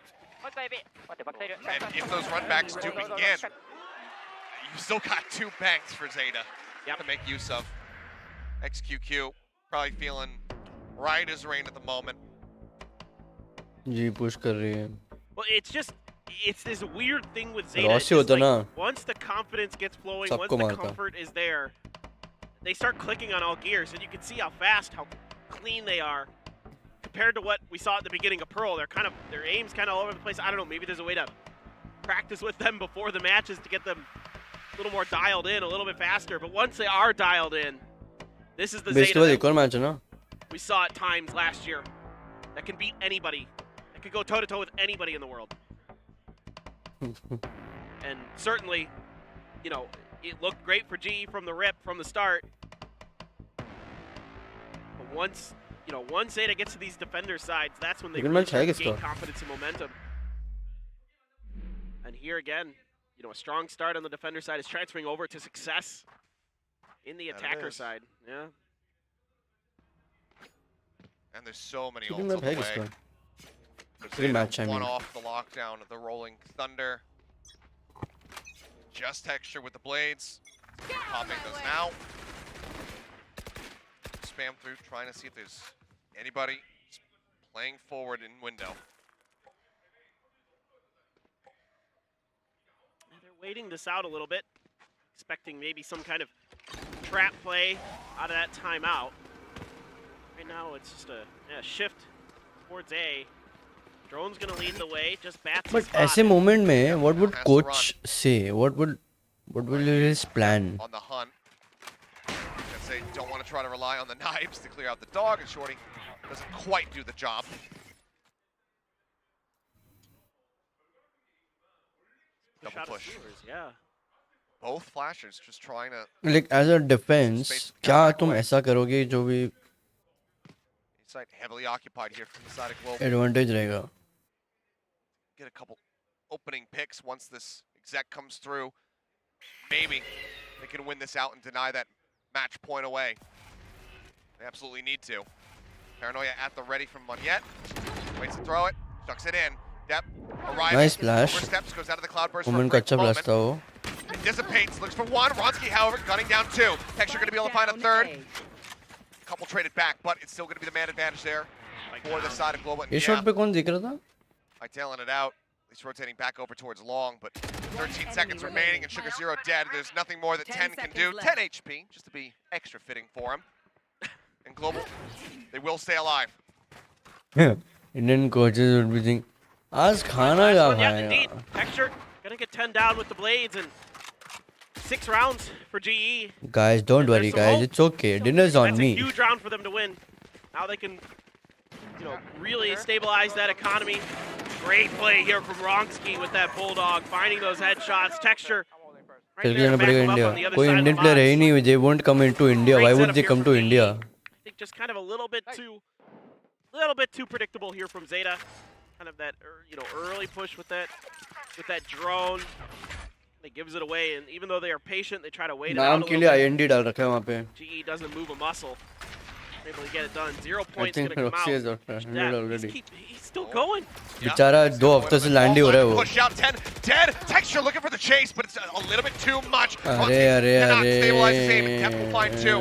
And if those runbacks do begin, you still got 2 banks for Zeta to make use of. XQQ probably feeling right as rain at the moment. Ji push कर रही है. Well, it's this weird thing with Zeta. Rossi It's just होता like, ना. once the confidence gets flowing, once सबको the मारता. comfort is there, they start clicking on all gears, and you can see how fast, how clean they are compared to what we saw at the beginning of Pearl. Their aim's kind of all over the place. I don't know, maybe there's a way to practice with them before the matches to get them a little more dialed in, a little bit faster. But once they are dialed in, this is the Zeta एक और match है ना we saw at times last year that can beat anybody, that could go toe-to-toe with anybody in the world. And certainly, you know, it looked great for GE from the rip, from the start. But once Zeta gets to these defender sides, that's when they लेकिन really match है start to gain किसका confidence and momentum. And here again, you know, a strong start on the defender side is transferring over to success in the attacker side. Yeah. And there's so many लेकिन ults match on है the way. किसका There's Pretty Zeta much, I one mean. off the lockdown of the Rolling Thunder. Just Texture with the blades. Popping those now. Spam through, trying to see if there's anybody playing forward in window. They're waiting this out a little bit, expecting maybe some kind of trap play out of that timeout. Right now, it's just a shift towards A. Drone's gonna lead the way, just bats But his spot. ऐसे moment में what would Has to coach say? What will his plan? On the hunt. Because they don't want to try to rely on the knives to clear out the dog, and Shorty doesn't quite do the job. Double Shot of push. Steelers, yeah. Both flashers just trying to Like as a defense, क्या तुम ऐसा करोगे जो भी site heavily occupied here from the side of Global. advantage रहेगा? Get a couple opening picks once this exec comes through. Maybe they can win this out and deny that match point away. They absolutely need to. Paranoia at the ready from Moniette. Waits to throw it. Chucks it in. Depp arriving. Nice flash. Oversteps, goes out of the cloudburst. Woman का अच्छा blast था वो. It dissipates. Looks for one. Ronsky, however, gunning down two. Texture going to be able to find a third. Couple traded back, but it's still going to be the man advantage there for the side of Global. ये shot पे कौन देख रहा था? By tailing it out. He's rotating back over towards Long, but 13 seconds remaining and Sugar Zero dead. There's nothing more that 10 can do. 10 HP, just to be extra fitting for him. And Global, they will stay alive. Indian coaches would be thinking, आज खाना क्या Yeah, indeed. खाएगा? Texture gonna get 10 down with the blades and 6 rounds for GE. Guys, don't worry, guys. It's okay. Dinner's on That's a me. huge round for them to win. Now they can, you know, really stabilize that economy. Great play here from Ronsky with that bulldog, finding those headshots. Texture. Right चल के there जाना to back पड़ेगा them up India. on the other कोई side of the Indian player है ही box. नहीं. They won't come into India. Why Great would setup they here come from to GE. India? I think just kind of a little bit too predictable here from Zeta. Kind of that, you know, early push with that drone. It gives it away, and even though they are patient, they try to wait it out नाम a के little लिए bit. IND डाल रखा है वहाँ पे. GE doesn't move a muscle. Able to get it done. 0 I points think gonna come Roxy out. has offended already. He's still going. बेचारा 2 हफ्ते से लैंड ही हो रहा है वो. Push out 10, dead. Texture looking for the chase, but it's a little bit too much. अरे Cannot stabilize his aim. Depp will find two.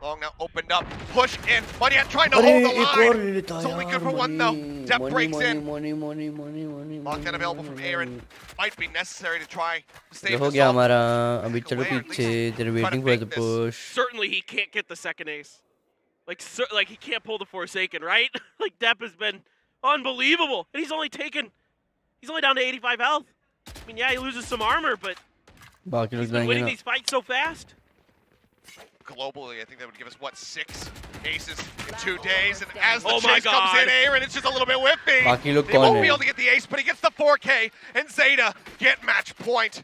Long now opened up. Push in. Moniette trying to अरे hold the एक और line. ले लेता It's only यार. good for one though. Depp Money, breaks money, in. money. Lockdown available from Aaron. Might be necessary to try to stay ये हो गया हमारा. अभी चलो पीछे. They're waiting for the push. Certainly he can't get the second ace. Like he can't pull the Forsaken, right? Like Depp has been unbelievable. And he's only down to 85 health. I mean, yeah, he loses some armor, but बाकी लोग he's been जाएंगे winning ना. these fights so fast. Globally, I think that would give us, what, 6 aces in 2 days? And as the Oh my chase comes in, God. Aaron, it's just a little bit whiffy. बाकी लोग They कौन won't be है? able to get the ace, but he gets the 4K, and Zeta get match point.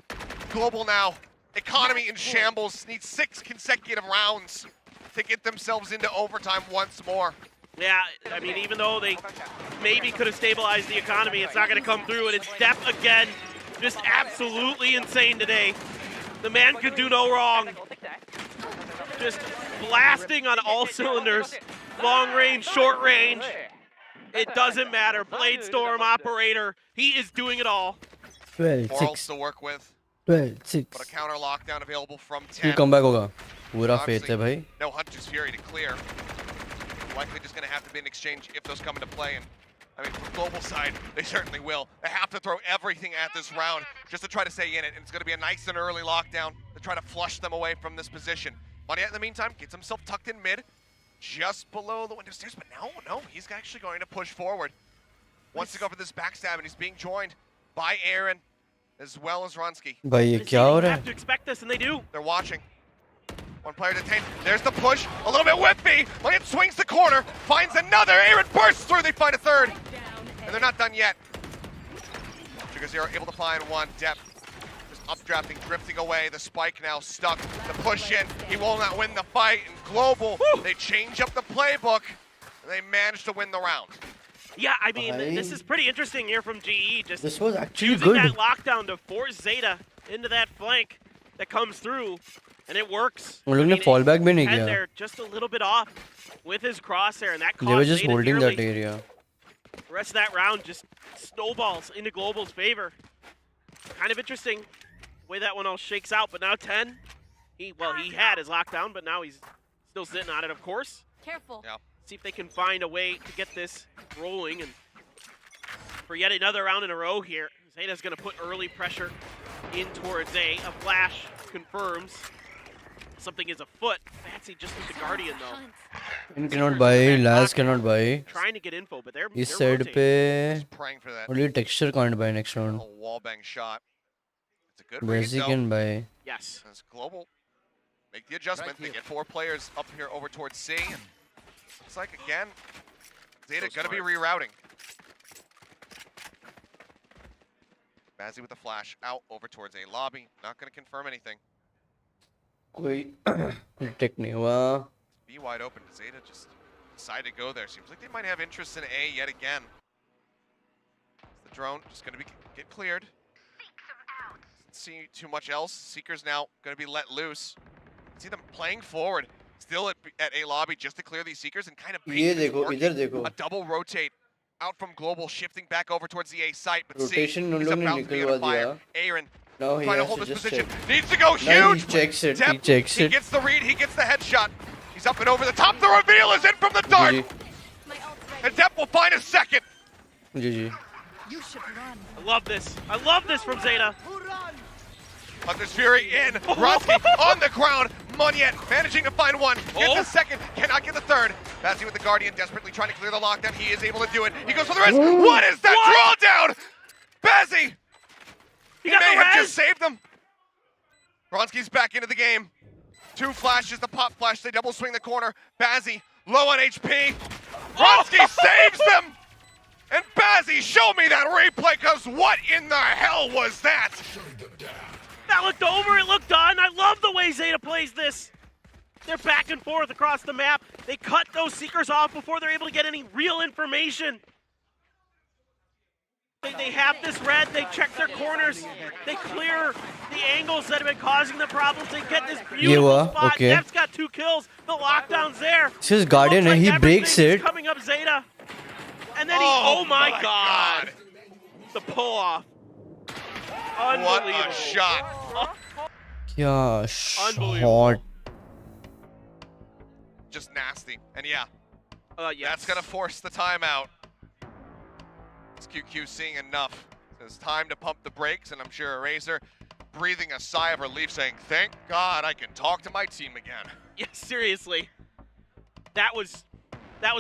Global now, economy in shambles, needs 6 consecutive rounds to get themselves into overtime once more. Yeah, I mean, even though they maybe could have stabilized the economy, it's not going to come through, and it's Depp again. Just absolutely insane today. The man could do no wrong. Just blasting on all cylinders. Long range, short range. It doesn't matter. Blade Storm operator. He is doing it all. 12, 4 ults 6, to work with, 12, 6. but a counter lockdown available from फिर 10. Comeback होगा. पूरा Obviously, faith है भाई. No Hunter's Fury to clear. Likely just going to have to be an exchange if those come into play. And I mean, from global side, they certainly will. They have to throw everything at this round just to try to stay in it. And it's going to be a nice and early lockdown. The try to flush them away from this position. Monyet, in the meantime, gets himself tucked in mid, just below the window stairs, but no, he's actually going to push forward. Wants to go for this backstab, and he's being joined by Aaron, as well as Ronsky. भाई ये They क्या हो रहा have है? to expect this, and they do. They're watching. One player detained. There's the push. A little bit whippy. Monyet swings the corner, finds another. Aaron bursts through. They find a third. And they're not done yet. Sugar Zero able to find one. Depth just updrafting, drifting away. The spike now stuck. The push in. He will not win the fight. And Global, they change up the playbook. And they manage to win the round. Yeah, I mean, Bhai. this is pretty interesting here from GE. Just This was actually using good. that lockdown to force Zeta into that flank that comes through, and it works. उन लोग ने fall back भी नहीं And किया. they're just a little bit off with his crosshair, and that They were cost just Zeta holding dearly. that area. The rest of that round just snowballs into Global's favor. Kind of interesting the way that one all shakes out, but now 10. He had his lockdown, but now he's still sitting on it, of course. Careful. Yeah. See if they can find a way to get this rolling, and for yet another round in a row here, Zeta's going to put early pressure in towards A. A flash confirms something is afoot. Fancy just with the Guardian, though. In cannot buy, Laz cannot buy. Trying to get info, but they're इस they're side rotating. पे Just praying for that. only texture can't buy next round. A wallbang shot. It's a good read, Basic though. can buy. Yes. As Global make the adjustment. They get 4 players up here over towards C. Looks like, again, Zeta So gonna be smart. rerouting. Bazzi with the flash out over towards A lobby. Not gonna confirm anything. कोई detect नहीं हुआ. Be wide open. Zeta just decided to go there. Seems like they might have interest in A yet again. The drone just gonna get cleared. Doesn't see too much else. Seeker's now gonna be let loose. See them playing forward. Still at A lobby just to clear these Seekers and kind of ये देखो, इधर देखो. a double rotate out from Global, shifting back over towards the A site. But Rotation C उन is लोग ने about to be able निकलवा to fire. दिया. Aaron Now he trying to has hold to this just position. check. Needs to go Now he huge. checks it. He Depth. checks He it. gets the read. He gets the headshot. He's up and over the top. The reveal is in from the dart. GG. My ult's ready. And Depp will find a second. GG. You should run. I love this. I love this from Zeta. Hunter's Fury in. Rotsky on the ground. Monyet managing to find one. Gets the second. Cannot get the third. Bazzi with the Guardian desperately trying to clear the lockdown. He is able to do it. He goes for the rest. What is that drawdown? Bazzi! He got may the have res. just saved them. Vronsky's back into the game. 2 flashes, the pop flash. They double swing the corner. Bazzi low on HP. Vronsky saves them. And Bazzi, show me that replay, because what in the hell was that? That looked over, it looked done. I love the way Zeta plays this. They're back and forth across the map. They cut those Seekers off before they're able to get any real information. They have this red, they check their corners, they clear the angles that have been causing the problems, they get this beautiful हुआ, spot. okay. Depp's got 2 kills, the lockdown's there. This is Guardian, Looks he like breaks everything's it. Coming up Zeta. And then he, oh my god. The pull off. What Unbelievable. a shot. क्या Unbelievable. shot. Just nasty. And yeah, Yes. that's going to force the timeout. It's QQ seeing enough. It's time to pump the brakes, and I'm sure Eraser breathing a sigh of relief saying, thank God I can talk to my team again. Yeah, seriously. That was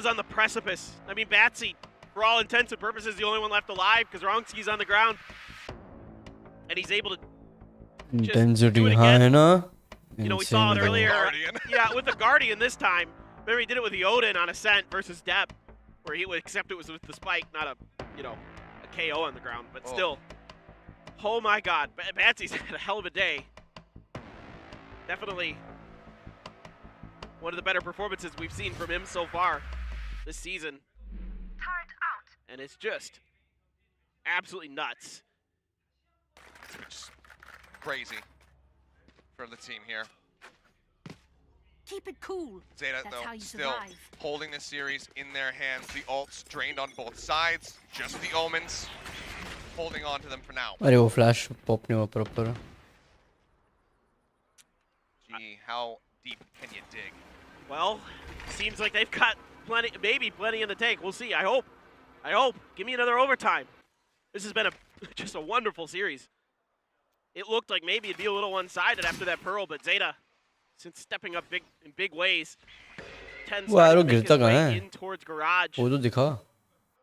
on the precipice. I mean, Batsy, for all intents and purposes, the only one left alive because Rongski's on the ground. And he's able to Intensity do it हाँ again. है ना? You know, we saw it Insane earlier. Guardian. Yeah, with the Guardian this time. Remember, he did it with the Odin on Ascent versus Depp, where he would accept it was with the spike, not a KO on the ground. But still, oh my God, Batsy's had a hell of a day. Definitely one of the better performances we've seen from him so far this season. And it's just absolutely nuts. It's crazy for the team here. Keep it cool. Zeta, That's though, how you still survive. holding this series in their hands. The ults drained on both sides. Just the omens holding on to them for now. अरे वो flash pop नहीं हुआ proper. Gee, how deep can you dig? Well, seems like they've got plenty in the tank. We'll see. I hope. Give me another overtime. This has been just a wonderful series. it looked like maybe it'd be a little one-sided after that Pearl, but Zeta, since stepping up in big ways, 10 वो arrow starting to make गिरता his कहाँ way है? in towards garage. वो तो दिखा.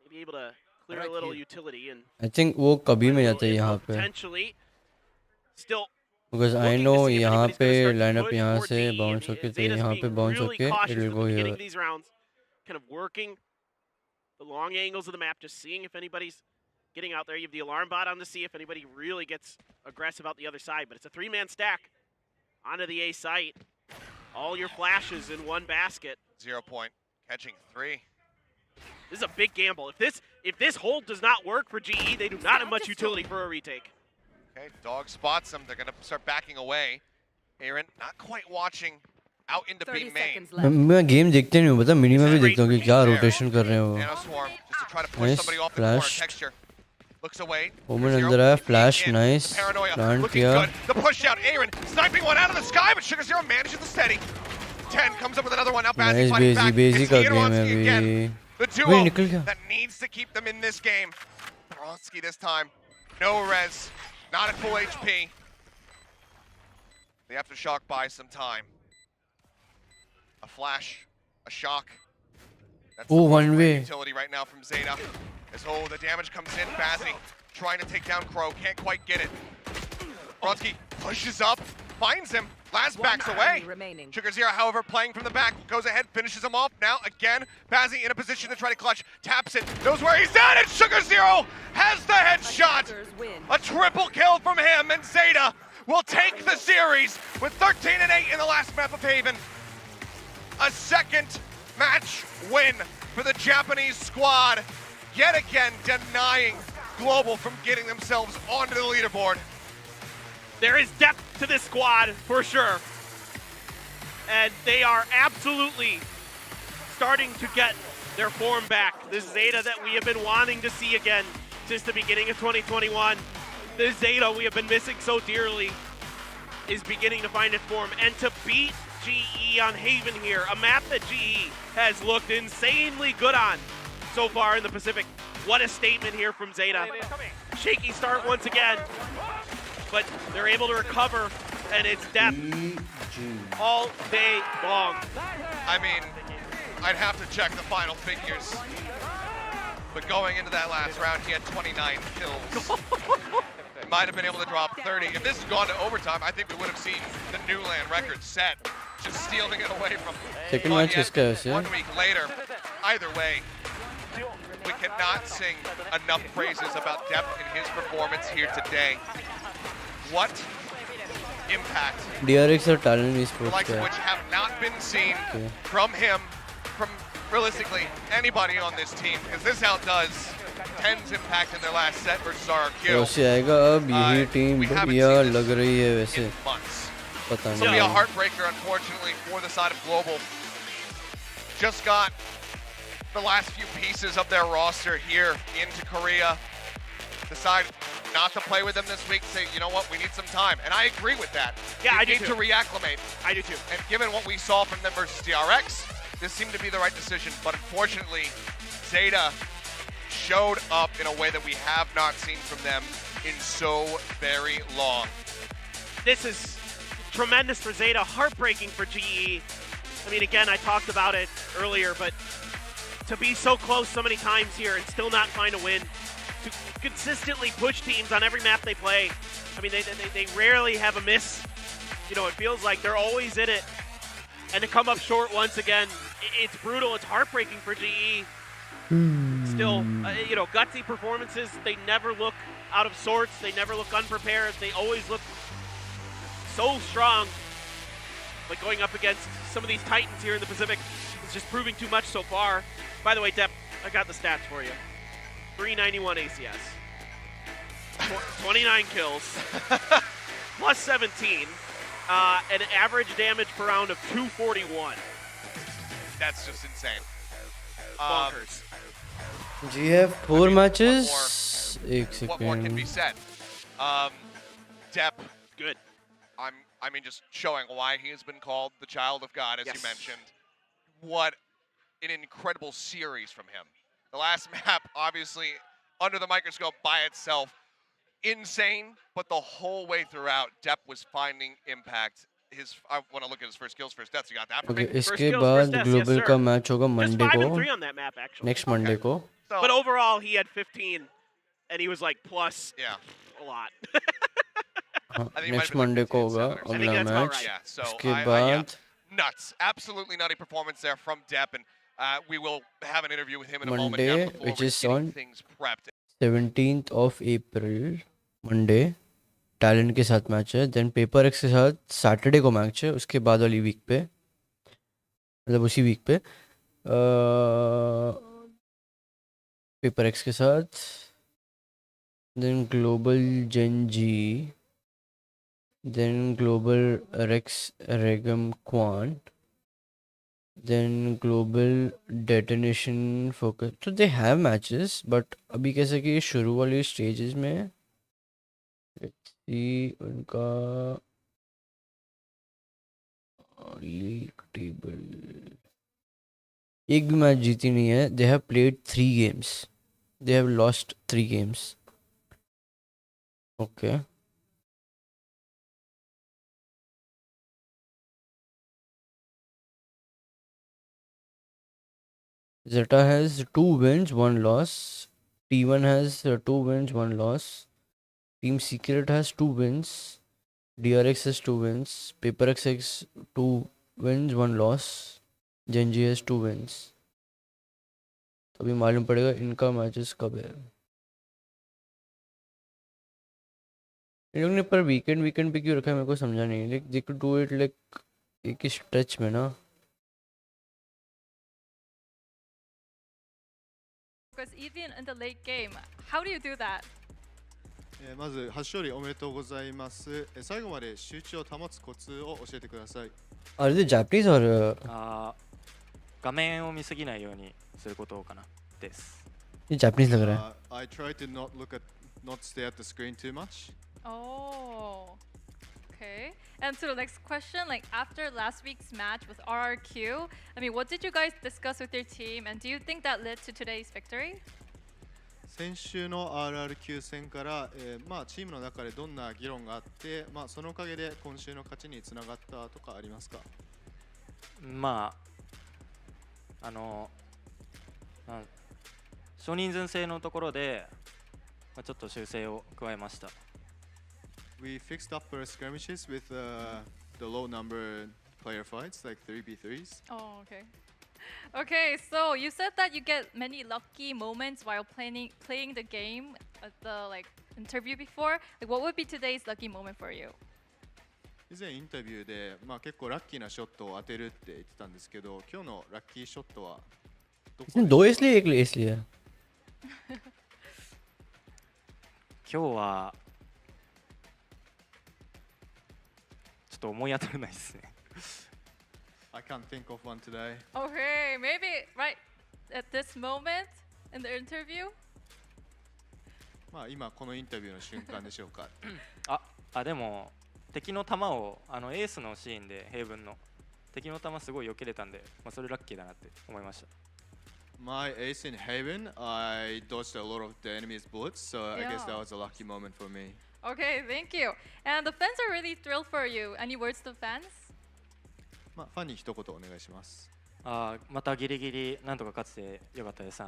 Maybe able to clear a little utility and I think वो कभी में जाता है यहाँ पे. potentially still Because I looking know to see if यहाँ anybody's पे going to start to lineup push यहाँ for से GE. bounce I mean, होके तो Zeta's यहाँ being पे bounce really होके it cautious will at go the beginning here. of these rounds, kind of working the long angles of the map, just seeing if anybody's getting out there. You have the alarm bot on to see if anybody really gets aggressive out the other side, but it's a 3-man stack onto the A site. All your flashes in one basket. 0 point, catching 3. This is a big gamble. If this hold does not work for GE, they do not have much utility for a retake. Okay, Dog spots them. They're going to start backing away. Aaron not quite watching out into 30 B main. seconds left. मैं game देखते नहीं हूँ पता mini में भी देखता हूँ कि क्या रोटेशन कर रहे हैं वो. Nano swarm just to try to push Nice somebody off the corner. flash. Texture looks away. Omen Zero अंदर है peeking flash in. nice Paranoia plant looking किया. good. The push out. Aaron sniping one out of the sky, but Sugar Zero manages to steady. 10 comes up with another one. Now Bazzi Nice fighting back. Bazy It's का game है Ianowski again. अभी. The वही duo निकल गया. that needs to keep them in this game. Bronski this time. No res. Not at full HP. The aftershock buys some time. A flash. A shock. That's the Oh, most one great way. utility right now from Zeta. As the damage comes in. Bazzi trying to take down Crow. Can't quite get it. Bronski pushes up. Finds him. Last backs away. Remaining. Sugar Zero, however, playing from the back, goes ahead, finishes him off. Now, again, Bazzi in a position to try to clutch. Taps it, knows where he's at, and Sugar Zero has the headshot! A triple kill from him, and Zeta will take the series with 13 and 8 in the last map of Haven. A second match win for the Japanese squad, yet again denying Global from getting themselves onto the leaderboard. There is depth to this squad, for sure. And they are absolutely starting to get their form back. This Zeta that we have been wanting to see again since the beginning of 2021. This Zeta we have been missing so dearly is beginning to find its form. And to beat GE on Haven here, a map that GE has looked insanely good on so far in the Pacific. What a statement here from Zeta. Shaky start once again, but they're able to recover, and it's depth all day long. I mean, I'd have to check the final figures. But going into that last round, he had 29 kills. Might have been able to drop 30. If this had gone to overtime, I think we would have seen the Newland record set, just stealing it away from Second but match yet, किसका है वैसे? 1 week later. Either way, we cannot sing enough praises about depth in his performance here today. What impact, DRX और Talon the esports likes of का which है. have not been seen Okay. from him, from realistically anybody on this team, because this outdoes 10's impact in their last set versus RRQ. उससे आएगा अब यही team we haven't बढ़िया seen this लग रही है वैसे. in months. पता This will be a नहीं. heartbreaker, unfortunately, for the side of Global. Just got the last few pieces of their roster here into Korea. Decide not to play with them this week. Say, you know what, we need some time. And I agree with that. Yeah, we I do need too. to reacclimate. I do too. And given what we saw from them versus DRX, this seemed to be the right decision. But unfortunately, Zeta showed up in a way that we have not seen from them in so very long. This is tremendous for Zeta, heartbreaking for GE. I mean, again, I talked about it earlier, but to be so close so many times here and still not find a win, to consistently push teams on every map they play. I mean, they rarely have a miss. You know, it feels like they're always in it. And to come up short once again, it's brutal. It's heartbreaking for GE. Still, you know, gutsy performances. They never look out of sorts. They never look unprepared. They always look so strong. But going up against some of these titans here in the Pacific is just proving too much so far. By the way, Depp, I got the stats for you. 391 ACS. 29 kills. Plus 17. An average damage per round of 241. That's just insane. Bonkers. GF 4 matches. एक What more can be second. said? Depp, Good. I mean, just showing why he has been called the child of God, as you Yes. mentioned. What an incredible series from him. The last map, obviously, under the microscope by itself, insane, but the whole way throughout, Depp was finding impact. I want to look at his first kills, first deaths. You got that for okay me? First इसके kills, बाद first deaths, yes, global sir. का match होगा Just Monday 5 को and 3 on that map, actually. Next Monday को So, But overall, he had 15, and he was like plus yeah. a lot. हाँ I think it might next have been Monday like को 15, होगा 7 or something. अगला that's about match right. Yeah, so उसके yeah. बाद Nuts. Absolutely nutty performance there from Depp, and we will have an interview with him in a moment Monday, here before which we're is getting on things prepped. 17th of April Monday talent के साथ match है then paper X के साथ Saturday को match है उसके बाद वाली वीक पे मतलब उसी वीक पे पेपर एक्स के साथ then global gen G then global rex regum quan then global detonation focus तो दे हैव मैचेस बट अभी कैसे कि शुरू वाली स्टेजेस में let's see उनका लीग टेबल एक भी मैच जीती नहीं है they have played 3 games they have lost 3 games okay ZETA has 2 wins 1 loss T1 has 2 wins 1 loss Team Secret has 2 wins DRX has 2 wins PaperX has 2 wins 1 loss Genji has 2 wins तो अभी मालूम पड़ेगा इनका matches कब है इन लोग ने पर वीकेंड पे क्यों रखा है मेरे को समझा नहीं like they could do it like एक ही स्ट्रेच में ना Because even in the late game, how do you do that? まず初勝利おめでとうございます。最後まで集中を保つコツを教えてください。 Are they Japanese or 画面を見すぎないようにすることかなです。 ये Japanese लग रहा है I try to not stay at the screen too much. Oh, okay. And so the next question, like after last week's match with RRQ, I mean, what did you guys discuss with your team, and do you think that led to today's victory? 先週の RRQ 戦から、チームの中でどんな議論があって、そのおかげで今週の勝ちにつながったとかありますか？少人数制のところで、ちょっと修正を加えました。We fixed up our skirmishes with the low number player fights, like 3v3s. Oh, okay. Okay, so you said that you get many lucky moments while playing the game at the interview before. Like, what would be today's lucky moment for you? 以前インタビューで、結構ラッキーなショットを当てるって言ってたんですけど、今日のラッキーショットはどこでしょうか？ दो इसलिए एक इसलिए 今日はちょっと思い当たらないですね。I can't think of one today. Okay, maybe right at this moment in the interview. 今このインタビューの瞬間でしょうか。でも敵の球をエースのシーンでヘイブンの敵の球すごい避けれたんで、それラッキーだなって思いました。My ace in Haven, I dodged a lot of the enemy's bullets, so I guess that was a lucky moment for me. Okay, thank you. And the fans are really thrilled for you. Any words to fans? ファンに一言お願いします。またギリギリなんとか勝ててよかったです。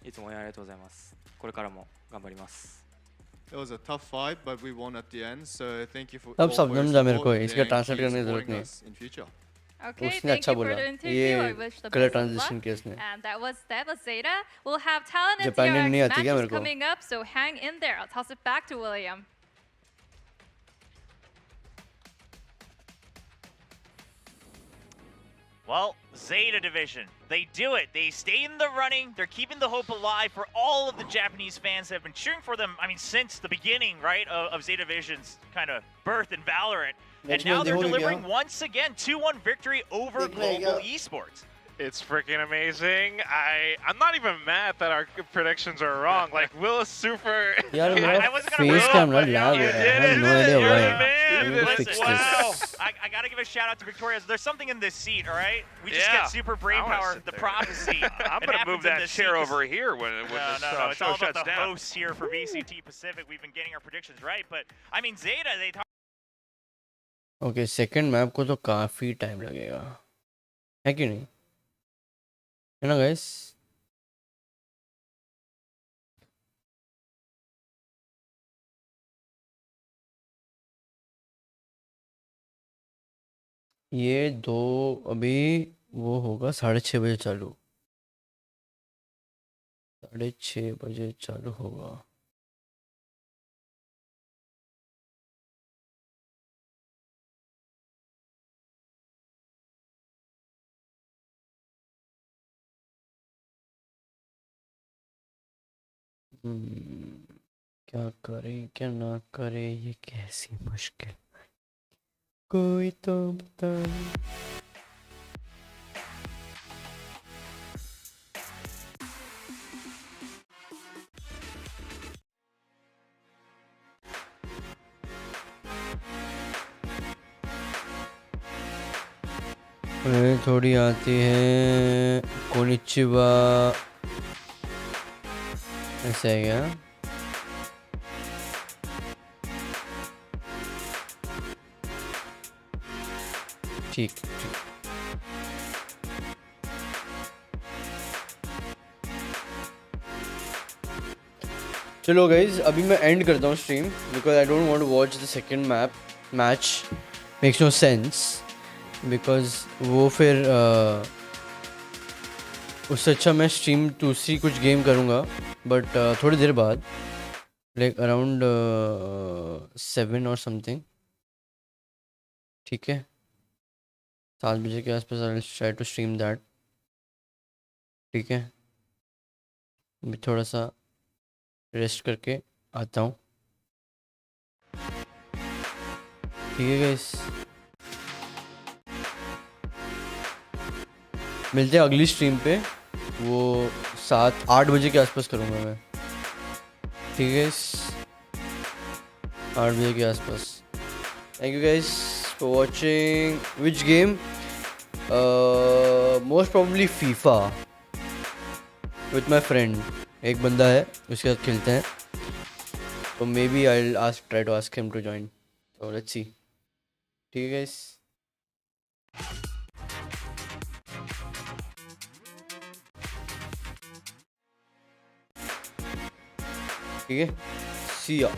いつも応援ありがとうございます。これからも頑張ります。It was a tough fight, but we won at the end, so thank you for अब all सब for your समझा मेरे को support इसका and translate keep करने की जरूरत supporting नहीं us in future. Okay, उसने thank अच्छा you for बोला the interview. I ये wish the colour best of transition luck. किया उसने And that was ZETA. We'll have talent and जापानियन नहीं DRX आती क्या matches मेरे को coming up, so hang in there. I'll toss it back to William. Well, ZETA division, they do it. They stay in the running. They're keeping the hope alive for all of the Japanese fans that have been cheering for them, since the beginning, right, of ZETA division's kind of birth in Valorant. And now they're delivering once again 2-1 victory over Global Esports. It's freaking amazing. I'm not even mad that our predictions are wrong. Like, Will is super. यार I wasn't gonna face win, camera but lag हो you रहा है. did I have it. no idea You're why. the man. We will Listen, fix wow. this. I I gotta give a shout out to Victoria. There's something in this seat, all right? We just Yeah. get super brain I wanna power, sit the there. prophecy. I'm It gonna happens move in that this chair seat 'cause- over here when No, this no, it's show all about shuts the down. hosts here for VCT Pacific. We've been getting our predictions right, but I mean, Zeta, they talk. Okay second map को तो काफ़ी time लगेगा है कि नहीं है ना guys ये दो अभी वो होगा 6:30 बजे चालू 6:30 बजे चालू होगा क्या करें क्या ना करें ये कैसी मुश्किल कोई तो बता मुझे थोड़ी आती है कोनिचिवा ऐसा है क्या ठीक ठीक चलो गाइज अभी मैं एंड करता हूँ stream because I don't want to watch the second match makes no sense because वो फिर उससे अच्छा मैं स्ट्रीम दूसरी कुछ गेम करूँगा बट थोड़ी देर बाद लाइक अराउंड 7 और समथिंग ठीक है 7 बजे के आसपास I try to stream that ठीक है अभी थोड़ा सा रेस्ट करके आता हूँ ठीक है गाइस मिलते हैं अगली स्ट्रीम पे वो 7-8 बजे के आसपास करूँगा मैं ठीक है 8 बजे के आसपास thank you guys for watching which game most probably FIFA with my friend एक बंदा है उसके साथ खेलते हैं तो maybe I try to ask him to join तो लेट्स सी ठीक है गाइस ठीक है सी या